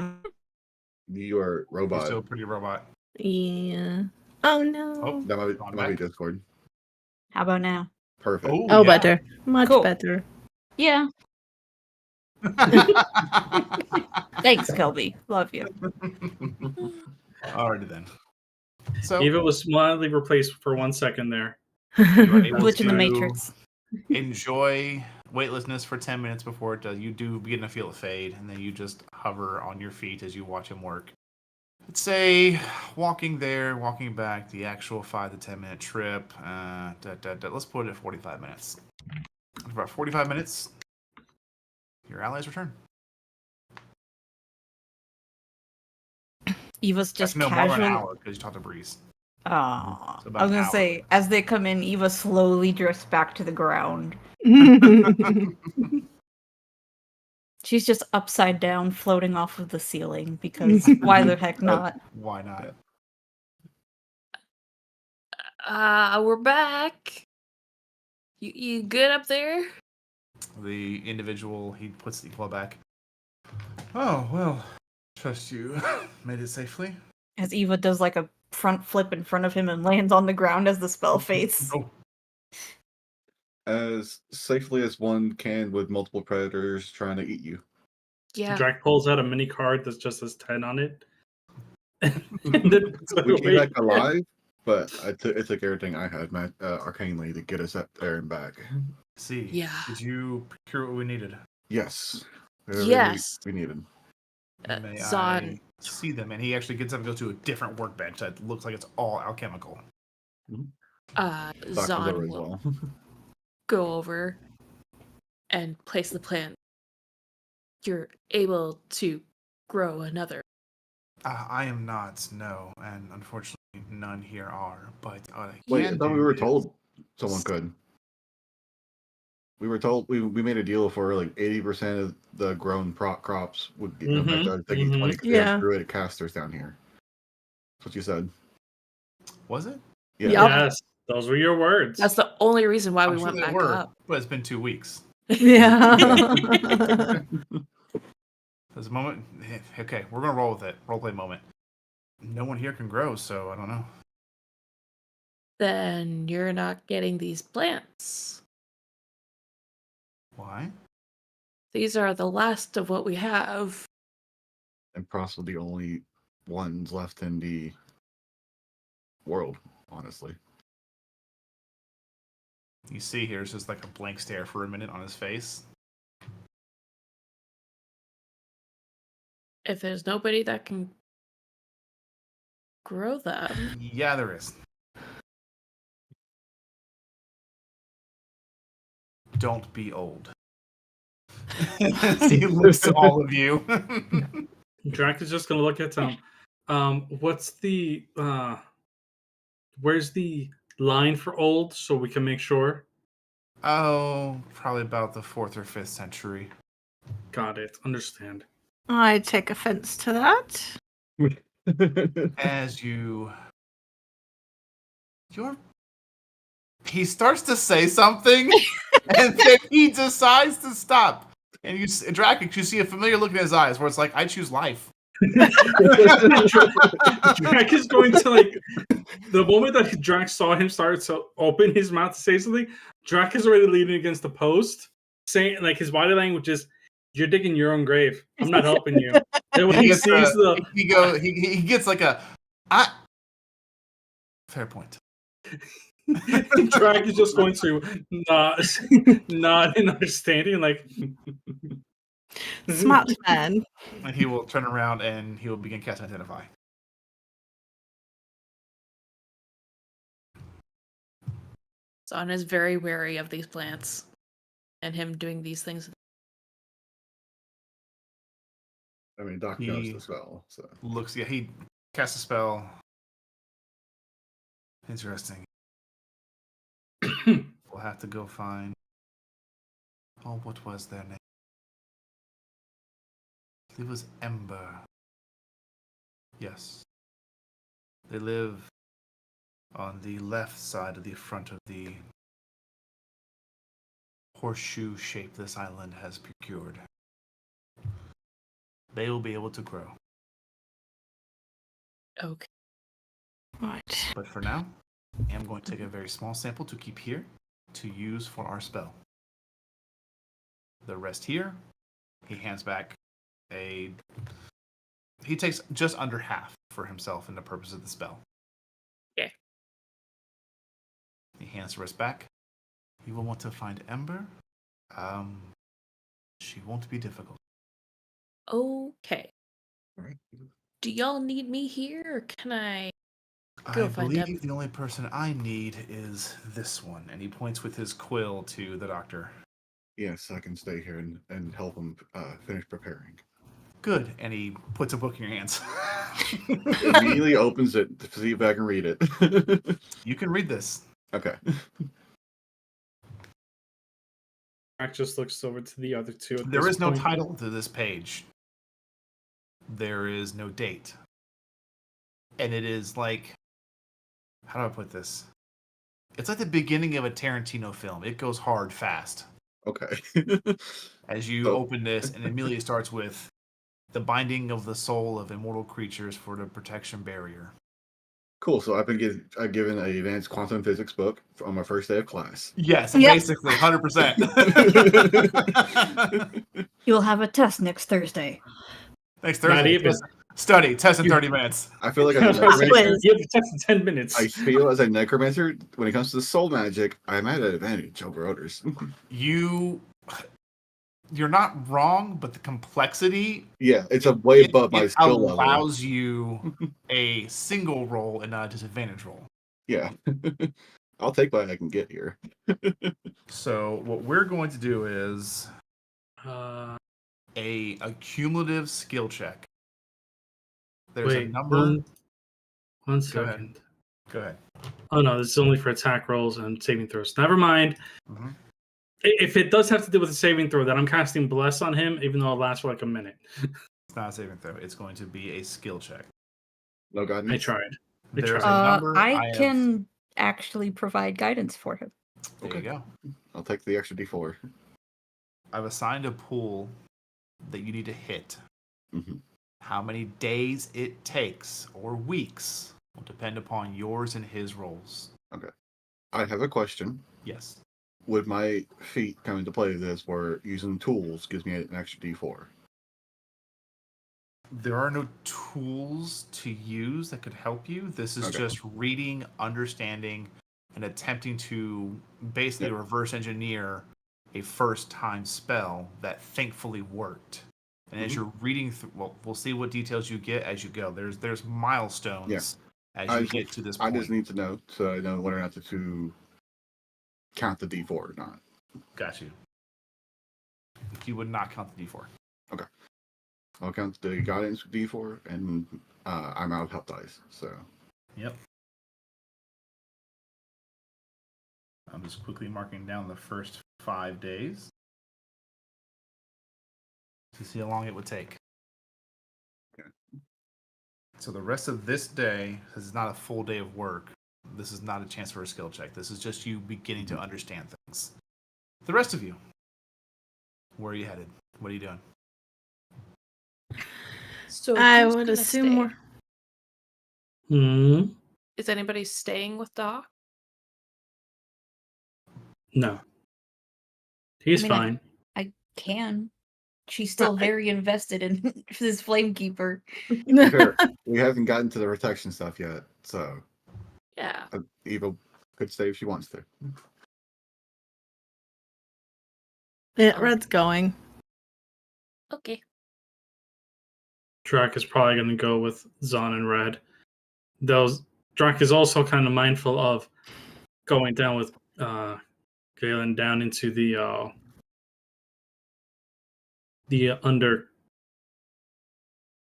good? You are You're robot. still a pretty robot. Yeah. Oh no. Oh, That Gone might be back. Discord. How about now? Perfect. Oh, yeah. better. Much Cool. better. Yeah. Thanks, Kelby. Love you. Alrighty then. So Eva was mildly replaced for 1 second there. you are able Glitch in the to Matrix. enjoy weightlessness for 10 minutes before it does. You do begin to feel it fade, and then you just hover on your feet as you watch him work. Let's say walking there, walking back, the actual 5 to 10 minute trip. Let's put it at 45 minutes. After about 45 minutes, your allies return. Eva's just Actually, no, more than an casually. hour because you talked to Breeze. Aw. So about I was an gonna hour say, later. as they come in, Eva slowly drifts back to the ground. She's just upside down, floating off of the ceiling, because why the heck not? Why not? We're back. You good up there? The individual, he puts the claw back. Oh, well, trust you made it safely. As Eva does like a front flip in front of him and lands on the ground as the spell fades. Oh, As safely as one can with multiple predators trying to eat you. Yeah. Drac pulls out a mini card that just says 10 on it. And then puts it We came away. back alive, but it took everything I had, arcanely, to get us up there and back. see. Yeah. Did you procure what we needed? Yes. Everything Yes. We needed. May Zod. I see them? And he actually gets up and goes to a different workbench that looks like it's all alchemical. Dr. Zod as will well. go over and place the plant. You're able to grow another. I am not, no, and unfortunately none here are. But what I Wait, I can thought we do were is- told someone could. We were told we made a deal for like 80% of the grown crops would get affected. I was thinking 20 because they Yeah. have druidic casters down here. That's what you said. Was it? Yeah. Yup. Yes, those were your words. That's the only reason why we I'm sure went they back were, up. but it's been 2 weeks. Yeah. There's a moment. Okay, we're gonna roll with it. Roleplay moment. No one here can grow, so I don't know. Then you're not getting these plants. Why? These are the last of what we have. And possibly the only ones left in the world, honestly. You see, here's just like a blank stare for a minute on his face. If there's nobody that can grow them, Yeah, there is. Don't be old. He looks to all of you. Drac is just gonna look at Tom. What's the where's the line for old so we can make sure? Oh, probably about the 4th or 5th century. Got it. Understand. I take offense to that. As you're he starts to say something and then he decides to stop. And Drakic, you see a familiar look in his eyes where it's like, I choose life. Drac is going to like the moment that Drac saw him start to open his mouth to say something, Drac is already leaning against the post, saying like his body language is, "You're digging your own grave. I'm not helping you." And when he gets sees he gets like a fair point. Drac is just going to nod in understanding, like Smart man. And he will turn around and he will begin casting Identify. Zahn is very wary of these plants and him doing these things. I mean, Doc He knows the spell, so. He casts a spell. Interesting. We'll have to go find. Oh, what was their name? It was Ember. Yes. They live on the left side of the front of the horseshoe shape this island has procured. They will be able to grow. Okay. Right. But for now, I am going to take a very small sample to keep here to use for our spell. The rest here, he hands back he takes just under half for himself and the purpose of the spell. Okay. He hands the rest back. You will want to find Ember. She won't be difficult. Okay. Alright. Do y'all need me here, or can I go I find believe Ember? the only person I need is this one. And he points with his quill to the doctor. Yes, I can stay here and help him finish preparing. Good. And he puts a book in your hands. Immediately opens it to see if I can read it. You can read this. Okay. Drac just looks over to the other two. There is no title to this page. There is no date. And it is like, how do I put this? It's like the beginning of a Tarantino film. It goes hard fast. Okay. As you open this, and immediately starts with the binding of the soul of immortal creatures for the protection barrier. Cool. So I've been given an advanced quantum physics book on my first day of class. Yes, Yep. basically, 100%. You'll have a test next Thursday. Next Not Thursday, even. study, test in 30 minutes. I feel like You as a have necromancer, to test in 10 minutes. I feel as a necromancer, when it comes to soul magic, I'm at an advantage over others. You're not wrong, but the complexity Yeah, it's a way above my it skill level. allows you a single roll and not a disadvantage roll. Yeah. I'll take what I can get here. So what we're going to do is Uh, a cumulative skill check. There's wait, a number. one Go ahead. second. Go ahead. Oh no, this is only for attack rolls and saving throws. Never mind. Mhm. If it does have to do with a saving throw, then I'm casting Bless on him, even though it lasts for like a minute. It's not a saving throw. It's going to be a skill check. No guidance. I tried. There's a tried. number. I have- can actually provide guidance for him. There Okay. you go. I'll take the extra D4. I've assigned a pool that you need to hit. Mhm. How many days it takes or weeks will depend upon yours and his rolls. I have a question. Yes. Would my feat come into play this where using tools gives me an extra D4? There are no tools to use that could help you. This is Okay. just reading, understanding, and attempting to basically Yep. reverse engineer a first time spell that thankfully worked. And as Mhm. you're reading through, well, we'll see what details you get as you go. There's milestones as you get to this I point. just need to know so I know whether or not to count the D4 or not. Got you. You would not count the D4. I'll count the guidance D4, and I'm out of health dice. So Yep. I'm just quickly marking down the first 5 days to see how long it would take. Okay. So the rest of this day, this is not a full day of work. This is not a chance for a skill check. This is just you beginning to understand things. The rest of you, where are you headed? What are you doing? So I who's would gonna assume stay? we're. Hmm. Is anybody staying with Doc? No. He's I mean, fine. I can. She's still very invested in this Flamekeeper. sure, we haven't gotten to the protection stuff yet. So Yeah. Eva could stay if she wants to. Yeah, Red's going. Okay. Drac is probably going to go with Zon and Red. Drac is also kind of mindful of going down with Galen down into the under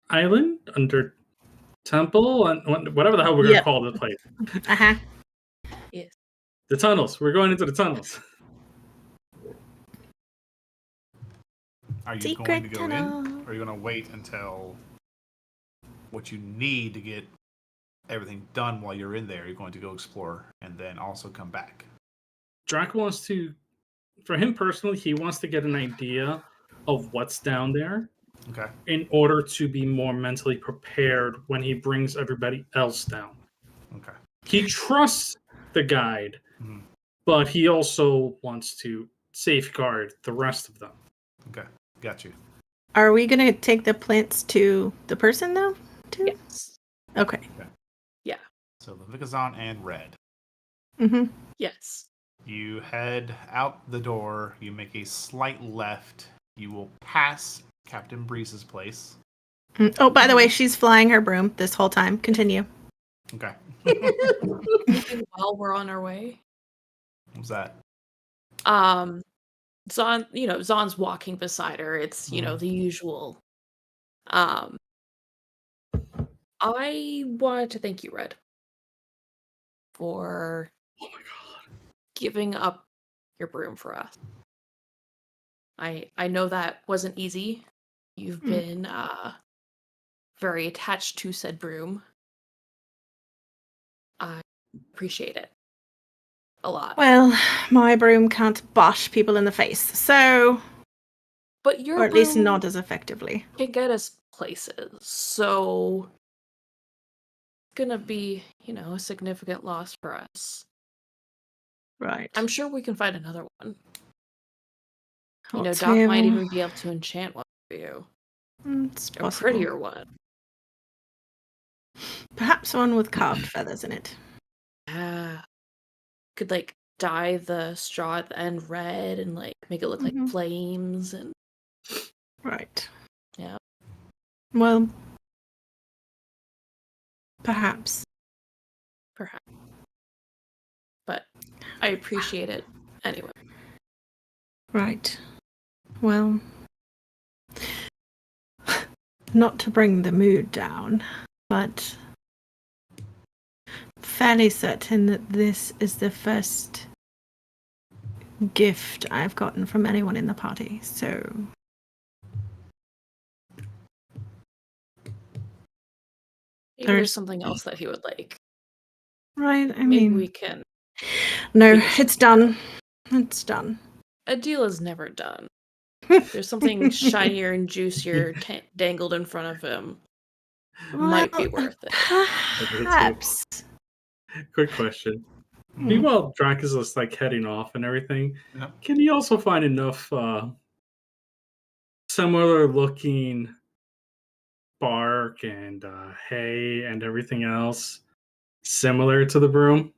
island, under temple, and whatever the hell we're going to call the place. Uh-huh. Yes. The tunnels. We're going into the tunnels. Are you Secret going to go tunnel. in? Or are you going to wait until what you need to get everything done while you're in there? You're going to go explore and then also come back. Drac wants to, for him personally, he wants to get an idea of what's down there Okay. in order to be more mentally prepared when he brings everybody else down. Okay. He trusts the guide, Mhm. but he also wants to safeguard the rest of them. Okay. Got you. Are we gonna take the plants to the person though? Too? Yes. Okay. So Levikazon and Red. Mm-hmm. Yes. You head out the door. You make a slight left. You will pass Captain Breeze's place. Oh, by the way, she's flying her broom this whole time. Continue. Okay. While we're on our way, What's that? Zon, Zon's walking beside her. It's, the usual. I wanted to thank you, Red, for Oh my god. giving up your broom for us. I know that wasn't easy. You've been very attached to said broom. I appreciate it a lot. Well, my broom can't bash people in the face, so But your or at least broom not as effectively. can get us places, so it's gonna be, a significant loss for us. Right. I'm sure we can find another one. Hot Doc might table. even be able to enchant one for you. It's A possible. prettier one. Perhaps one with carved feathers in it. Yeah. Could dye the straw at the end red and make it look Mhm. like flames and Right. yeah. Well, perhaps. Perhaps. But I appreciate it anyway. Right. Well, not to bring the mood down, but fairly certain that this is the first gift I've gotten from anyone in the party, so Maybe There's- there's something else that he would like. right, I Maybe mean, we can. no, figure it's something out. done. It's done. A deal is never done. There's something shinier and juicier dangled in front of him. Might be worth it. Perhaps. Quick question. Hmm. Meanwhile, Drac is just like heading off and everything. Yep. Can he also find enough similar looking bark and hay and everything else similar to the broom?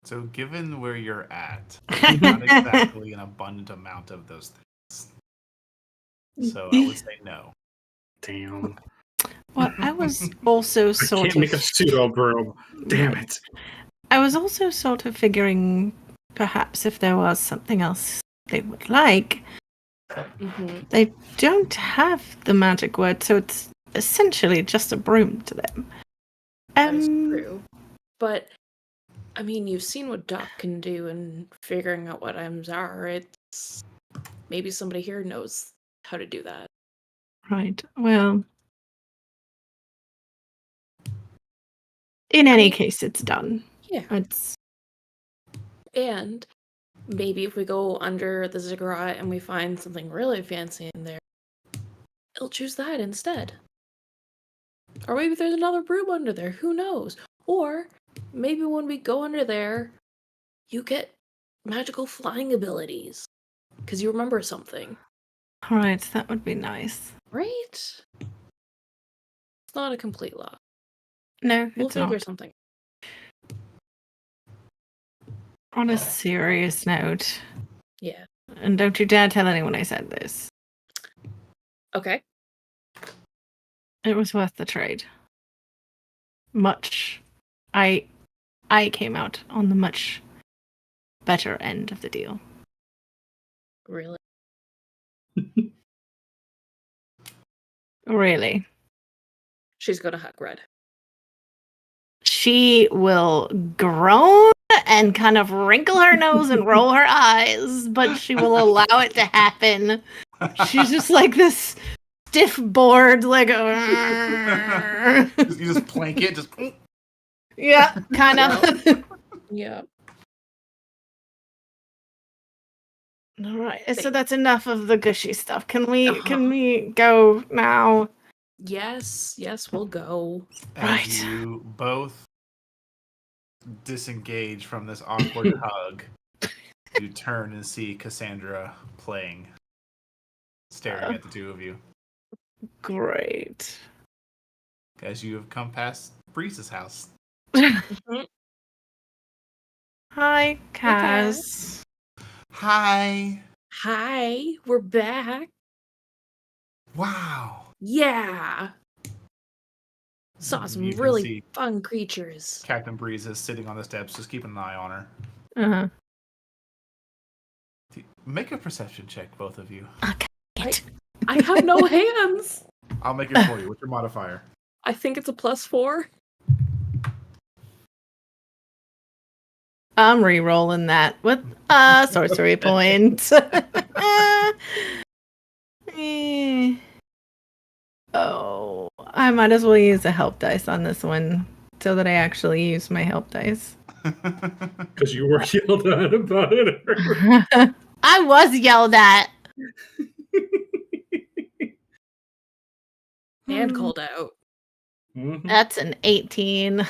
So, given where you're at, not exactly an abundant amount of those things. So, I would say no. Damn. Well, I was also I sort can't of make a pseudo broom. Damn it. I was also sort of figuring perhaps if there was something else they would like. Mm-hmm. They don't have the magic word, so it's essentially just a broom to them. That is true. But, I mean, you've seen what Doc can do in figuring out what items are. It's maybe somebody here knows how to do that. Right. Well, in any case, it's done. Yeah. It's And maybe if we go under the ziggurat and we find something really fancy in there, it'll choose that instead. Or maybe there's another broom under there. Who knows? Or maybe when we go under there, you get magical flying abilities because you remember something. right. That would be nice. Right? It's not a complete loss. No, We'll it's figure not. something. On a serious note, Yeah. and don't you dare tell anyone I said this. Okay. It was worth the trade. Much. I came out on the much better end of the deal. Really? Really. She's gonna hug Red. She will groan and kind of wrinkle her nose and roll her eyes, but she will allow it to happen. She's just like this stiff board, like You just plank it, just. yeah, kind of. Yeah. All right, so that's enough of the gushy stuff. Can we go now? Yes, we'll go. As Right. you both disengage from this awkward hug, you turn and see Cassandra playing, staring at the two of you. Great. As you have come past Breeze's house. Hi, Kaz. Hi. Hi, we're back. Wow. Yeah. Saw some You can really see fun creatures. Captain Breeze is sitting on the steps, just keeping an eye on her. Uh-huh. Make a perception check, both of you. I have no hands. I'll make it for you. What's your modifier? I think it's a +4. I'm re-rolling that with sorcery point. Oh, I might as well use a help dice on this one so that I actually use my help dice. Because you were yelled at about it. I was yelled at. And called out. Mhm. That's an 18.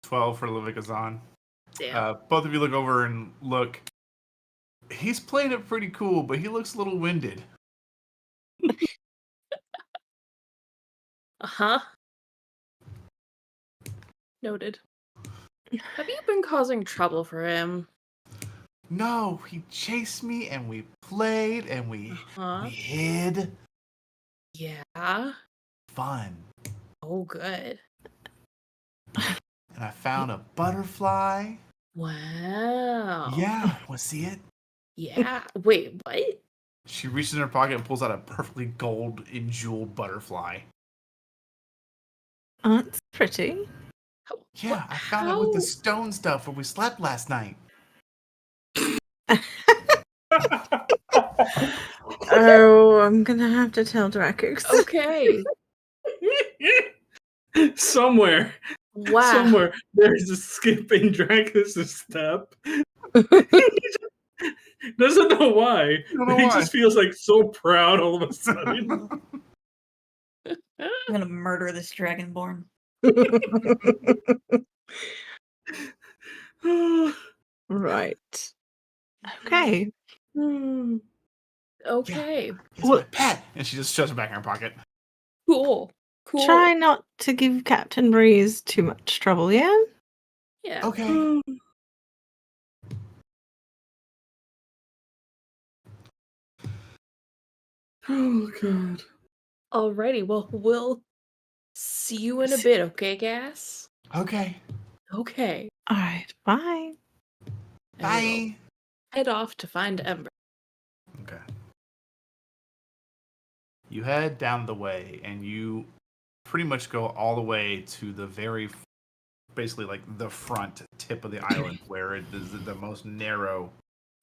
12 for Levikazan. Damn. Both of you look over and look. He's playing it pretty cool, but he looks a little winded. Uh-huh. Noted. Have you been causing trouble for him? No, he chased me and we played and we hid. Yeah. Fun. Oh, good. And I found a butterfly. Wow. Yeah, want to see it? Yeah. Wait, what? She reaches in her pocket and pulls out a perfectly gold and jeweled butterfly. Oh, that's pretty. Yeah, I found it with the stone stuff where we slept last night. Oh, I'm gonna have to tell Dracox. Okay. Somewhere Wow. there's a skipping Dracus step. He just Doesn't know why. don't know He why. just feels like so proud all of a sudden. I'm gonna murder this dragonborn. Right. Okay. Okay. It's my pet. And she just shoves it back in her pocket. Cool. Cool. Try not to give Captain Breeze too much trouble, yeah? Yeah. Okay. Oh god. Alrighty. Well, we'll see you in a bit, okay, Gas? Okay. Okay. All right. Bye. And we'll Bye. head off to find Ember. Okay. You head down the way, and you pretty much go all the way to the very, basically like the front tip of the island, where it is the most narrow,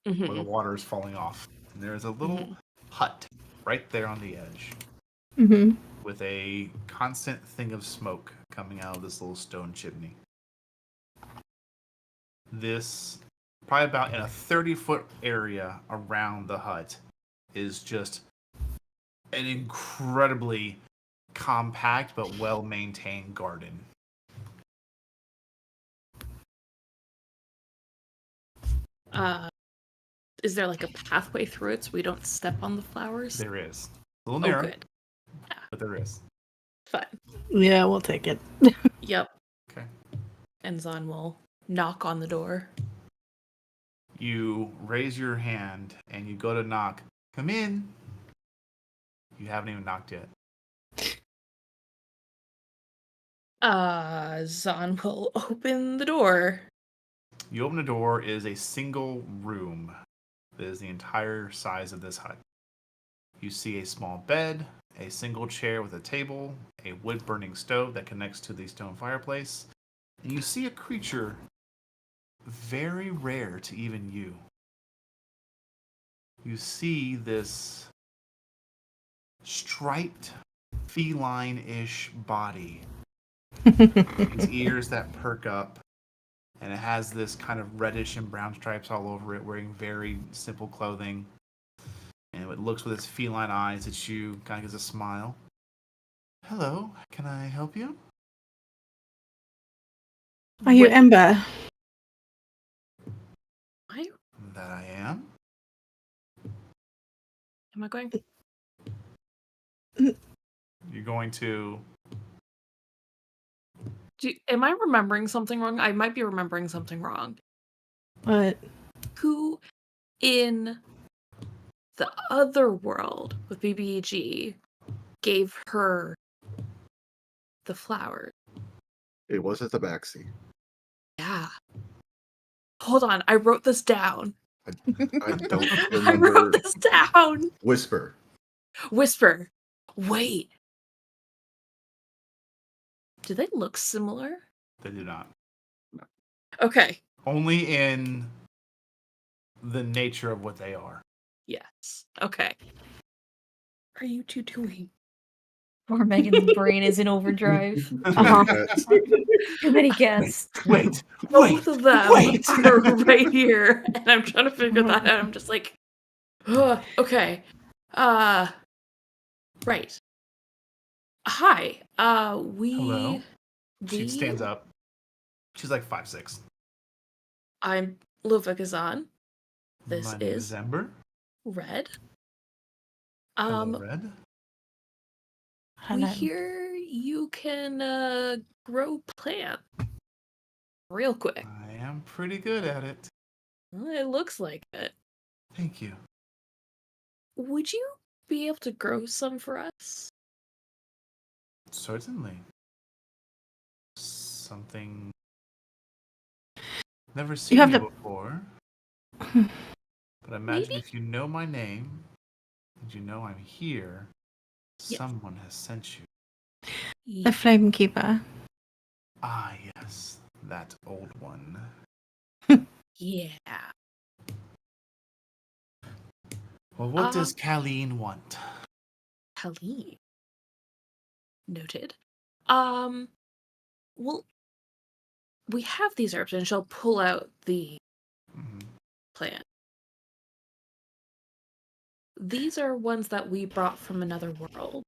where the Mhm. water is falling off. And there's a little hut right there on the edge, Mm-hmm. with a constant thing of smoke coming out of this little stone chimney. This, probably about in a 30-foot area around the hut, is just an incredibly compact but well-maintained garden. Is there like a pathway through it so we don't step on the flowers? There is. A little Oh, narrow, good. but there is. Fine. Yeah, we'll take it. Yep. Okay. And Zahn will knock on the door. You raise your hand and you go to knock. Come in. You haven't even knocked yet. Zahn will open the door. You open the door, it is a single room. That is the entire size of this hut. You see a small bed, a single chair with a table, a wood-burning stove that connects to the stone fireplace, and you see a creature very rare to even you. You see this striped, feline-ish body. These ears that perk up, and it has this kind of reddish and brown stripes all over it, wearing very simple clothing. And it looks with its feline eyes at you, kind of gives a smile. Hello, can I help you? Are you Wait, Ember? That I am. am I going? You're going to... Am I remembering something wrong? I might be remembering something wrong. What? Who in the other world with BBG gave her the flowers? It was at the backseat. Yeah. Hold on, I wrote this down. I don't I remember. wrote this down. Whisper. Whisper. Wait. Do they look similar? They do not. Okay. Only in the nature of what they are. Yes. Okay. What are you two doing? Poor Megan's brain is in overdrive. Uh-huh. Too many guests. Wait, Both of them wait. are right here, and I'm trying to figure that out. I'm just like, ugh, okay. Right. Hi. Hello. She we- stands up. She's like 5'6". I'm Ludwig Azan. This My name is Ember. Red. Hello, Red. We Hello. hear you can grow plants real quick. I am pretty good at it. Well, it looks like it. Thank you. Would you be able to grow some for us? Certainly. Something never seen have you to- before. But I imagine Maybe? if you know my name and you know I'm here, Yes. someone has sent you. The Flame Keeper. Ah, yes, that old one. Yeah. Well, what does Colleen want? Colleen. Noted. Well, we have these herbs, and she'll pull out the Mhm. plant. these are ones that we brought from another world.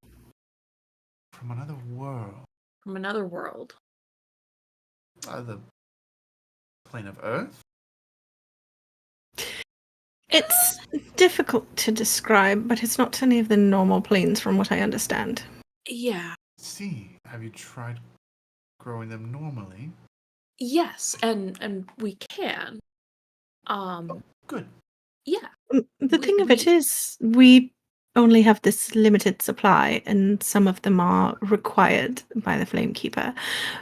From another world. From another world. The plane of Earth? It's difficult to describe, but it's not any of the normal planes from what I understand. Yeah. See, have you tried growing them normally? Yes, and we can. Good. Yeah. The thing of it is, we only have this limited supply, and some of them are required by the Flamekeeper.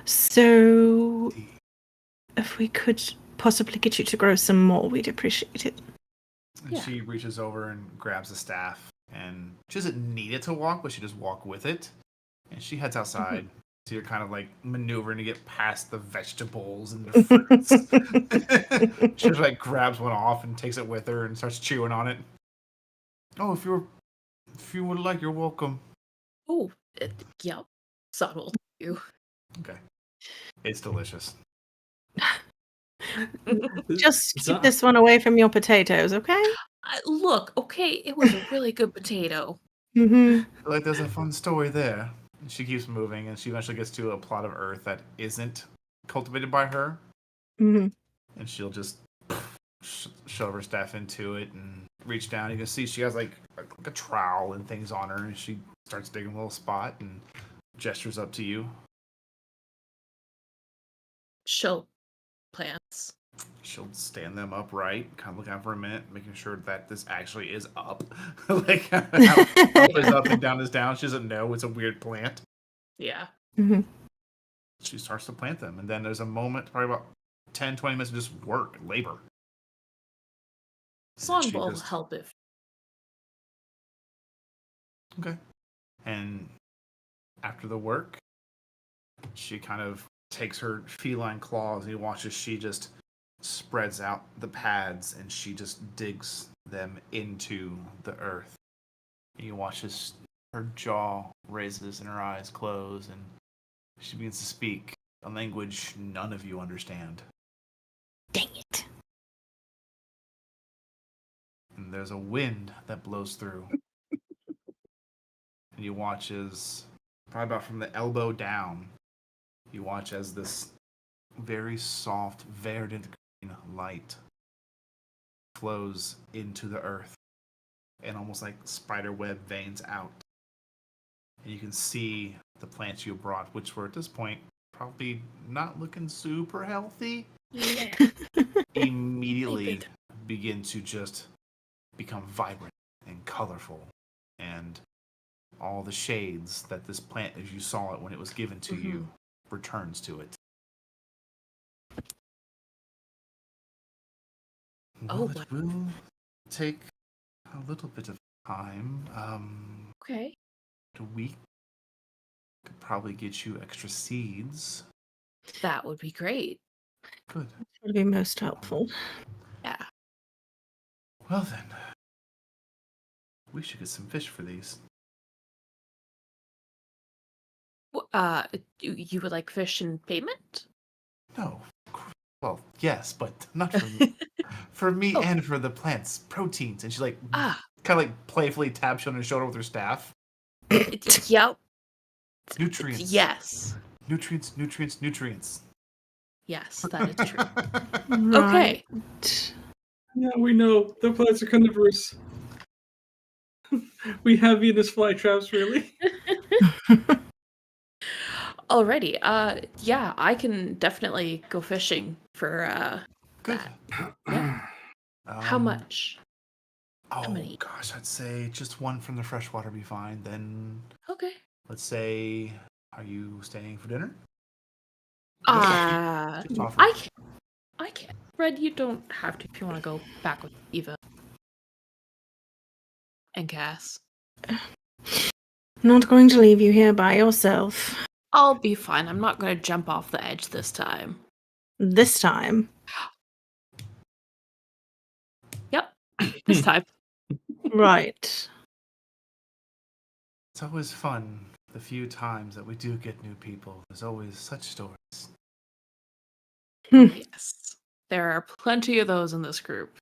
So, See. if we could possibly get you to grow some more, we'd appreciate it. And Yeah. she reaches over and grabs a staff, and she doesn't need it to walk, but she just walk with it. And she heads outside. So you're kind of like maneuvering to get past the vegetables and the fruits. She just like grabs one off and takes it with her and starts chewing on it. Oh, if you would like, you're welcome. Oh, yep. Subtle. You. Okay. It's delicious. Just keep this one away from your potatoes, okay? Look, okay, it was a really good potato. Mm-hmm. Like there's a fun story there. And she keeps moving, and she eventually gets to a plot of earth that isn't cultivated by her. Mm-hmm. And she'll just shove her staff into it and reach down. You can see she has like a trowel and things on her, and she starts digging a little spot and gestures up to you. She'll plants. She'll stand them upright, kind of look out for a minute, making sure that this actually is up. Like, how up is up and down is down. She doesn't know it's a weird plant. Yeah. Mm-hmm. She starts to plant them, and then there's a moment, probably about 10, 20 minutes of just work, labor. Song will help if. Okay. And after the work, she kind of takes her feline claws and you watch as she just spreads out the pads and she just digs them into the earth. And you watch as her jaw raises and her eyes close and she begins to speak a language none of you understand. Dang it. And there's a wind that blows through. And you watch as, probably about from the elbow down, you watch as this very soft, verdant green light flows into the earth and almost like spider web veins out. And you can see the plants you brought, which were at this point probably not looking super healthy, immediately begin to just become vibrant and colorful. And all the shades that this plant, as you saw it when it was given to you, returns to it. Well, it will take a little bit of time. Okay. A week could probably get you extra seeds. That would be great. Good. That would be most helpful. Yeah. Well then, we should get some fish for these. You would like fish in payment? No. Well, yes, but not for me. For me and for the plants, proteins. And she like kind of like playfully taps you on her shoulder with her staff. Yep. Nutrients. Yes. Nutrients, nutrients, nutrients. Yes, that is true. Right. Okay. Yeah, we know the plants are carnivorous. We have Venus flytraps, really. Alrighty. Yeah, I can definitely go fishing for Good. that. Yeah. How much? Oh many? gosh, I'd say just one from the freshwater be fine. Then Okay. let's say, are you staying for dinner? Just offer. I can. Red, you don't have to if you want to go back with Eva and Cass. Not going to leave you here by yourself. I'll be fine. I'm not going to jump off the edge this time. This time. Yep. This time. Right. It's always fun. The few times that we do get new people, there's always such stories. Yes. There are plenty of those in this group.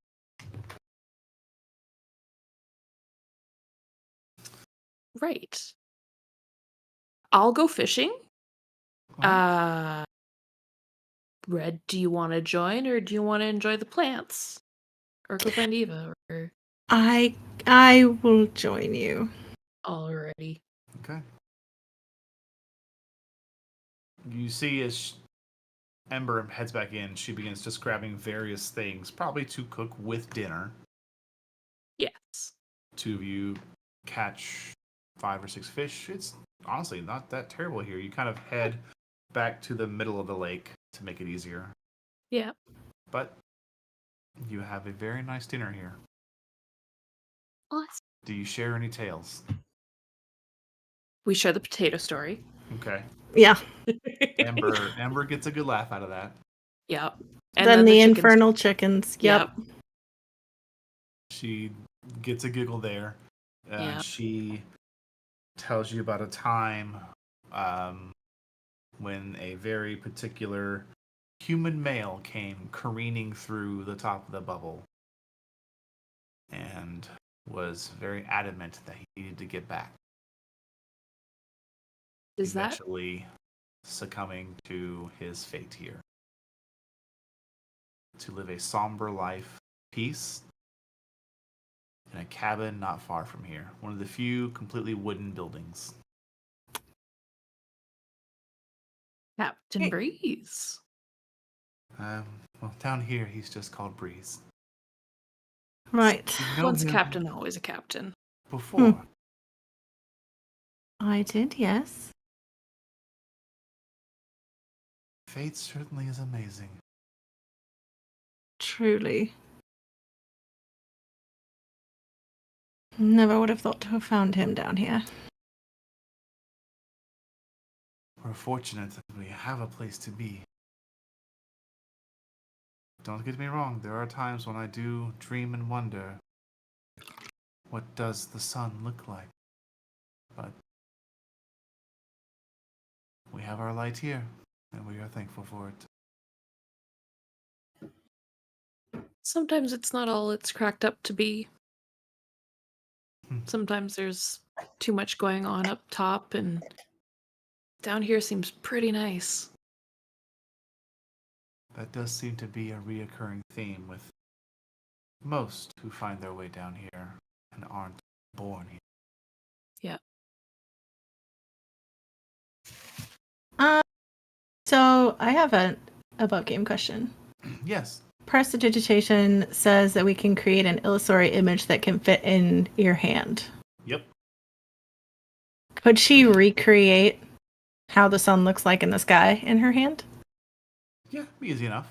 Right. I'll go fishing. Alright. Red, do you want to join or do you want to enjoy the plants? Or go find Eva or I will join you. already. Okay. You see as Ember heads back in, she begins just grabbing various things, probably to cook with dinner. Yes. Two of you catch 5 or 6 fish. It's honestly not that terrible here. You kind of head back to the middle of the lake to make it easier. Yeah. But you have a very nice dinner here. Awesome. Do you share any tales? We share the potato story. Okay. Yeah. Ember gets a good laugh out of that. Yep. Then the chickens. infernal chickens. Yep. She gets a giggle there. Yeah. She tells you about a time when a very particular human male came careening through the top of the bubble and was very adamant that he needed to get back. Is that Eventually succumbing to his fate here. To live a somber life, peace, in a cabin not far from here. One of the few completely wooden buildings. Captain Breeze? Well, down here he's just called Breeze. Right. You know Once a him captain, always a captain. before. I did, yes. Fate certainly is amazing. Truly. Never would have thought to have found him down here. We're fortunate that we have a place to be. Don't get me wrong, there are times when I do dream and wonder, what does the sun look like? But we have our light here, and we are thankful for it. Sometimes it's not all it's cracked up to be. Hmm. Sometimes there's too much going on up top, and down here seems pretty nice. That does seem to be a reoccurring theme with most who find their way down here and aren't born here. Yeah. So I have an above game question. Yes. Prestidigitation says that we can create an illusory image that can fit in your hand. Yep. Could she recreate how the sun looks like in the sky in her hand? Yeah, easy enough.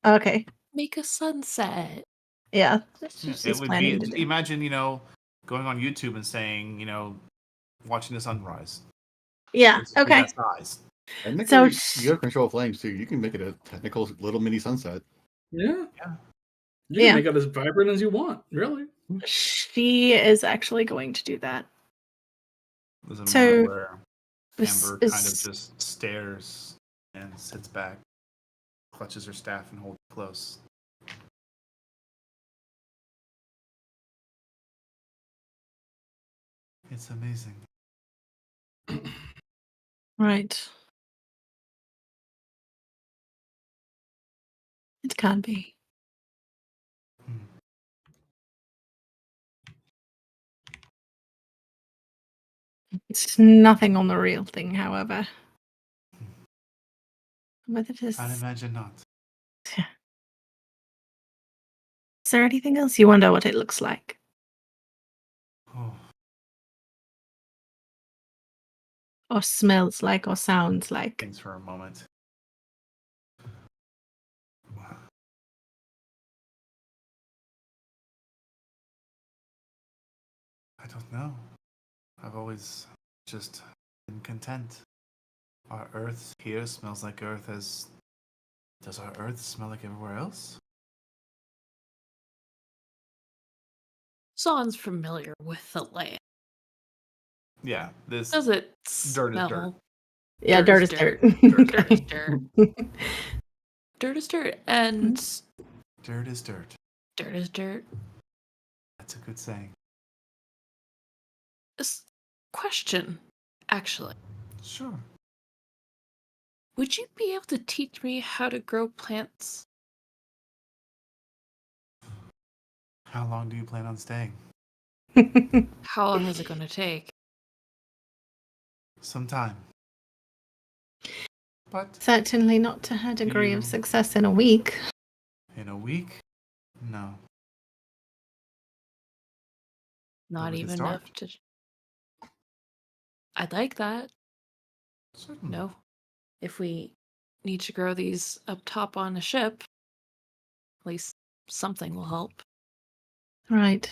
Okay. Make a sunset. Yeah. It would be, imagine, going on YouTube and saying, watching the sunrise. Yeah. It's Okay. that size. And So you have control of flames too. You can make it a technical little mini sunset. Yeah. Yeah. You can make it as vibrant as you want, really. She is actually going to do that. There's a So, moment where this Amber kind of is- just stares and sits back, clutches her staff, and holds it close. It's amazing. Right. It can be. Hmm. It's nothing on the real thing, however. But it is. I'd imagine not. Is there anything else you wonder what it looks like? Oh, Or smells like, or sounds like? thanks for a moment. I don't know. I've always just been content. Our earth here smells like earth as... Does our earth smell like everywhere else? Son's familiar with the land. Yeah, this Does it dirt is smell? dirt. Yeah, dirt is dirt. Dirt is dirt. Dirt is dirt, and Dirt is dirt. dirt is dirt. That's a good saying. Question, actually. Sure. Would you be able to teach me how to grow plants? How long do you plan on staying? How long is it going to take? Some time. But Certainly not to her degree You- of success in a week. in a week? No. Not we can even start. enough to. I'd like that. Certainly. No. If we need to grow these up top on a ship, at least something will help. Right.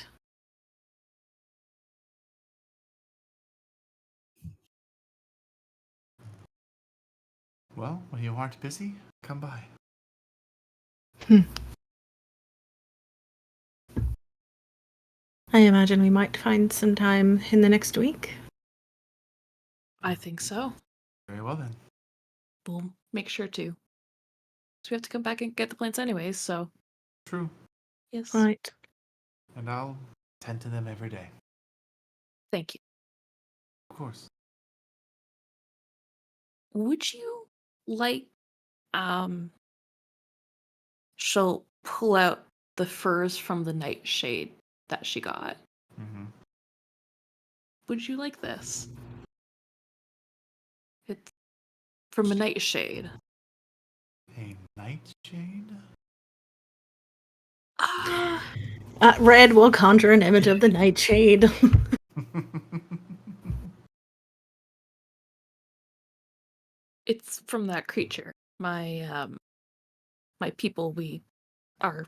Well, when you aren't busy, come by. I imagine we might find some time in the next week. I think so. Very well then. We'll make sure to. So we have to come back and get the plants anyways, so True. yes. Right. And I'll tend to them every day. Thank you. Of course. Would you like she'll pull out the furs from the nightshade that she got. Mm-hmm. Would you like this? It's from a nightshade. A nightshade? Ah, Red will conjure an image of the nightshade. it's from that creature. My people, we are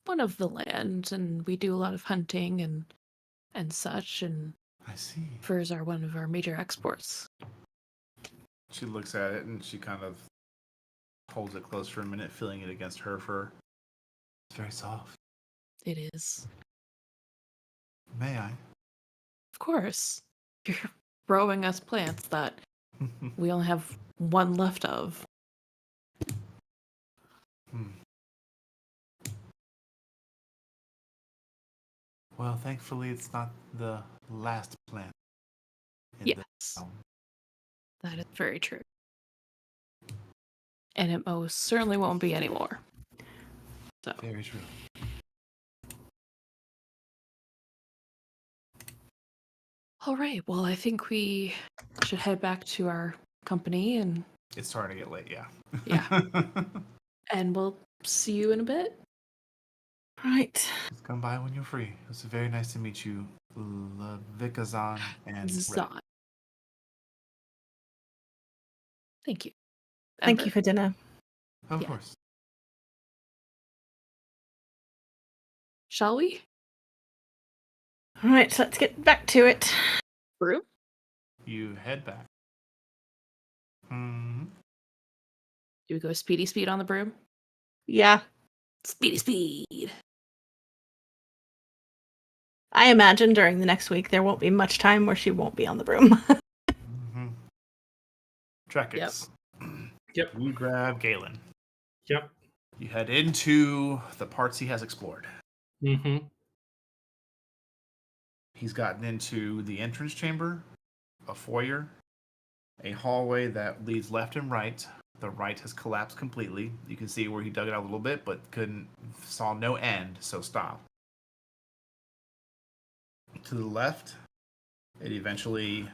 one of the land, and we do a lot of hunting and such, and I see. furs are one of our major exports. She looks at it and she kind of holds it close for a minute, feeling it against her fur. It's very soft. It is. May I? Of course. You're growing us plants that we only have one left of. Well, thankfully, it's not the last plant. in Yes. the realm. That is very true. And it most certainly won't be anymore. So, Very true. all right. Well, I think we should head back to our company and It's starting to get late, yeah. Yeah. and we'll see you in a bit. Right. Just come by when you're free. It's very nice to meet you, Levikazan and Red. Zod. Thank you. Thank you Ember. for dinner. Of Yeah. course. Shall we? All right, so let's get back to it. Brew? You head back. Mm-hmm. Do we go speedy speed on the broom? Yeah. Speedy speed. I imagine during the next week there won't be much time where she won't be on the broom. Mm-hmm. Trekix. Yep. You grab Galen. Yep. You head into the parts he has explored. Mm-hmm. He's gotten into the entrance chamber, a foyer, a hallway that leads left and right. The right has collapsed completely. You can see where he dug it out a little bit, but saw no end, so stop. To the left, it eventually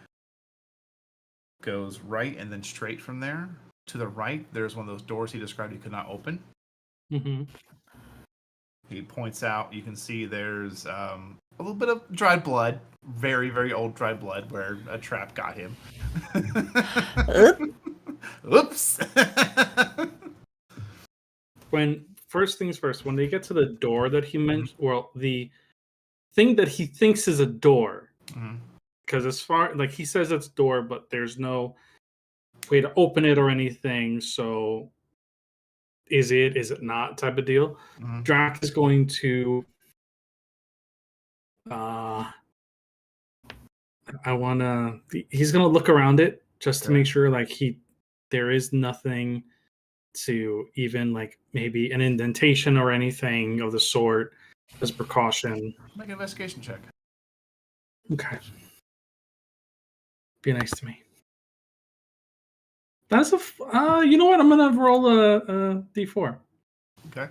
goes right and then straight from there. To the right, there's one of those doors he described he could not open. Mm-hmm. He points out, you can see there's a little bit of dried blood, very, very old dried blood, where a trap got him. Oops. First things first, when they get to the door that he mentioned, well, the thing that he thinks is a door, Mhm. because as far, like, he says it's door, but there's no way to open it or anything, so is it not type of deal. Mhm. Drac is going to he's gonna look around it just to Okay. make sure like there is nothing to even like maybe an indentation or anything of the sort as precaution. Make an investigation check. Okay. Be nice to me. That's you know what? I'm gonna roll a d4. Okay.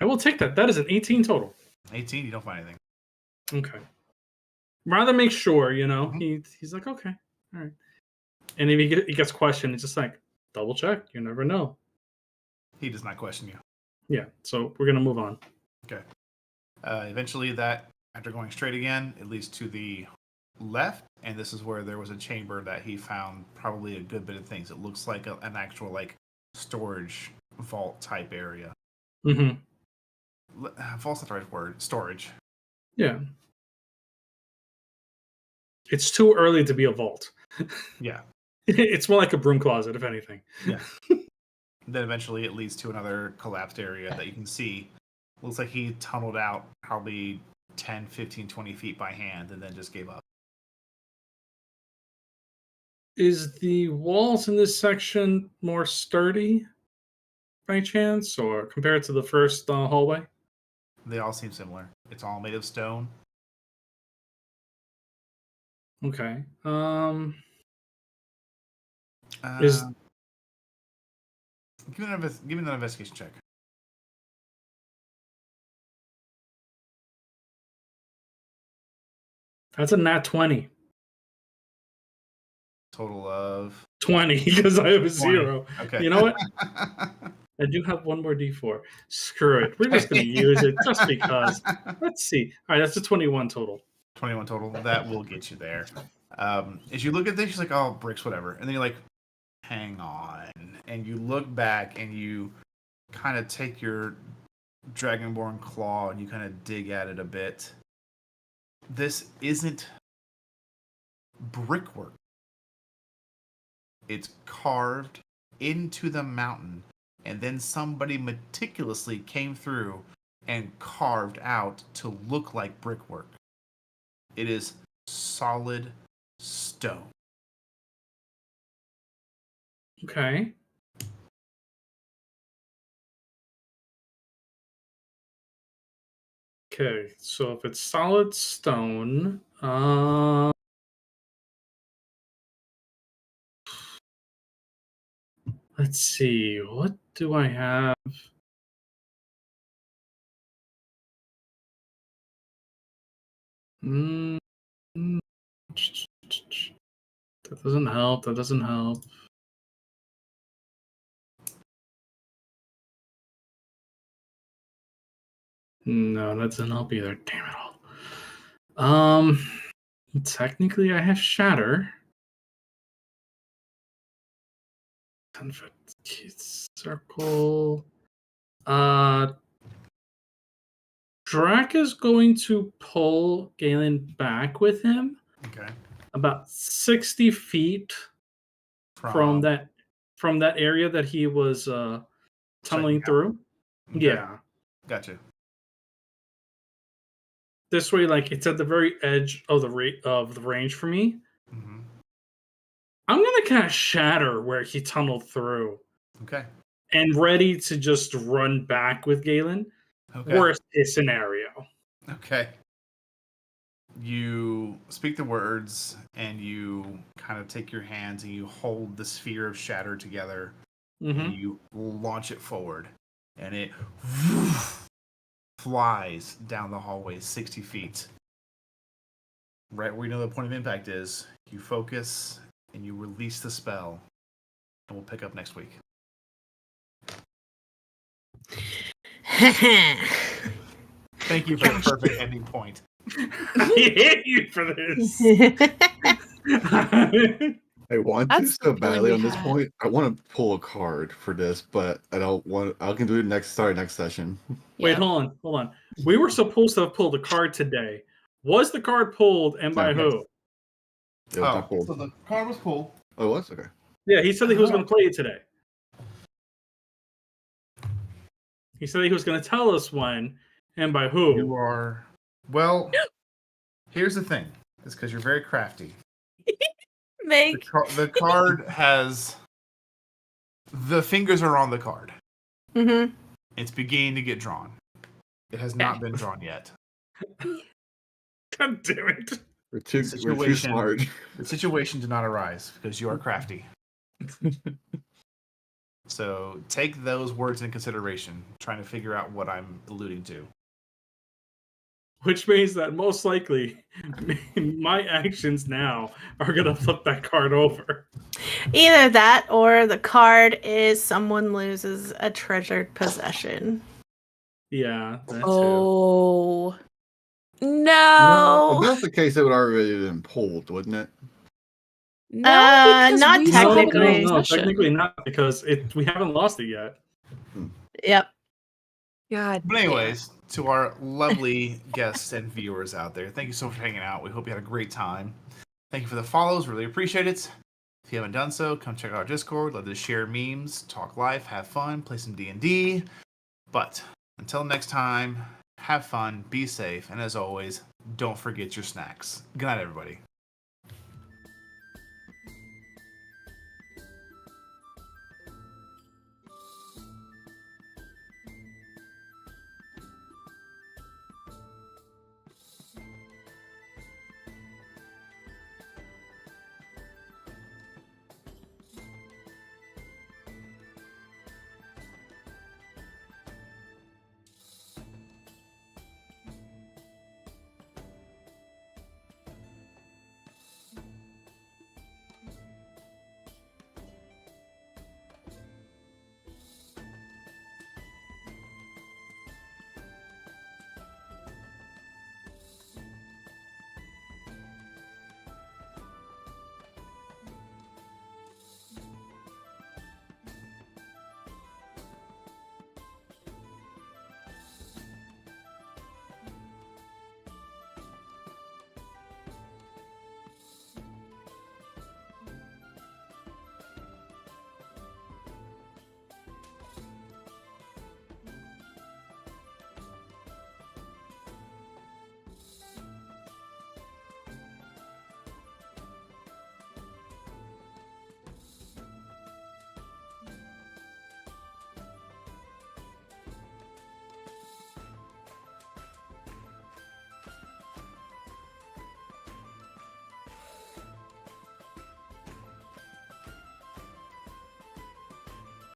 I will take that. That is an 18 total. 18. You don't find anything. Okay. Rather make sure, he's like, okay, all right. And if he gets questioned, it's just like, double check. You never know. He does not question you. Yeah. So we're gonna move on. Okay. Eventually, that after going straight again, it leads to the left, and this is where there was a chamber that he found probably a good bit of things. It looks like an actual storage vault type area. Mm-hmm. Vault's not the right word. Storage. Yeah. It's too early to be a vault. Yeah. It's more like a broom closet, if anything. Yeah. Then eventually it leads to another collapsed area that you can see. Looks like he tunneled out probably 10, 15, 20 feet by hand and then just gave up. Is the walls in this section more sturdy by chance, or compared to the first hallway? They all seem similar. It's all made of stone. Okay. Give me an investigation check. That's a nat 20. Total of 20, because I have a 20. 0. Okay. You know what? I do have one more d4. Screw it. We're just going to use it just because. Let's see. All right, that's a 21 total. 21 total. That will get you there. As you look at this, you're like, oh, bricks, whatever. And then you're like, hang on. And you look back and you kind of take your Dragonborn claw and you kind of dig at it a bit. This isn't brickwork. It's carved into the mountain, and then somebody meticulously came through and carved out to look like brickwork. It is solid stone. Okay. Okay, so if it's solid stone, let's see, what do I have? That doesn't help. That doesn't help. No, that doesn't help either. Damn it all. Technically, I have Shatter. 10-foot circle. Drac is going to pull Galen back with him. Okay. About 60 feet from that area that he was tunneling through. Okay. Yeah. Gotcha. This way, like, it's at the very edge of the range for me. Mm-hmm. I'm gonna cast Shatter where he tunneled through. Okay. And ready to just run back with Galen. Okay. Worst case scenario. Okay. You speak the words and you kind of take your hands and you hold the sphere of shatter together and you launch it forward and it flies down the hallway 60 feet. Right where you know the point of impact is, you focus and you release the spell, and we'll pick up next week. Thank you for the perfect ending point. I hate you for this. I want to so badly on this point. I want to pull a card for this, but I don't want. I can do it next session. Wait, hold on. We were supposed to have pulled a card today. Was the card pulled, and by who? It was not pulled. So the card was pulled. Oh, it was? Okay. Yeah, he said that he was going to play it today. He said he was going to tell us when and by who. You are. Well, here's the thing. It's because you're very crafty. The card has. The fingers are on the card. Mm-hmm. It's beginning to get drawn. It has not been drawn yet. God damn it. We're too Situation. smart. The situation did not arise because you are crafty. So take those words into consideration, trying to figure out what I'm alluding to. Which means that most likely my actions now are going to flip that card over. Either that or the card is someone loses a treasured possession. Yeah, that too. Oh. No. If that's the case, it would already been pulled, wouldn't it? No, because not we still have it in technically. No, possession. technically not, because we haven't lost it yet. Yep. God. But anyways, to our lovely guests and viewers out there, thank you so much for hanging out. We hope you had a great time. Thank you for the follows. Really appreciate it. If you haven't done so, come check out our Discord. Let us share memes, talk life, have fun, play some D&D. But until next time, have fun, be safe, and as always, don't forget your snacks. Good night, everybody.